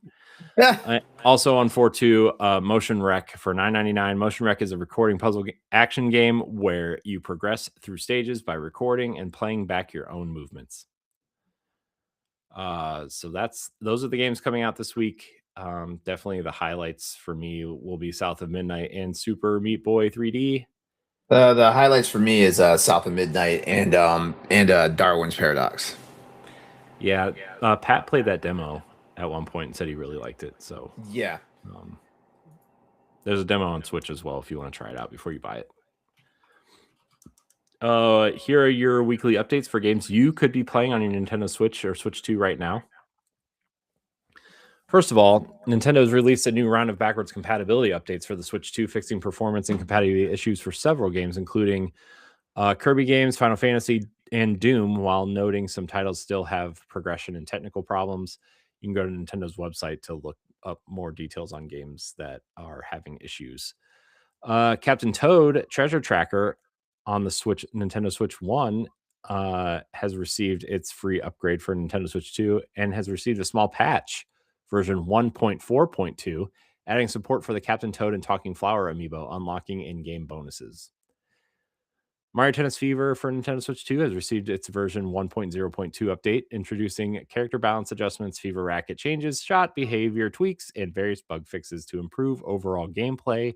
Also on 4.2, Motion Wreck for $9.99. Motion Wreck is a recording puzzle action game where you progress through stages by recording and playing back your own movements. So those are the games coming out this week. Definitely the highlights for me will be South of Midnight and Super Meat Boy 3D. The highlights for me is South of Midnight and Darwin's Paradox. Yeah, Pat played that demo at one point and said he really liked it. So yeah, there's a demo on Switch as well if you want to try it out before you buy it. Here are your weekly updates for games you could be playing on your Nintendo Switch or Switch 2 right now. First of all, Nintendo has released a new round of backwards compatibility updates for the Switch 2, fixing performance and compatibility issues for several games, including Kirby games, Final Fantasy, and Doom, while noting some titles still have progression and technical problems. You can go to Nintendo's website to look up more details on games that are having issues. Captain Toad Treasure Tracker on the Nintendo Switch 1 has received its free upgrade for Nintendo Switch 2 and has received a small patch, version 1.4.2, adding support for the Captain Toad and Talking Flower amiibo, unlocking in-game bonuses. Mario Tennis Fever for Nintendo Switch 2 has received its version 1.0.2 update, introducing character balance adjustments, fever racket changes, shot behavior tweaks, and various bug fixes to improve overall gameplay.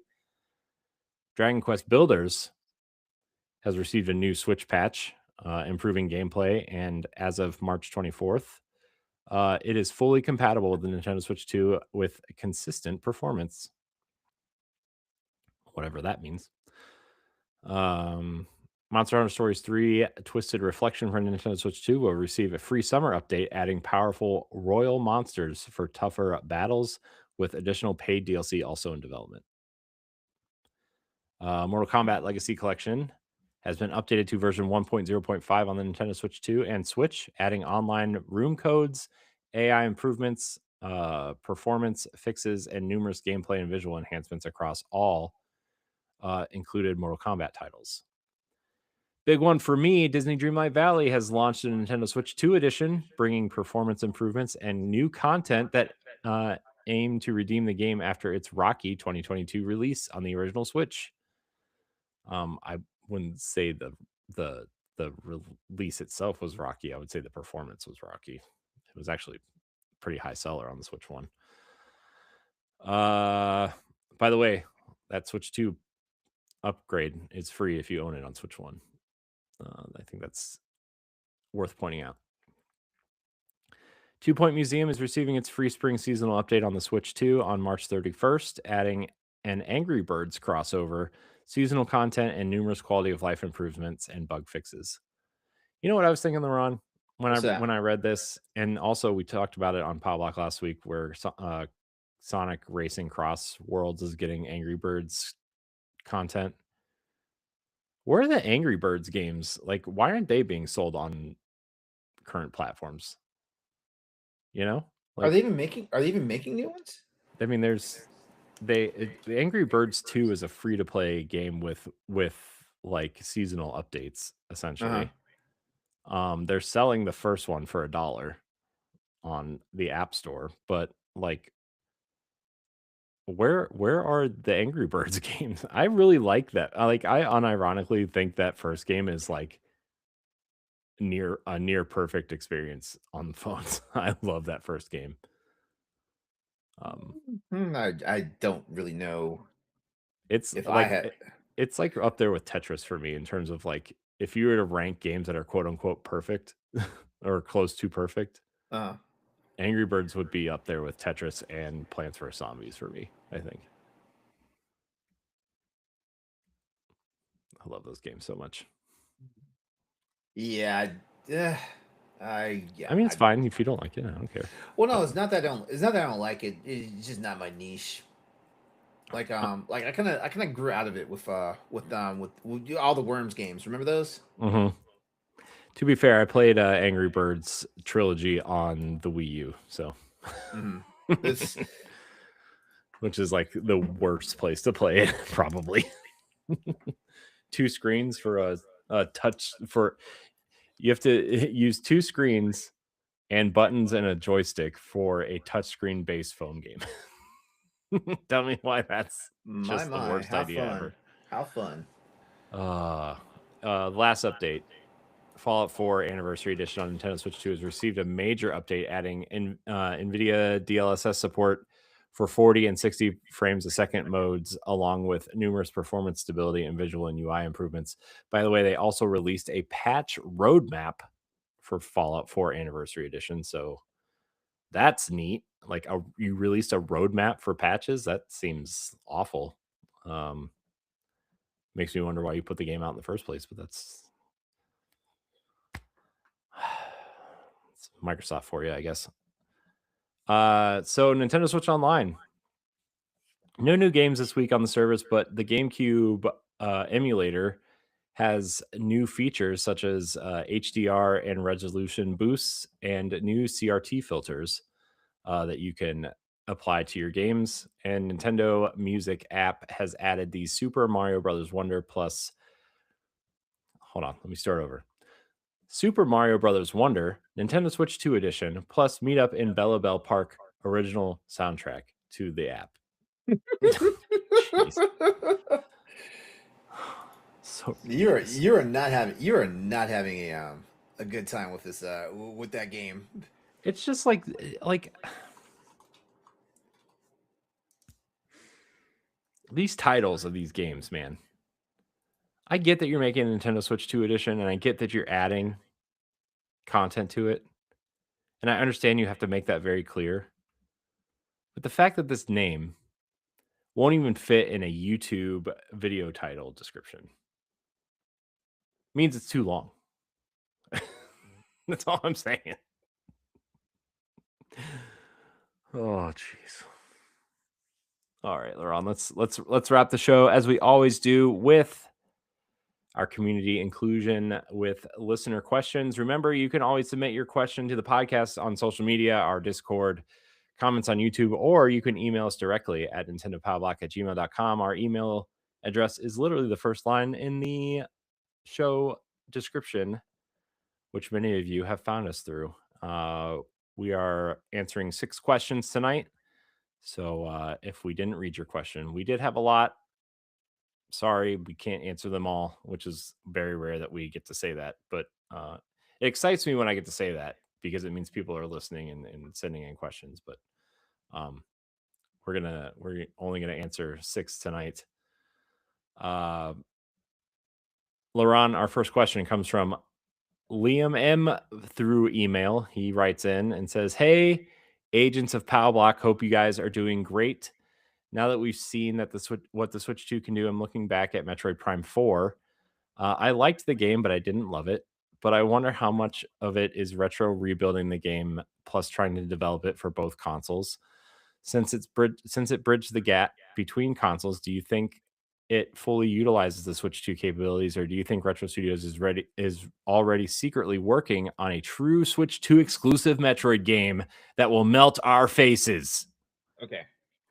Dragon Quest Builders has received a new Switch patch, improving gameplay, and as of March 24th, it is fully compatible with the Nintendo Switch 2 with consistent performance, whatever that means. Monster Hunter Stories 3 Twisted Reflection for Nintendo Switch 2 will receive a free summer update, adding powerful royal monsters for tougher battles, with additional paid DLC also in development. Mortal Kombat Legacy Collection has been updated to version 1.0.5 on the Nintendo Switch 2 and Switch, adding online room codes, AI improvements, performance fixes, and numerous gameplay and visual enhancements across all included Mortal Kombat titles. Big one for me, Disney Dreamlight Valley has launched a Nintendo Switch 2 edition, bringing performance improvements and new content that aim to redeem the game after its rocky 2022 release on the original Switch. I wouldn't say the release itself was rocky. I would say the performance was rocky. It was actually a pretty high seller on the Switch 1. By the way, that Switch 2 upgrade is free if you own it on Switch 1. I think that's worth pointing out. 2 Point Museum is receiving its free spring seasonal update on the Switch 2 on March 31st, adding an Angry Birds crossover, seasonal content, and numerous quality of life improvements and bug fixes. You know what I was thinking, LeRon, when I read this, and also we talked about it on Powerblock last week, where Sonic Racing Cross Worlds is getting Angry Birds content. Where are the Angry Birds games? Like, why aren't they being sold on current platforms? You know, like, are they even making new ones? I mean, the Angry Birds 2 is a free to play game with like seasonal updates, essentially. They're selling the first one for $1 on the App Store, but like, where are the Angry Birds games? I really like that. I unironically think that first game is like a near perfect experience on the phones. I love that first game. I don't really know. It's like it's like up there with Tetris for me in terms of like, if you were to rank games that are quote unquote perfect or close to perfect, Angry Birds would be up there with Tetris and Plants vs. Zombies for me, I think. I love those games so much. Yeah. I mean, it's fine if you don't like it. I don't care. Well, no, it's not that I don't like it. It's just not my niche. Like I kind of grew out of it with all the Worms games. Remember those? Mm-hmm. To be fair, I played Angry Birds Trilogy on the Wii U, so which is like the worst place to play it, probably. 2 screens for a touch for. You have to use 2 screens and buttons and a joystick for a touchscreen based phone game. Tell me why that's just the worst idea ever. How fun. Last update. Fallout 4 Anniversary Edition on Nintendo Switch 2 has received a major update, adding NVIDIA DLSS support for 40 and 60 frames a second modes, along with numerous performance stability and visual and UI improvements. By the way, they also released a patch roadmap for Fallout 4 Anniversary Edition, so that's neat. Like, you released a roadmap for patches? That seems awful. Makes me wonder why you put the game out in the first place, but that's Microsoft for you, I guess. So Nintendo Switch Online. No new games this week on the service, but the GameCube emulator has new features such as HDR and resolution boosts and new CRT filters that you can apply to your games. And Nintendo Music app has added the Super Mario Brothers Wonder plus. Hold on, let me start over. Super Mario Brothers Wonder, Nintendo Switch 2 edition, plus Meetup in Bella Bell Park original soundtrack to the app. Jeez. So ridiculous. You are not having a good time with this with that game. It's just like these titles of these games, man. I get that you're making a Nintendo Switch 2 edition, and I get that you're adding content to it. And I understand you have to make that very clear. But the fact that this name won't even fit in a YouTube video title description means it's too long. That's all I'm saying. Oh, jeez. All right, Laurent, let's wrap the show as we always do with our community inclusion with listener questions. Remember, you can always submit your question to the podcast on social media, our Discord, comments on YouTube, or you can email us directly at nintendopowblock@gmail.com. Our email address is literally the first line in the show description, which many of you have found us through. We are answering 6 questions tonight. So if we didn't read your question, we did have a lot. Sorry, we can't answer them all, which is very rare that we get to say that. But it excites me when I get to say that because it means people are listening and sending in questions. But we're only gonna answer 6 tonight. Laurent, our first question comes from Liam M through email. He writes in and says, "Hey, agents of Pow Block, hope you guys are doing great. Now that we've seen that what the Switch 2 can do, I'm looking back at Metroid Prime 4. I liked the game, but I didn't love it. But I wonder how much of it is retro rebuilding the game plus trying to develop it for both consoles. Since it bridged the gap between consoles, do you think it fully utilizes the Switch 2 capabilities, or do you think Retro Studios is already secretly working on a true Switch 2 exclusive Metroid game that will melt our faces?" Okay.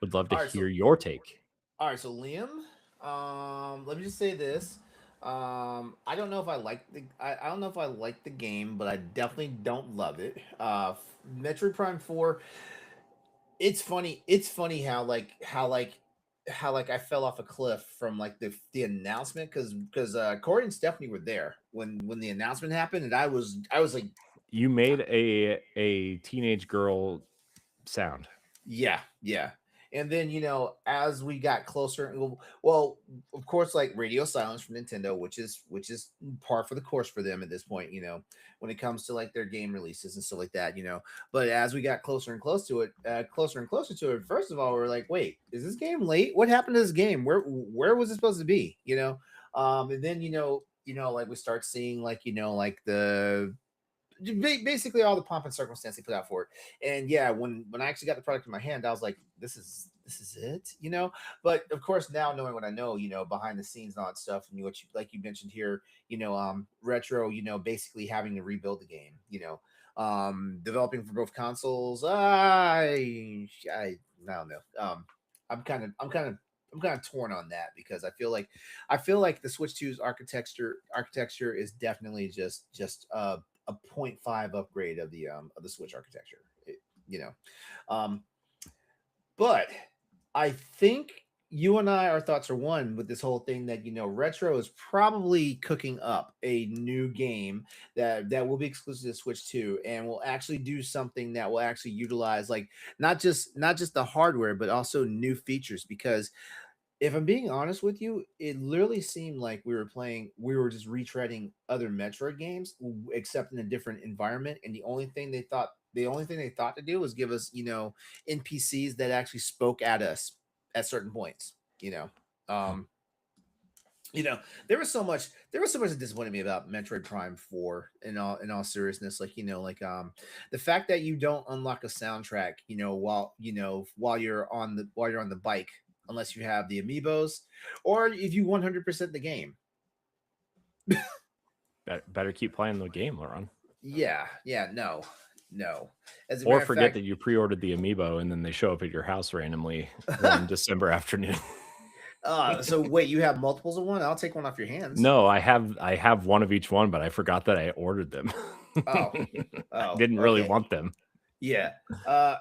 Would love to hear your take. All right, so Liam, let me just say this. I don't know if I I don't know if I like the game, but I definitely don't love it. Metroid Prime 4, it's funny. It's funny how I fell off a cliff from like the announcement because Corey and Stephanie were there when the announcement happened, and I was like, You made a teenage girl sound. yeah, yeah. And then, as we got closer, well, of course, like radio silence from Nintendo, which is par for the course for them at this point, when it comes to like their game releases and stuff like that. But as we got closer and closer and closer to it, first of all, we're like, wait, is this game late? What happened to this game? Where was it supposed to be? And then like we start seeing like like the basically all the pomp and circumstance they put out for it. And yeah, when I actually got the product in my hand, I was like, this is it. But of course, now knowing what I know, behind the scenes and all that stuff, and what you like you mentioned here, retro, basically having to rebuild the game, developing for both consoles. I don't know. I'm kind of torn on that because I feel like the Switch 2's architecture is definitely just a 0.5 upgrade of the Switch architecture. But I think you and our thoughts are one with this whole thing that retro is probably cooking up a new game that will be exclusive to Switch 2 and will actually do something that will actually utilize like not just the hardware but also new features because if I'm being honest with you, it literally seemed like we were just retreading other Metroid games, except in a different environment. And the only thing they thought to do was give us, NPCs that actually spoke at us at certain points. Um, there was so much that disappointed me about Metroid Prime 4 in all seriousness. Like, the fact that you don't unlock a soundtrack, while you're on the bike unless you have the amiibos or if you 100% the game. Better keep playing the game, Laurent. Yeah, no. No. As a Or matter of forget fact, that you pre-ordered the amiibo and then they show up at your house randomly one December afternoon. so wait, you have multiples of one? I'll take one off your hands. No, I have one of each one, but I forgot that I ordered them. Oh, I oh, didn't really okay. want them. Yeah.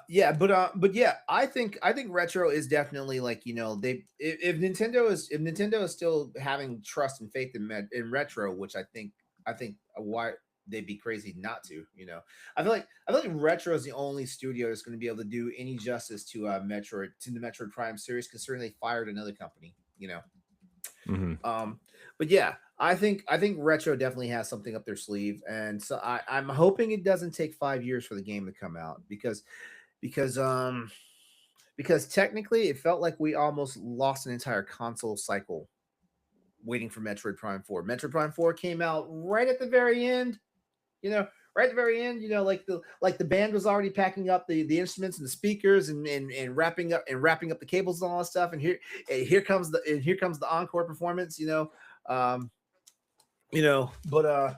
Yeah, but yeah, I think retro is definitely like, if Nintendo is still having trust and faith in retro, which I think why they'd be crazy not to. I feel like retro is the only studio that's going to be able to do any justice to the Metroid Prime series, considering they fired another company. Mhm. But yeah, I think retro definitely has something up their sleeve, and so I'm hoping it doesn't take 5 years for the game to come out because because technically it felt like we almost lost an entire console cycle waiting for Metroid Prime 4. Metroid Prime 4 came out right at the very end, you know, right at the very end, like the band was already packing up the instruments and the speakers and wrapping up the cables and all that stuff. And here comes the encore performance. Um, but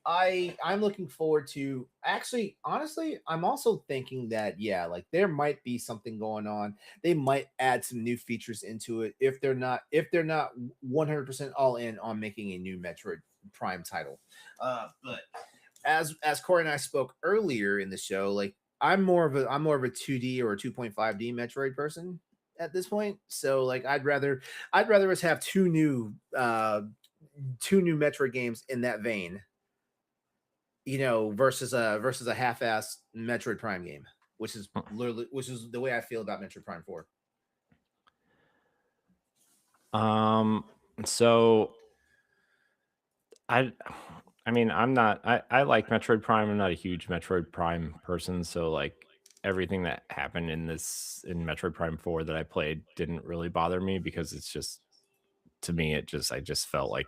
I'm looking forward to, actually, honestly, I'm also thinking that, yeah, like there might be something going on. They might add some new features into it if they're not 100% all in on making a new Metroid Prime title. But as Corey and I spoke earlier in the show, like I'm more of a 2D or a 2.5D Metroid person at this point. So like I'd rather us have two new Metroid games in that vein, versus a half-ass Metroid Prime game, which is the way I feel about Metroid Prime 4. Um, so I I mean, I like Metroid Prime. I'm not a huge Metroid Prime person, so like everything that happened in Metroid Prime 4 that I played didn't really bother me because it's just to me I just felt like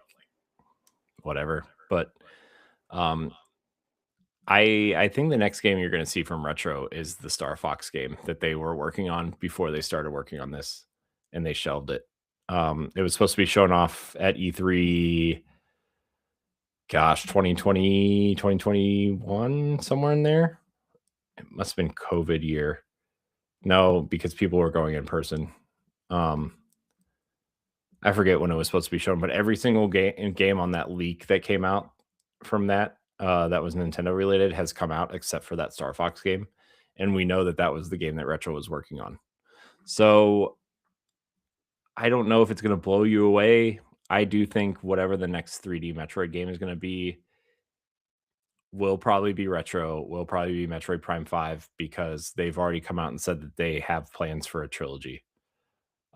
whatever. But um I think the next game you're going to see from Retro is the Star Fox game that they were working on before they started working on this, and they shelved it. It was supposed to be shown off at E3, gosh, 2020, 2021, somewhere in there. It must have been COVID year. No, because people were going in person. Um, I forget when it was supposed to be shown, but every single game on that leak that came out from that was Nintendo related has come out except for that Star Fox game, and we know that that was the game that Retro was working on. So I don't know if it's going to blow you away. I do think whatever the next 3D Metroid game is going to be will probably be Retro, will probably be Metroid Prime 5 because they've already come out and said that they have plans for a trilogy.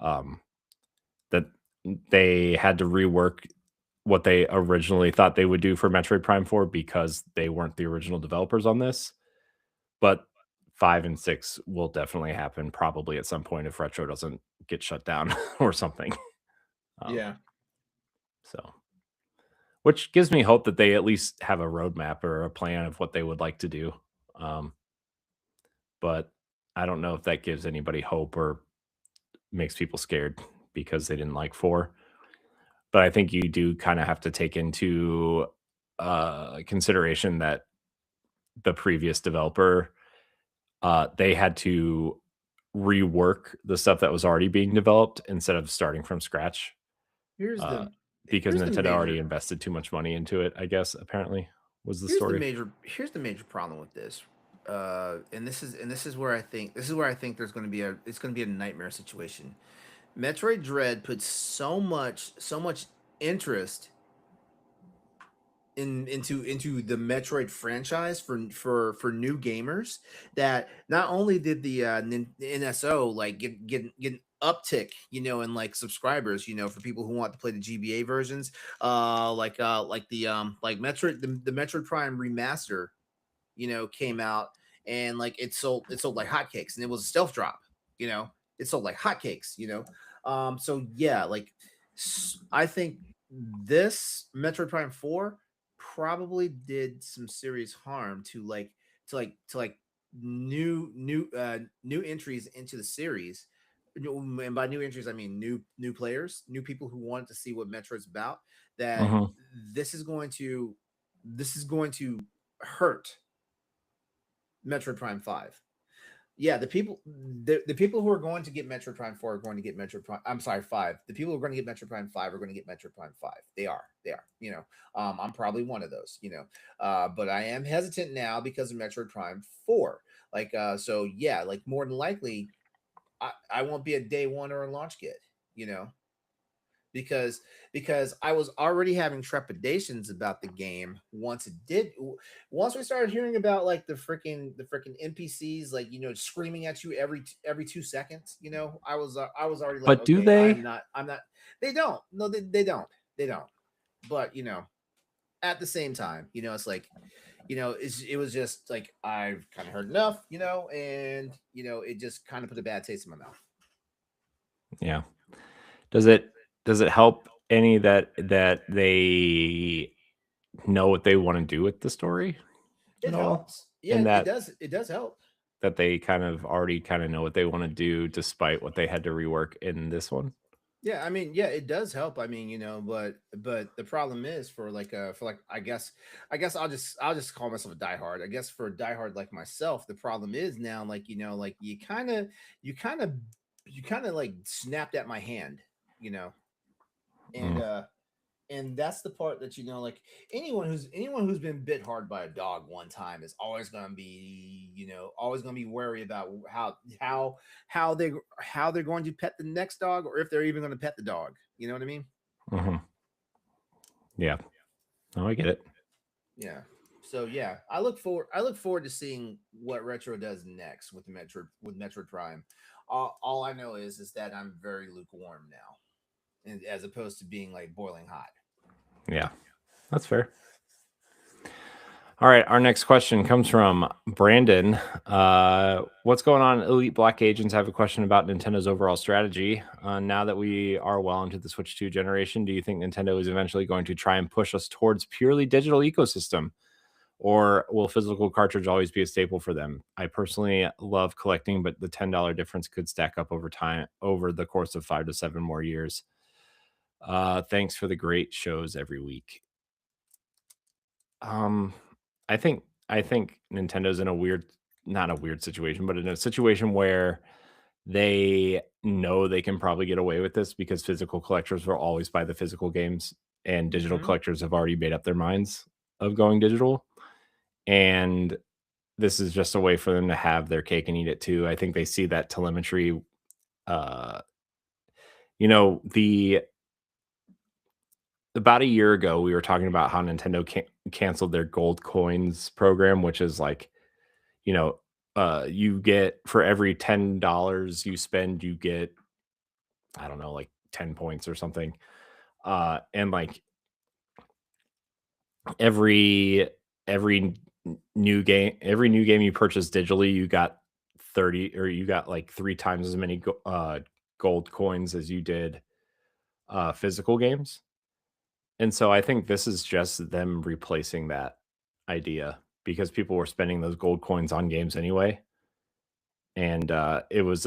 Um, that they had to rework what they originally thought they would do for Metroid Prime 4 because they weren't the original developers on this. But 5 and 6 will definitely happen probably at some point if Retro doesn't get shut down or something. Um, Yeah. so, which gives me hope that they at least have a roadmap or a plan of what they would like to do. Um, but I don't know if that gives anybody hope or makes people scared because they didn't like 4. But I think you do kind of have to take into consideration that the previous developer they had to rework the stuff that was already being developed instead of starting from scratch Here's uh, the because here's the Nintendo already major invested too much money into it. I guess apparently was the here's the story. major here's the major problem with this. And this is where I think it's going to be a nightmare situation. Metroid Dread puts so much interest into the Metroid franchise for new gamers, that not only did the NSO like get an uptick, in like subscribers, for people who want to play the GBA versions, like the Metroid Prime remaster, came out, and like it sold like hotcakes, and it was a stealth drop, you know, it sold like hotcakes. So yeah, like I think this Metroid Prime 4 probably did some serious harm to new entries into the series. And by new entries I mean new players, new people who wanted to see what Metroid's about. That Mhm. this is going to this is going to hurt Metroid Prime 5. Yeah, the people who are going to get Metroid Prime 4 are going to get Metroid Prime. I'm sorry, 5. The people who are going to get Metroid Prime 5 are going to get Metroid Prime 5. They are. They are. I'm probably one of those. But I am hesitant now because of Metroid Prime 4. So yeah, like more than likely, I won't be a day one or a launch kit. You know, because I was already having trepidations about the game once we started hearing about like the freaking NPCs like screaming at you every 2 seconds. I was already like, But do okay, they? I'm not. They don't. No, they don't. But at the same time, it's like it was just like I've kind of heard enough, and it just kind of put a bad taste in my mouth. Yeah. Does it help any that they know what they want to do with the story It at all? helps. Yeah, And it that does. It does help. that they kind of already kind of know what they want to do despite what they had to rework in this one? Yeah, I mean, yeah, it does help. I mean, but the problem is for like I guess I'll just call myself a diehard. I guess for a diehard like myself, the problem is now like like you kind of you kind of like snapped at my hand, you know, and Mm, uh and that's the part that like anyone who's been bit hard by a dog one time is always going to be always going to be wary about how they how they're going to pet the next dog or if they're even going to pet the dog, you know what I mean? mhm. Yeah. No, I get it. Yeah. So yeah, I look forward to seeing what Retro does next with Metroid Prime. All I know is that I'm very lukewarm now, and as opposed to being like boiling hot. Yeah. That's fair. All right, our next question comes from Brandon. What's going on, Elite Black Agents? I have a question about Nintendo's overall strategy. Now that we are well into the Switch 2 generation, do you think Nintendo is eventually going to try and push us towards purely digital ecosystem? Or will physical cartridge always be a staple for them? I personally love collecting, but the $10 difference could stack up over time over the course of 5 to 7 more years. Thanks for the great shows every week. Um, I think Nintendo's in a weird, not a weird situation, but in a situation where they know they can probably get away with this because physical collectors will always buy the physical games, and digital Hmm. collectors have already made up their minds of going digital. And this is just a way for them to have their cake and eat it too. I think they see that telemetry. Uh, the about a year ago, we were talking about how Nintendo canceled their gold coins program, which is like, you know, you get for every $10 you spend, you get, I don't know, like 10 points or something. And like every every every new game you purchase digitally, you got 30 or you got like 3 times as many gold coins as you did physical games. And so I think this is just them replacing that idea because people were spending those gold coins on games anyway. And it was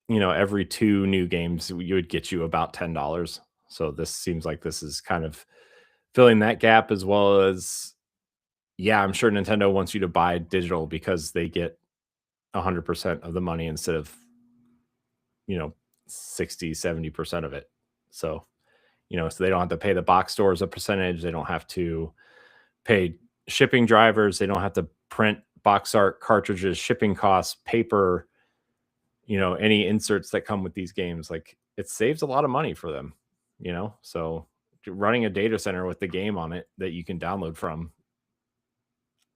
every 2 new games you would get you about $10. So this seems like this is kind of filling that gap as well as, yeah, I'm sure Nintendo wants you to buy digital because they get 100% of the money instead of, you know, 60, 70% of it. So, so they don't have to pay the box stores a percentage. They don't have to pay shipping drivers. They don't have to print box art cartridges, shipping costs, paper, any inserts that come with these games. Like it saves a lot of money for them, So running a data center with the game on it that you can download from,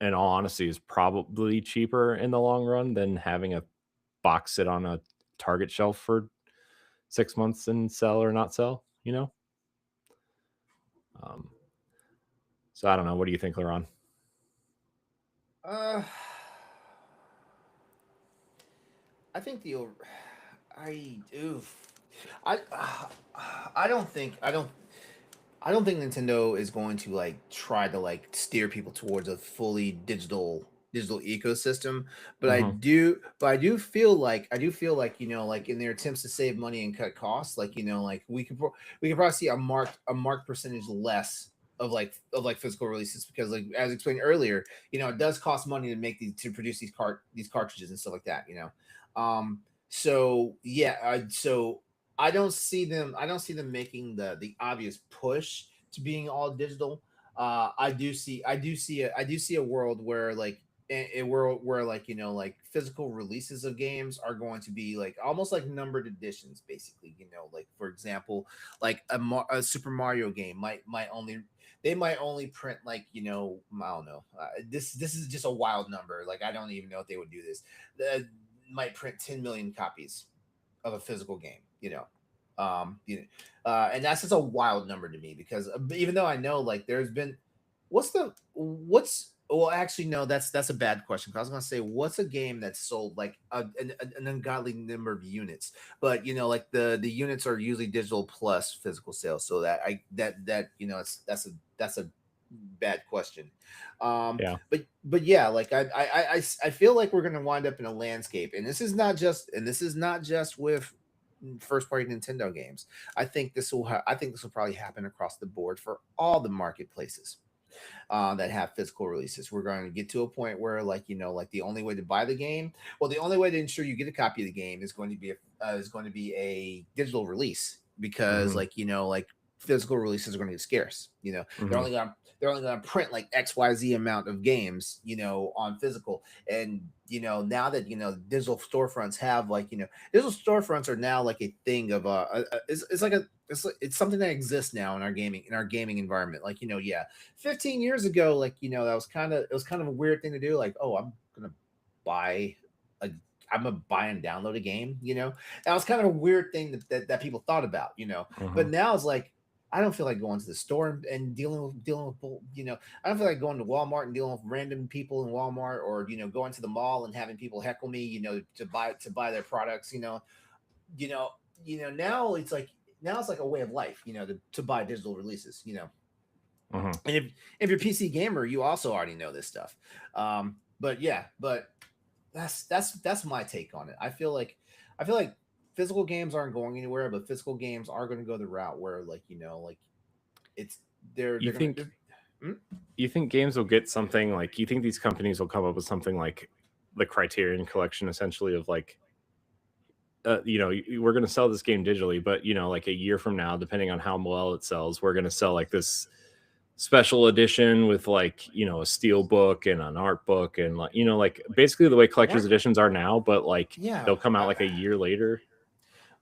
in all honesty, is probably cheaper in the long run than having a box sit on a Target shelf for 6 months and sell or not sell. Um, so I don't know. What do you think, Laron? Uh, I think I do. I I don't think I don't think Nintendo is going to like try to like steer people towards a fully digital ecosystem, Hmm. but I do feel like like in their attempts to save money and cut costs, like like we could probably see a marked percentage less of physical releases, because like as explained earlier, it does cost money to make to produce these cartridges and stuff like that. So yeah, so I don't see them making the obvious push to being all digital. I do see a world where like a world where like like physical releases of games are going to be like almost like numbered editions, basically. Like for example, like a Super Mario game might only print like I don't know. This is just a wild number. Like I don't even know if they would do this. The might print 10 million copies of a physical game. And that's just a wild number to me, because even though I know like there's been what's well, actually no, that's a bad question, 'cause I was gonna say what's a game that's sold like an ungodly number of units, but like the units are usually digital plus physical sales, so that's a bad question. Yeah. But yeah, like I feel like we're gonna wind up in a landscape, and this is not just with first party Nintendo games. I think this will probably happen across the board for all the marketplaces that have physical releases. We're going to get to a point where, like like the only way to buy the game, well, the only way to ensure you get a copy of the game is going to be a digital release, because Hmm. like physical releases are going to get scarce. They're Hmm. only going to they're only going to print like XYZ amount of games, on physical. And now that digital storefronts have like digital storefronts are now like a thing of it's like it's something that exists now in our gaming environment. Like yeah, 15 years ago, like that was kind of a weird thing to do. Like, oh, gonna buy a I'm gonna buy and download a game. That was kind of a weird thing that people thought about. But Hmm. now it's like I don't feel like going to the store and dealing with. I don't feel like going to Walmart and dealing with random people in Walmart, or going to the mall and having people heckle me, to buy their products. You know, now it's like a way of life, to buy digital releases. Hmm. And if you're PC gamer, you also already know this stuff. But yeah, but that's my take on it. I feel like physical games aren't going anywhere, but physical games are going to go the route where like like it's You they're gonna think hmm? you think games will get something like, you think these companies will come up with something like the Criterion Collection, essentially, of like, we're going to sell this game digitally, but like a year from now, depending on how well it sells, we're going to sell like this special edition with like a steel book and an art book, and like like basically the way collector's weren't editions are now, but like yeah they'll come out like a year later.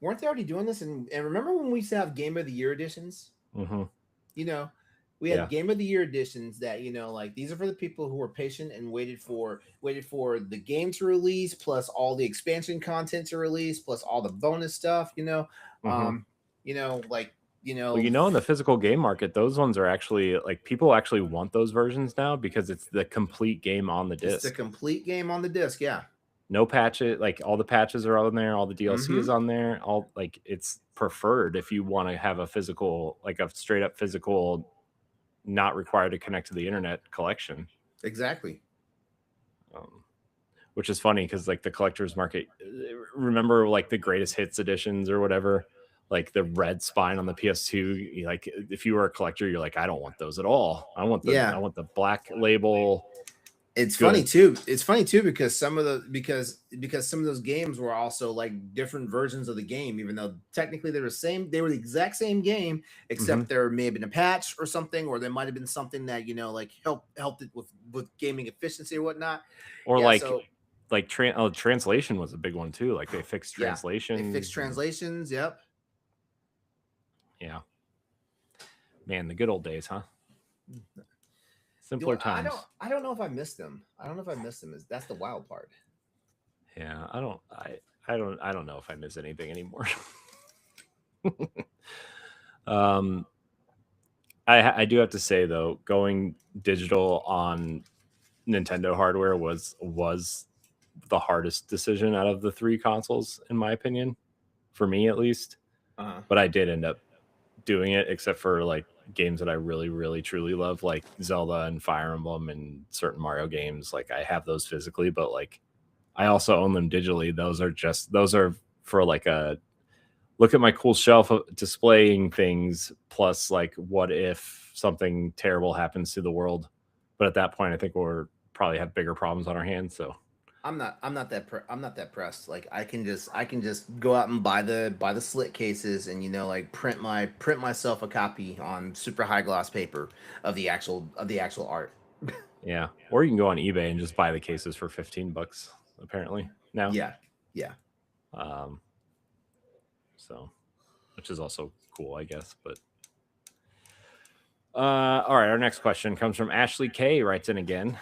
weren't they already doing this? And remember when we used to have Game of the Year editions? Hmm. you know we had Yeah. Game of the Year editions that like these are for the people who were patient and waited for the game to release, plus all the expansion content to release, plus all the bonus stuff. Hmm. um like you Well, know in the physical game market, those ones are actually like, people actually want those versions now because it's the complete game on the it's the disc. complete game on the disc. Yeah. No patches, like all the patches are on there, all the DLC is Mm-hmm. on there, all like it's preferred if you want to have a physical, like a straight up physical, not required to connect to the internet collection. Exactly. Um, which is funny because like the collector's market, remember like the greatest hits editions or whatever, like the red spine on the PS2. Like if you were a collector, you're like, I don't want those at all. I Yeah. want the black label. It's funny Good. too. It's funny too because some of those games were also like different versions of the game, even though technically they were the exact same game, Hmm. except there may have been a patch or something, or there might have been something that like helped it with gaming efficiency or whatnot. Or Yeah, like so translation was a big one too. Like they fixed yeah, they fixed translations. And translations. Yep. yeah, man, the good old days, huh? You know, Simpler I don't times. I don't know if I missed them. I don't know if I missed them. Is That's the wild part. Yeah, I don't know if I miss anything anymore. um I do have to say though, going digital on Nintendo hardware was the hardest decision out of the three consoles, in my opinion, for me at least. Uh-huh. But I did end up doing it, except for like games that I really, really, truly love, like Zelda and Fire Emblem and certain Mario games. Like I have those physically, but like I also own them digitally. Those are for like a look at my cool shelf displaying things, plus like what if something terrible happens to the world. But at that point, I think we're probably have bigger problems on our hands. So I'm not that pressed. Like I can just go out and buy the slit cases and like print myself a copy on super high gloss paper of the actual art. yeah, or you can go on eBay and just buy the cases for $15 apparently now. Yeah. Yeah. Um, so which is also cool, I guess. But all right, our next question comes from Ashley K. Writes in again.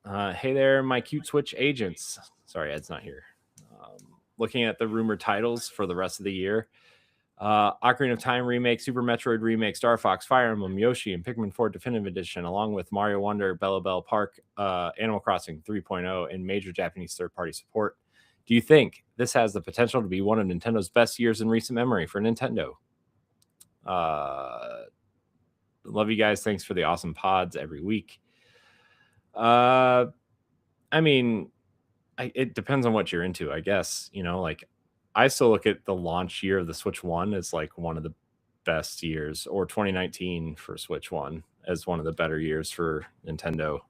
Hey there, my cute Switch agents. Sorry, Ed's not here. Looking at the rumored titles for the rest of the year. Ocarina of Time remake, Super Metroid remake, Star Fox, Fire Emblem, Yoshi, and Pikmin 4 Definitive Edition, along with Mario Wonder, Bella Bell Park, Animal Crossing 3.0, and major Japanese third-party support. Do you think this has the potential to be one of Nintendo's best years in recent memory for Nintendo? Love you guys. Thanks for the awesome pods every week. I mean, it depends on what you're into, I guess. Like I still look at the launch year of the Switch 1 as like one of the best years, or 2019 for Switch 1 as one of the better years for Nintendo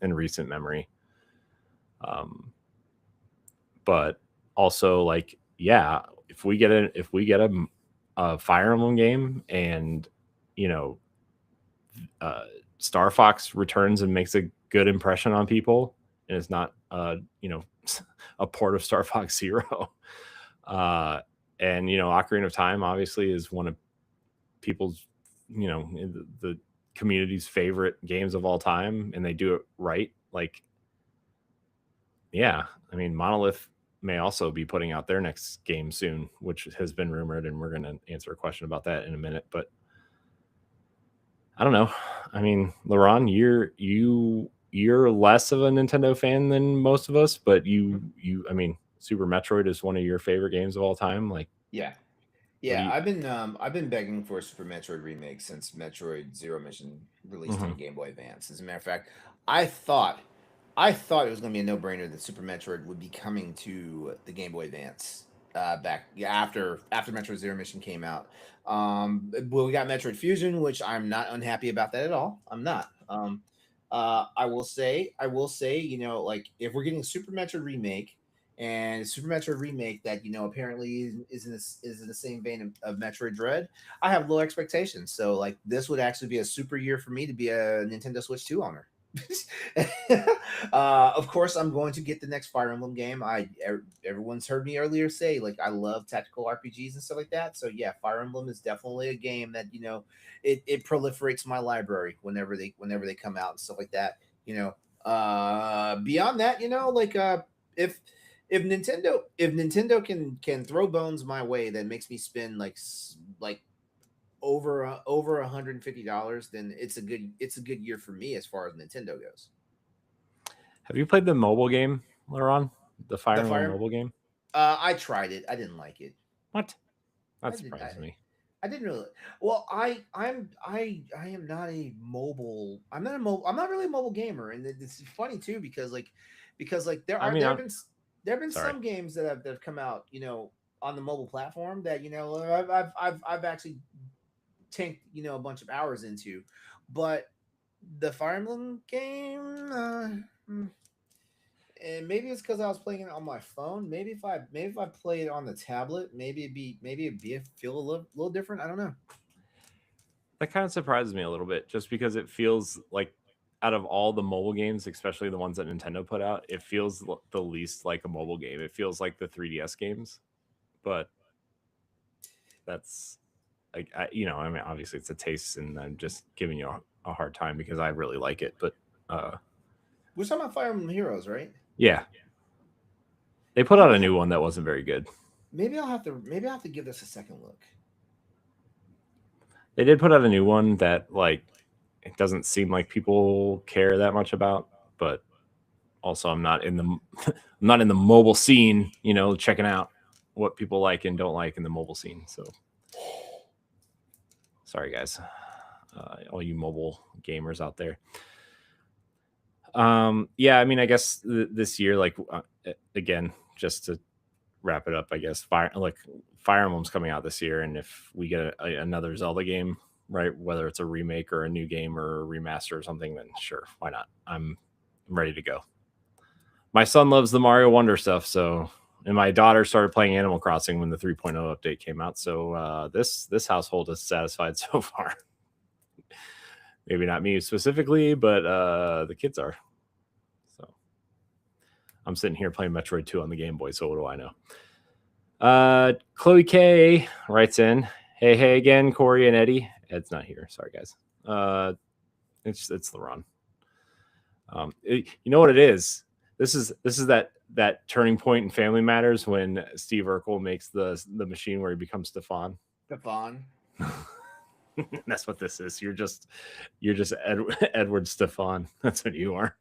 in recent memory. But also, like, yeah, if we get a Fire Emblem game and Star Fox returns and makes a good impression on people, and it's not a port of Star Fox Zero. And Ocarina of Time obviously is one of people's the community's favorite games of all time, and they do it right. Like, yeah, I mean, Monolith may also be putting out their next game soon, which has been rumored, and we're going to answer a question about that in a minute. But I don't know. I mean, Laurent, you're less of a Nintendo fan than most of us, but I mean, Super Metroid is one of your favorite games of all time. Like, Yeah. what do Yeah, you? I've been begging for a Super Metroid remake since Metroid Zero Mission released on Mhm. Game Boy Advance. As a matter of fact, I thought it was going to be a no brainer that Super Metroid would be coming to the Game Boy Advance back after Metroid Zero Mission came out. Well, we got Metroid Fusion, which I'm not unhappy about that at all. I'm not. I will say, like if we're getting Super Metroid remake and Super Metroid remake that apparently is in the same vein of Metroid Dread, I have low expectations. So like this would actually be a super year for me to be a Nintendo Switch 2 owner. Of course, I'm going to get the next Fire Emblem game. Everyone's heard me earlier say like I love tactical RPGs and stuff like that. So yeah, Fire Emblem is definitely a game that it proliferates my library whenever they come out and stuff like that. Beyond that, like if if Nintendo can throw bones my way that makes me spend like over $150, then it's a good year for me as far as Nintendo goes. Have you played the mobile game, Laurent? The Fire The Emblem Fire, mobile game? I tried it. I didn't like it. What? That I did. surprises me. I didn't really. Well, I am not a mobile. I'm not really a mobile gamer, and it's funny too because like I mean, there have been sorry. some games that have come out on the mobile platform that I've actually tanked a bunch of hours into, but the Fire Emblem game. And maybe it's because I was playing it on my phone. Maybe if I play it on the tablet, maybe it'd be feel a little different. I don't know. That kind of surprises me a little bit, just because it feels like out of all the mobile games, especially the ones that Nintendo put out, it feels the least like a mobile game. It feels like the 3DS games, but that's like I mean, obviously it's a taste, and I'm just giving you a hard time because I really like it. But We're talking about Fire Emblem Heroes, right? yeah, they put out a new one that wasn't very good. Maybe I'll have to give this a second look. They did put out a new one that like it doesn't seem like people care that much about, but also I'm not in the I'm not in the mobile scene, checking out what people like and don't like in the mobile scene. So sorry guys, all you mobile gamers out there. Yeah, I mean, I guess this year, like again, just to wrap it up, I guess. Fire Emblem's coming out this year, and if we get another Zelda game, right, whether it's a remake or a new game or a remaster or something, then sure, why not? I'm ready to go. My son loves the Mario Wonder stuff, so, and my daughter started playing Animal Crossing when the 3.0 update came out. So this household is satisfied so far. Maybe not me specifically, but the kids are. So I'm sitting here playing Metroid 2 on the Game Boy, so what do I know? Chloe K writes in, hey again, Corey and Eddie. Ed's not here. Sorry, guys. It's LeRon. You know what it is? This is that turning point in Family Matters when Steve Urkel makes the machine where he becomes Stefan. Stefan. That's what this is. You're just Edward Stefan. That's what you are.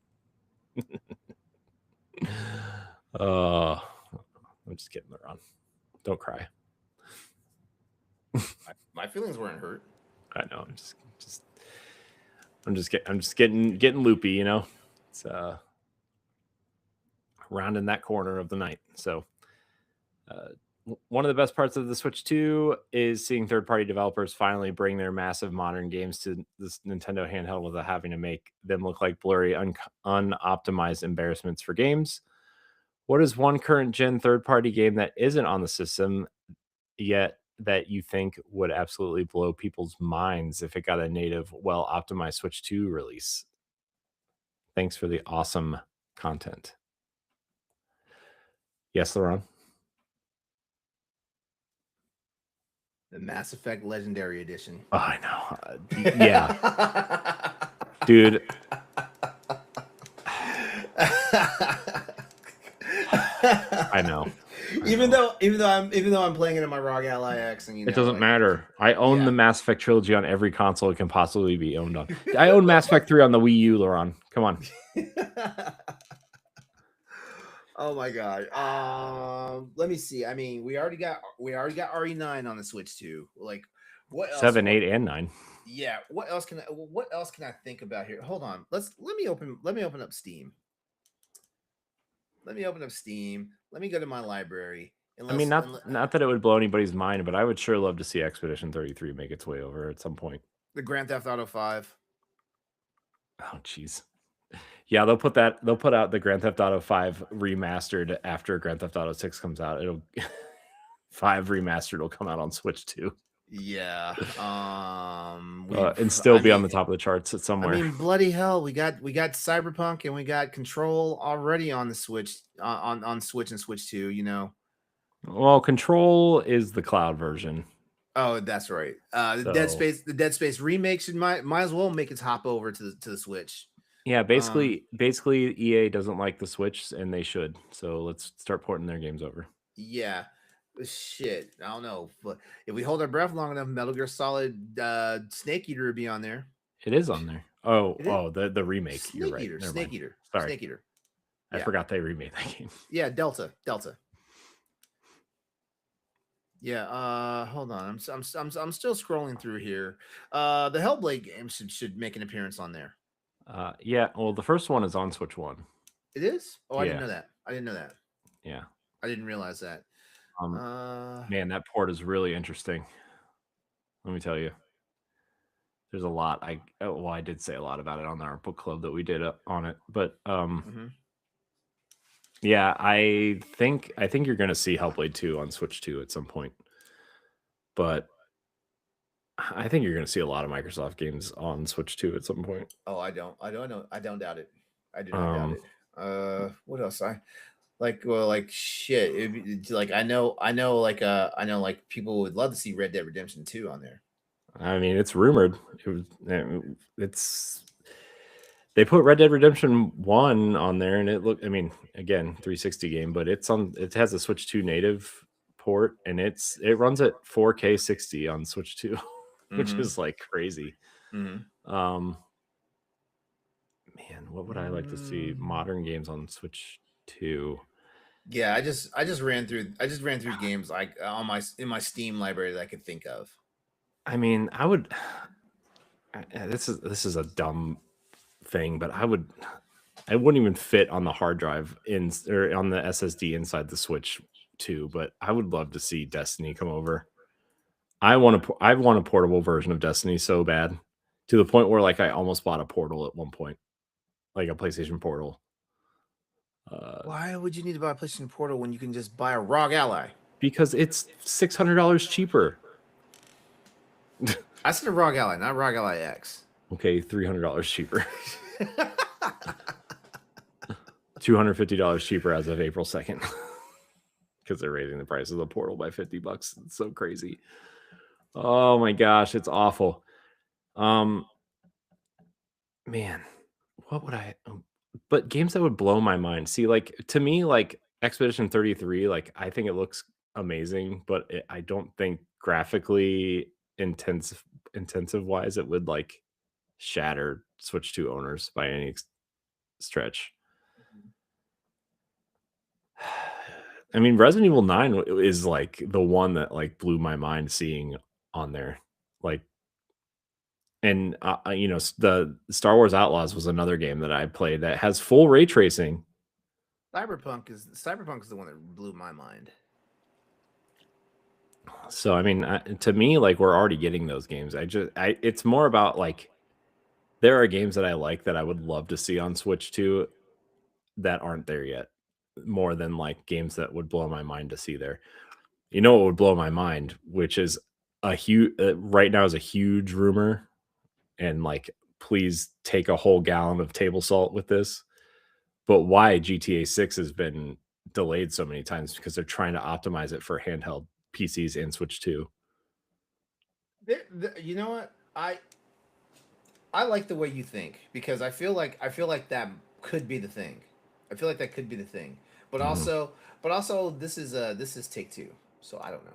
I'm just kidding, LeRon. Don't cry. My feelings weren't hurt. I know. I'm just getting loopy, you know. It's rounding that corner of the night. So one of the best parts of the Switch 2 is seeing third-party developers finally bring their massive modern games to this Nintendo handheld without having to make them look like blurry, unoptimized embarrassments for games. What is one current gen third-party game that isn't on the system yet that you think would absolutely blow people's minds if it got a native, well-optimized Switch 2 release? Thanks for the awesome content. Yes, LeRon? The Mass Effect Legendary Edition. Oh, I know. Yeah. Dude. I know. Even though I'm playing it in my ROG Ally X, and it doesn't matter. I own the Mass Effect trilogy on every console it can possibly be owned on. I own Mass Effect 3 on the Wii U, LeRon. Come on. Oh my god. Let me see. I mean, we already got RE9 on the Switch too. Like, what else? 7, 8, and 9. Yeah. What else can I think about here? Hold on. Let me open up Steam. Let me go to my library. I mean, not that it would blow anybody's mind, but I would sure love to see Expedition 33 make its way over at some point. The Grand Theft Auto 5. Oh, jeez. Yeah, they'll put out the Grand Theft Auto 5 remastered after Grand Theft Auto 6 comes out. It'll 5 remastered will come out on Switch 2. Yeah. And still be on the top of the charts at somewhere. I mean, bloody hell, we got Cyberpunk and we got Control already on the Switch on Switch and Switch 2, you know. Well, Control is the cloud version. Oh, that's right. The Dead Space remake might as well make its hop over to the Switch. Yeah, basically EA doesn't like the Switch, and they should. So let's start porting their games over. Yeah. Shit, I don't know. But if we hold our breath long enough, Metal Gear Solid Snake Eater will be on there. It is on there. The remake. Snake You're right. Eater. Snake Eater. Sorry. Snake Eater. I forgot they remade that game. Yeah, Delta. Yeah, hold on. I'm still scrolling through here. The Hellblade game should make an appearance on there. Yeah, well, the first one is on Switch 1. It is? Oh, I Yeah. didn't know that. Yeah. I didn't realize that. Man, that port is really interesting. Let me tell you. There's a lot. I did say a lot about it on our book club that we did on it, but yeah, I think you're going to see Hellblade 2 on Switch 2 at some point. But I think you're going to see a lot of Microsoft games on Switch 2 at some point. Oh, I don't know. I don't doubt it. I do not doubt it. What else? Shit. I know like people would love to see Red Dead Redemption 2 on there. I mean, it's rumored. They put Red Dead Redemption 1 on there, and again, 360 game, but it has a Switch 2 native port, and it runs at 4K 60 on Switch 2, which is like crazy. Man, what would I like to see? Modern games on Switch 2. Yeah, I just ran through games like in my Steam library that I could think of. I mean, I would. This is a dumb thing, but I wouldn't even fit on the hard drive or on the SSD inside the Switch 2, but I would love to see Destiny come over. I want a portable version of Destiny so bad, to the point where like I almost bought a Portal at one point, like a PlayStation Portal. Why would you need to buy a PlayStation Portal when you can just buy a ROG Ally? Because it's $600 cheaper. I said a ROG Ally, not ROG Ally X. Okay, $300 cheaper. $250 cheaper as of April 2nd. Because they're raising the price of the Portal by $50. It's so crazy. Oh my gosh, it's awful. Man, what would I but games that would blow my mind. See, like to me, like Expedition 33, like I think it looks amazing, but I don't think graphically intensive wise it would like shatter Switch 2 owners by any stretch. I mean, Resident Evil 9 is like the one that like blew my mind seeing on there. Like, and the Star Wars Outlaws was another game that I played that has full ray tracing. Cyberpunk is the one that blew my mind. So I mean, to me, like we're already getting those games. It's more about like there are games that I like that I would love to see on Switch 2 that aren't there yet, more than like games that would blow my mind to see there. You know what would blow my mind, which is a huge right now is a huge rumor, and like please take a whole gallon of table salt with this. But why GTA 6 has been delayed so many times because they're trying to optimize it for handheld PCs and Switch 2. You know what? I like the way you think because I feel like that could be the thing. I feel like that could be the thing. But also this is Take-Two. So I don't know.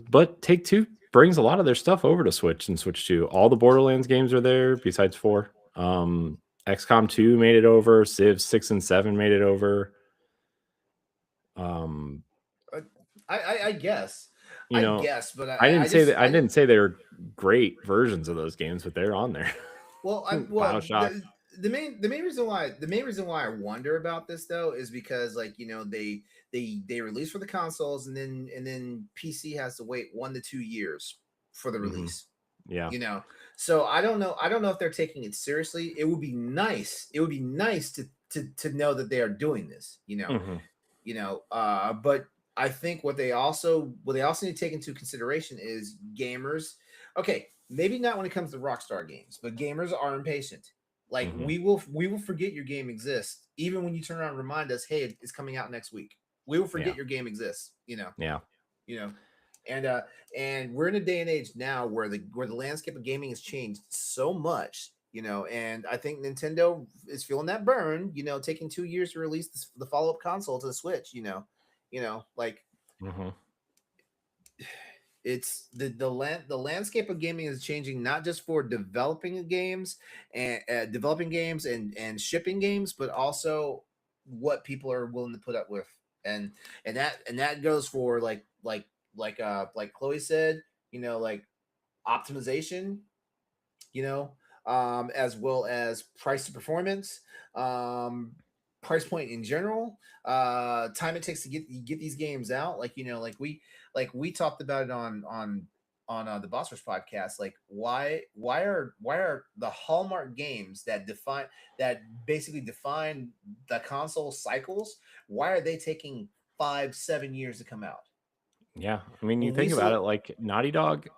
But Take-Two brings a lot of their stuff over to Switch and Switch 2. All the Borderlands games are there besides 4. XCOM 2 made it over. Civ 6 and 7 made it over. I guess. But I didn't say they were great versions of those games, but they're on there. Well, BioShock. The main reason why I wonder about this though is because like they release for the consoles and then PC has to wait 1 to 2 years for the release. Yeah. So I don't know if they're taking it seriously. It would be nice to know that they are doing this, but I think what they also need to take into consideration is gamers. Okay, maybe not when it comes to Rockstar games, but gamers are impatient. Like we will forget your game exists even when you turn around and remind us, hey, it's coming out next week. We will forget your game exists. Yeah. And we're in a day and age now where the landscape of gaming has changed so much. And I think Nintendo is feeling that burn. Taking 2 years to release the follow-up console to the Switch. It's the landscape of gaming is changing, not just for developing games and shipping games, but also what people are willing to put up with, and that goes for like Chloe said, like optimization, as well as price to performance, price point in general, time it takes to get these games out. Like we talked about it on the Boss Rush podcast. Like why are the Hallmark games that basically define the console cycles? Why are they taking 5-7 years to come out? Yeah, I mean, you think about it, like Naughty Dog,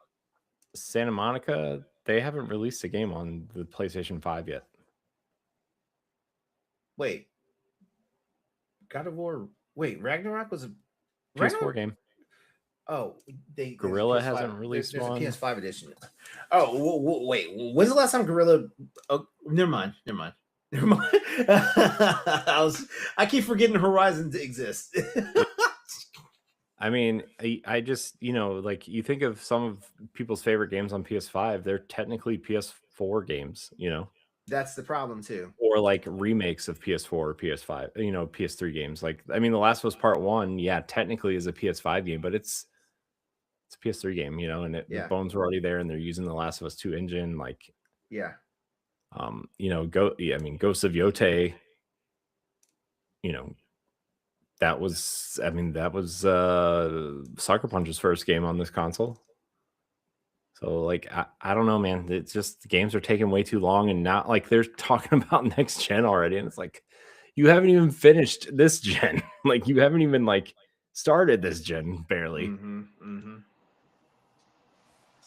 Santa Monica, they haven't released a game on the PlayStation 5 yet. Wait, God of War. Wait, Ragnarok was a PS4 game. Oh, Gorilla hasn't released there's one. a PS5 edition. Oh, wait. When's the last time Gorilla? Oh, never mind. I keep forgetting Horizon exists. I mean, I just like you think of some of people's favorite games on PS5, they're technically PS4 games. That's the problem too. Or like remakes of PS4 or PS5, PS3 games. Like, I mean, The Last of Us Part 1, yeah, technically is a PS5 game, but it's a PS3 game, and the bones were already there, and they're using the Last of Us 2 engine. Like, Ghosts of Yotei, that was Sucker Punch's first game on this console. So like I don't know, man. It's just the games are taking way too long, and now like they're talking about next gen already, and it's like you haven't even finished this gen. Like you haven't even like started this gen barely. Mm-hmm.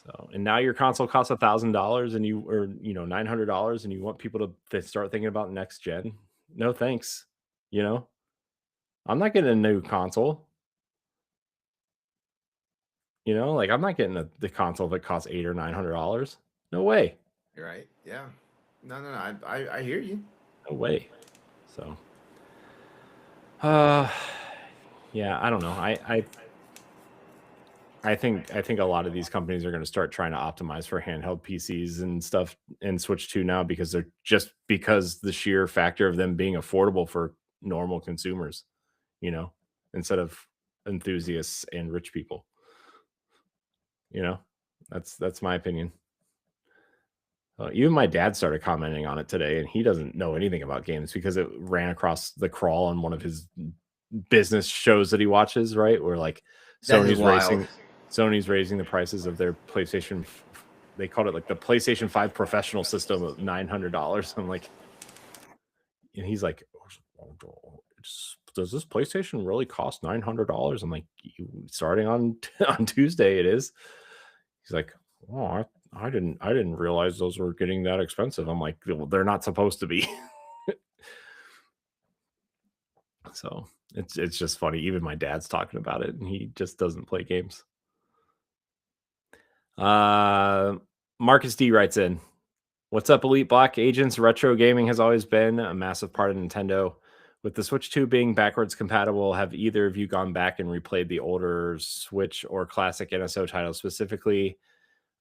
So and now your console costs $1,000 and you or $900 and you want people to start thinking about next gen. No thanks. I'm not getting a new console. Like I'm not getting the console that costs $800 or $900. No way. You're right. Yeah. No. I hear you. No way. So, yeah, I don't know. I think a lot of these companies are going to start trying to optimize for handheld PCs and stuff and Switch 2 now because because the sheer factor of them being affordable for normal consumers, instead of enthusiasts and rich people. That's my opinion. Even my dad started commenting on it today, and he doesn't know anything about games because it ran across the crawl on one of his business shows that he watches, right? Where like Sony's raising the prices of their PlayStation. They called it like the PlayStation 5 professional system of $900. I'm like, and he's like, does this PlayStation really cost $900? I'm like, starting on Tuesday, it is. He's like, oh, I didn't realize those were getting that expensive. I'm like, well, they're not supposed to be. So it's just funny. Even my dad's talking about it, and he just doesn't play games. Marcus D writes in, "What's up, Elite Black Agents? Retro gaming has always been a massive part of Nintendo. With the Switch 2 being backwards compatible, have either of you gone back and replayed the older Switch or classic NSO titles specifically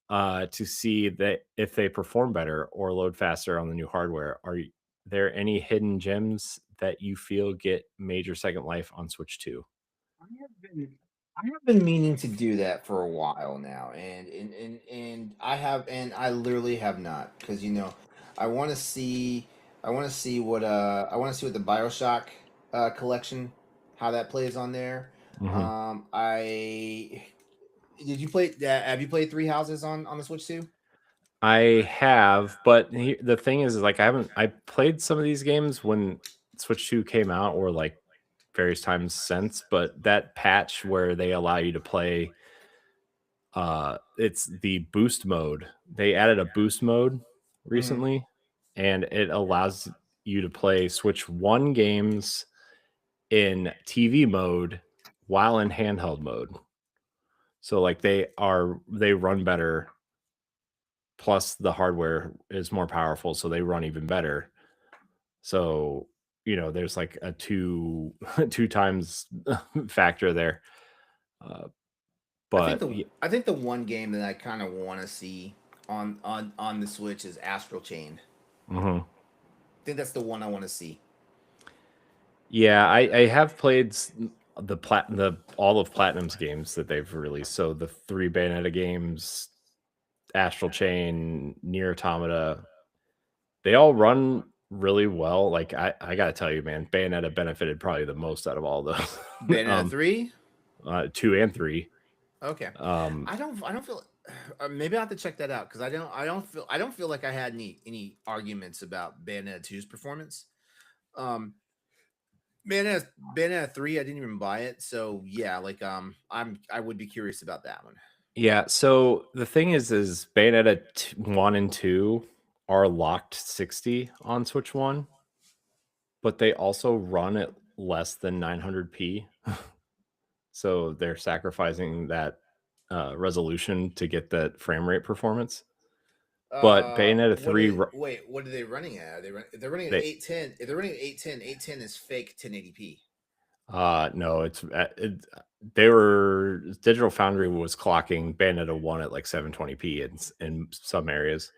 to see that if they perform better or load faster on the new hardware? Are there any hidden gems that you feel get major second life on Switch 2? I have been meaning to do that for a while now, and I literally have not because I want to see what the BioShock collection, how that plays on there. I did you play? Have you played Three Houses on the Switch too? I have, but the thing is like I played some of these games when Switch 2 came out or like various times since, but that patch where they allow you to play it's the boost mode. They added a boost mode recently, and it allows you to play Switch 1 games in TV mode while in handheld mode. So like they run better, plus the hardware is more powerful, so they run even better. So there's like a two times factor there. But I think the one game that I kind of want to see on the Switch is Astral Chain. I think that's the one I want to see. Yeah, I have played all of Platinum's games that they've released. So the 3 Bayonetta games, Astral Chain, Nier Automata, they all run really well. Like I gotta tell you, man, Bayonetta benefited probably the most out of all those. Bayonetta 3, 2 and 3. Okay. I don't feel. Maybe I have to check that out because I don't feel like I had any arguments about Bayonetta 2's performance. Bayonetta 3, I didn't even buy it, so yeah, like I would be curious about that one. Yeah. So the thing is Bayonetta 1 and 2 are locked 60 on Switch 1, but they also run at less than 900p. So they're sacrificing that resolution to get that frame rate performance. But Bayonetta 3. Wait, what are they running at? They're running at 810. If they're running at 810, 810 is fake 1080p. No, they were Digital Foundry was clocking Bayonetta 1 at like 720p in some areas.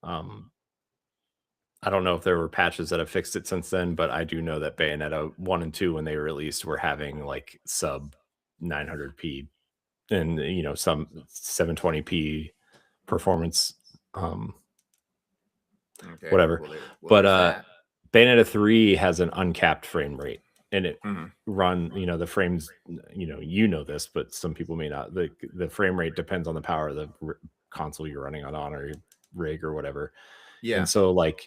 I don't know if there were patches that have fixed it since then, but I do know that Bayonetta 1 and 2, when they released, were having like sub 900p and some 720p performance. Okay, whatever. But Bayonetta 3 has an uncapped frame rate. and it run, the frames, this, but some people may not. The frame rate depends on the power of the console you're running on or your rig or whatever. Yeah. And so like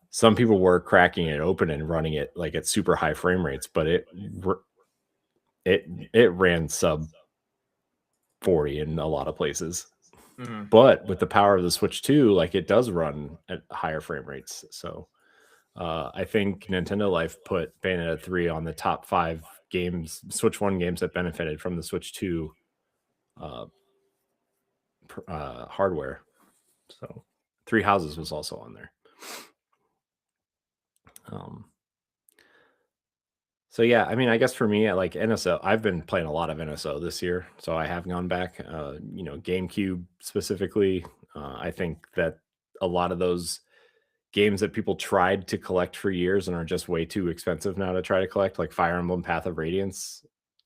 some people were cracking it open and running it like at super high frame rates, but it ran sub 40 in a lot of places. But with the power of the Switch 2, like it does run at higher frame rates. So I think Nintendo Life put Bayonetta 3 on the top 5 games, Switch 1 games that benefited from the Switch 2 hardware. So Three Houses was also on there. So yeah, I mean, I guess for me, like NSO, I've been playing a lot of NSO this year, so I have gone back. GameCube specifically. I think that a lot of those games that people tried to collect for years and are just way too expensive now to try to collect, like Fire Emblem Path of Radiance,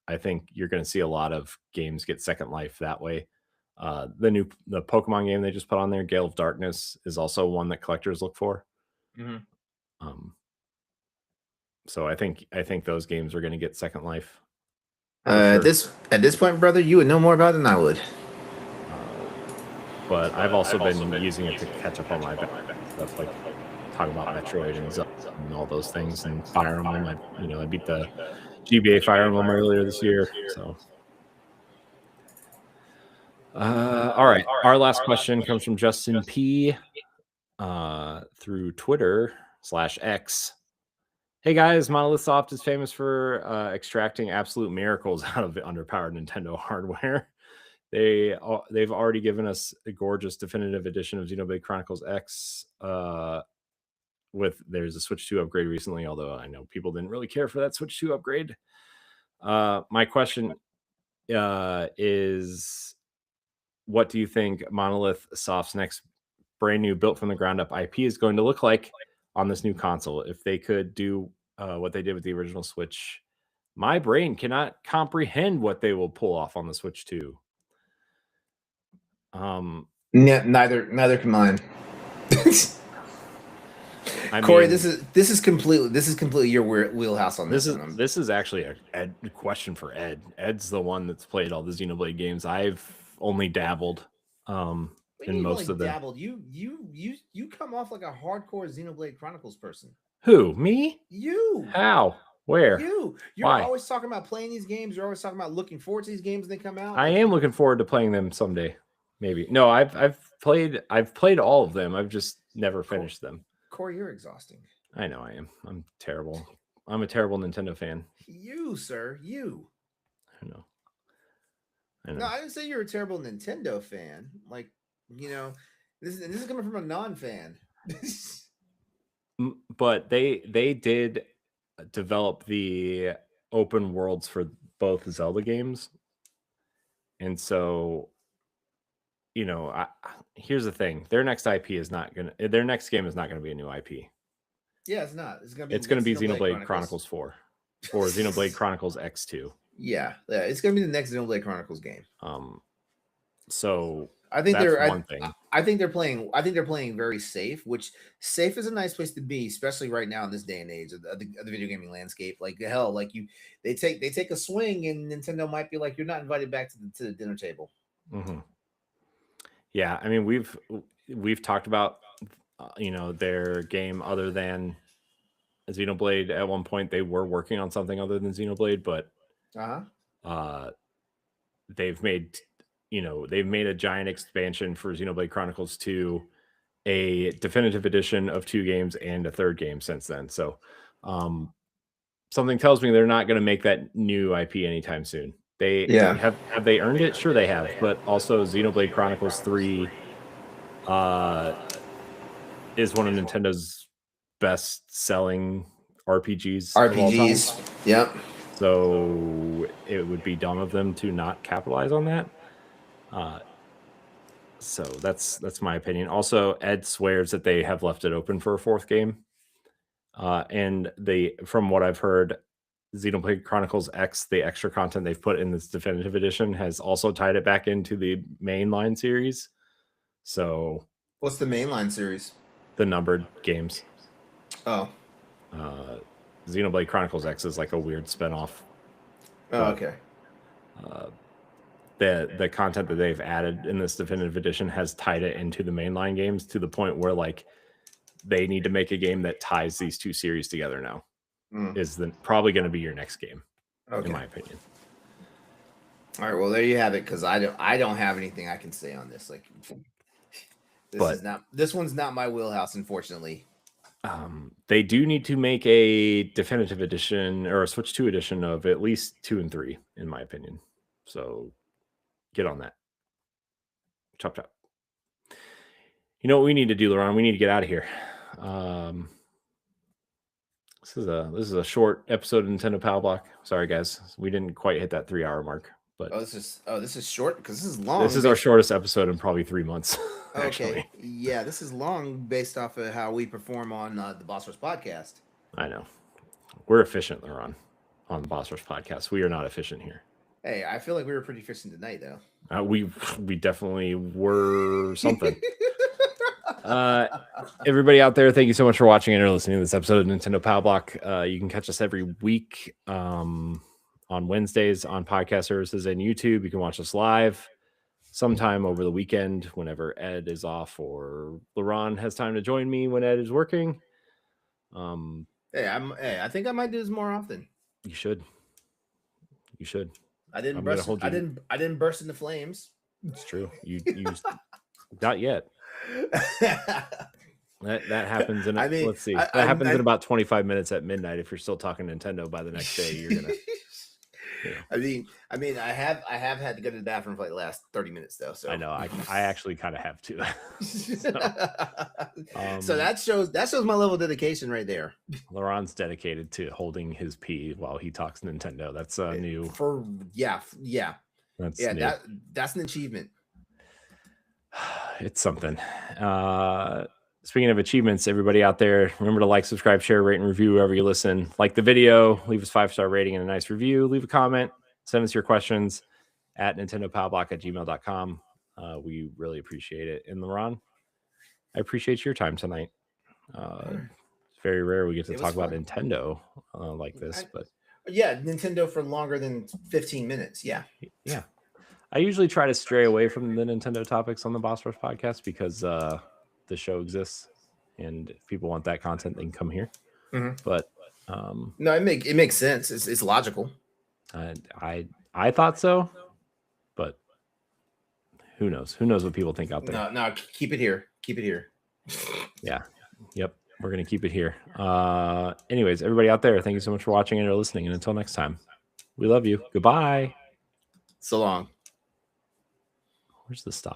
I think you're going to see a lot of games get second life that way. The Pokemon game they just put on there, Gale of Darkness, is also one that collectors look for. So I think those games are going to get second life. At this point, brother, you would know more about it than I would. But I've also been using it to catch up on my stuff, like talking about Metroid and all those things, and Fire Emblem. I beat the GBA Fire Emblem earlier this year. So, all right. Our last question comes from Justin P. Through Twitter/X. Hey guys, Monolith Soft is famous for extracting absolute miracles out of underpowered Nintendo hardware. They've already given us a gorgeous definitive edition of Xenoblade Chronicles X. There's a Switch 2 upgrade recently, although I know people didn't really care for that Switch 2 upgrade. My question is, what do you think Monolith Soft's next brand new built from the ground up IP is going to look like on this new console? If they could do what they did with the original Switch, my brain cannot comprehend what they will pull off on the Switch 2. Neither can mine. Corey, this is completely your wheelhouse on this one. This is actually a question for Ed. Ed's the one that's played all the Xenoblade games. I've only dabbled in most of them. Dabbled. You come off like a hardcore Xenoblade Chronicles person. Who? Me? You? How? Where? You're Why? always talking about playing these games. You're always talking about looking forward to these games when they come out. I am looking forward to playing them someday. Maybe. No, I've played all of them. I've just never finished them. Corey, you're exhausting. I know I am. I'm terrible. I'm a terrible Nintendo fan. You, sir. You. I know. No, I didn't say you're a terrible Nintendo fan. Like, this is coming from a non-fan. But they did develop the open worlds for both Zelda games. And so, here's the thing. Their next IP is not going to, their next game is not going to be a new IP. Yeah, it's not. It's going to be Xenoblade Chronicles 4 or Xenoblade Chronicles X2. Yeah, it's going to be the next Xenoblade Chronicles game. So I think that's one thing. I think they're playing very safe, which safe is a nice place to be, especially right now in this day and age of the video gaming landscape. Like hell, like they take a swing, and Nintendo might be like, you're not invited back to the dinner table. Mm-hmm. Yeah, I mean we've talked about their game other than Xenoblade. At one point they were working on something other than Xenoblade, but they've made a giant expansion for Xenoblade Chronicles 2, a definitive edition of 2 games, and a third game since then. So something tells me they're not going to make that new IP anytime soon. Have they earned it? Sure they have. But also Xenoblade Chronicles 3 is one of Nintendo's best selling RPGs. Yep. So it would be dumb of them to not capitalize on that. So that's my opinion. Also, Ed swears that they have left it open for a 4th game. And from what I've heard, Xenoblade Chronicles X, the extra content they've put in this definitive edition, has also tied it back into the mainline series. So what's the mainline series? The numbered games. Oh. Xenoblade Chronicles X is like a weird spinoff. Oh, okay. The content that they've added in this definitive edition has tied it into the mainline games to the point where like they need to make a game that ties these two series together now. Is probably going to be your next game, in my opinion. All right, well there you have it, because I don't have anything I can say on this. Like this one's not my wheelhouse, unfortunately. They do need to make a definitive edition or a Switch 2 edition of at least 2 and 3, in my opinion. So get on that. Chop chop. You know what we need to do, Laurent? We need to get out of here. This is a short episode of Nintendo Power Block. Sorry guys, we didn't quite hit that 3-hour mark. But this is short because this is long. This is our shortest episode in probably 3 months. Okay, yeah, this is long based off of how we perform on the Boss Rush podcast. I know we're efficient, Laurent, on the Boss Rush podcast. We are not efficient here. Hey, I feel like we were pretty efficient tonight, though. We definitely were something. Everybody out there, thank you so much for watching and or listening to this episode of Nintendo Power Block. You can catch us every week on Wednesdays on podcast services and YouTube. You can watch us live sometime over the weekend whenever Ed is off or Laurent has time to join me when Ed is working. I think I might do this more often. You should. I didn't burst into flames. It's true. You not yet. That happens in let's see. That happens in about 25 minutes at midnight. If you're still talking Nintendo by the next day, you're gonna I mean, I have had to go to the bathroom for like the last 30 minutes though. So I know I actually kind of have to. So that shows my level of dedication right there. Laurent's dedicated to holding his pee while he talks Nintendo. That's new. That's new. That's an achievement. It's something. Speaking of achievements, everybody out there, remember to like, subscribe, share, rate, and review wherever you listen. Like the video, leave us 5-star rating and a nice review. Leave a comment. Send us your questions at nintendopowblock@gmail.com. We really appreciate it. And Laurent, I appreciate your time tonight. It's very rare we get to talk about Nintendo like this, but yeah, Nintendo for longer than 15 minutes. Yeah. I usually try to stray away from the Nintendo topics on the Boss Rush podcast because the show exists, and if people want that content, they can come here. But no, it makes sense. It's logical. I thought so, but who knows? Who knows what people think out there? No, keep it here. Yeah. Yep. We're gonna keep it here. Anyways, everybody out there, thank you so much for watching and or listening. And until next time, we love you. Goodbye. So long. Where's the stop?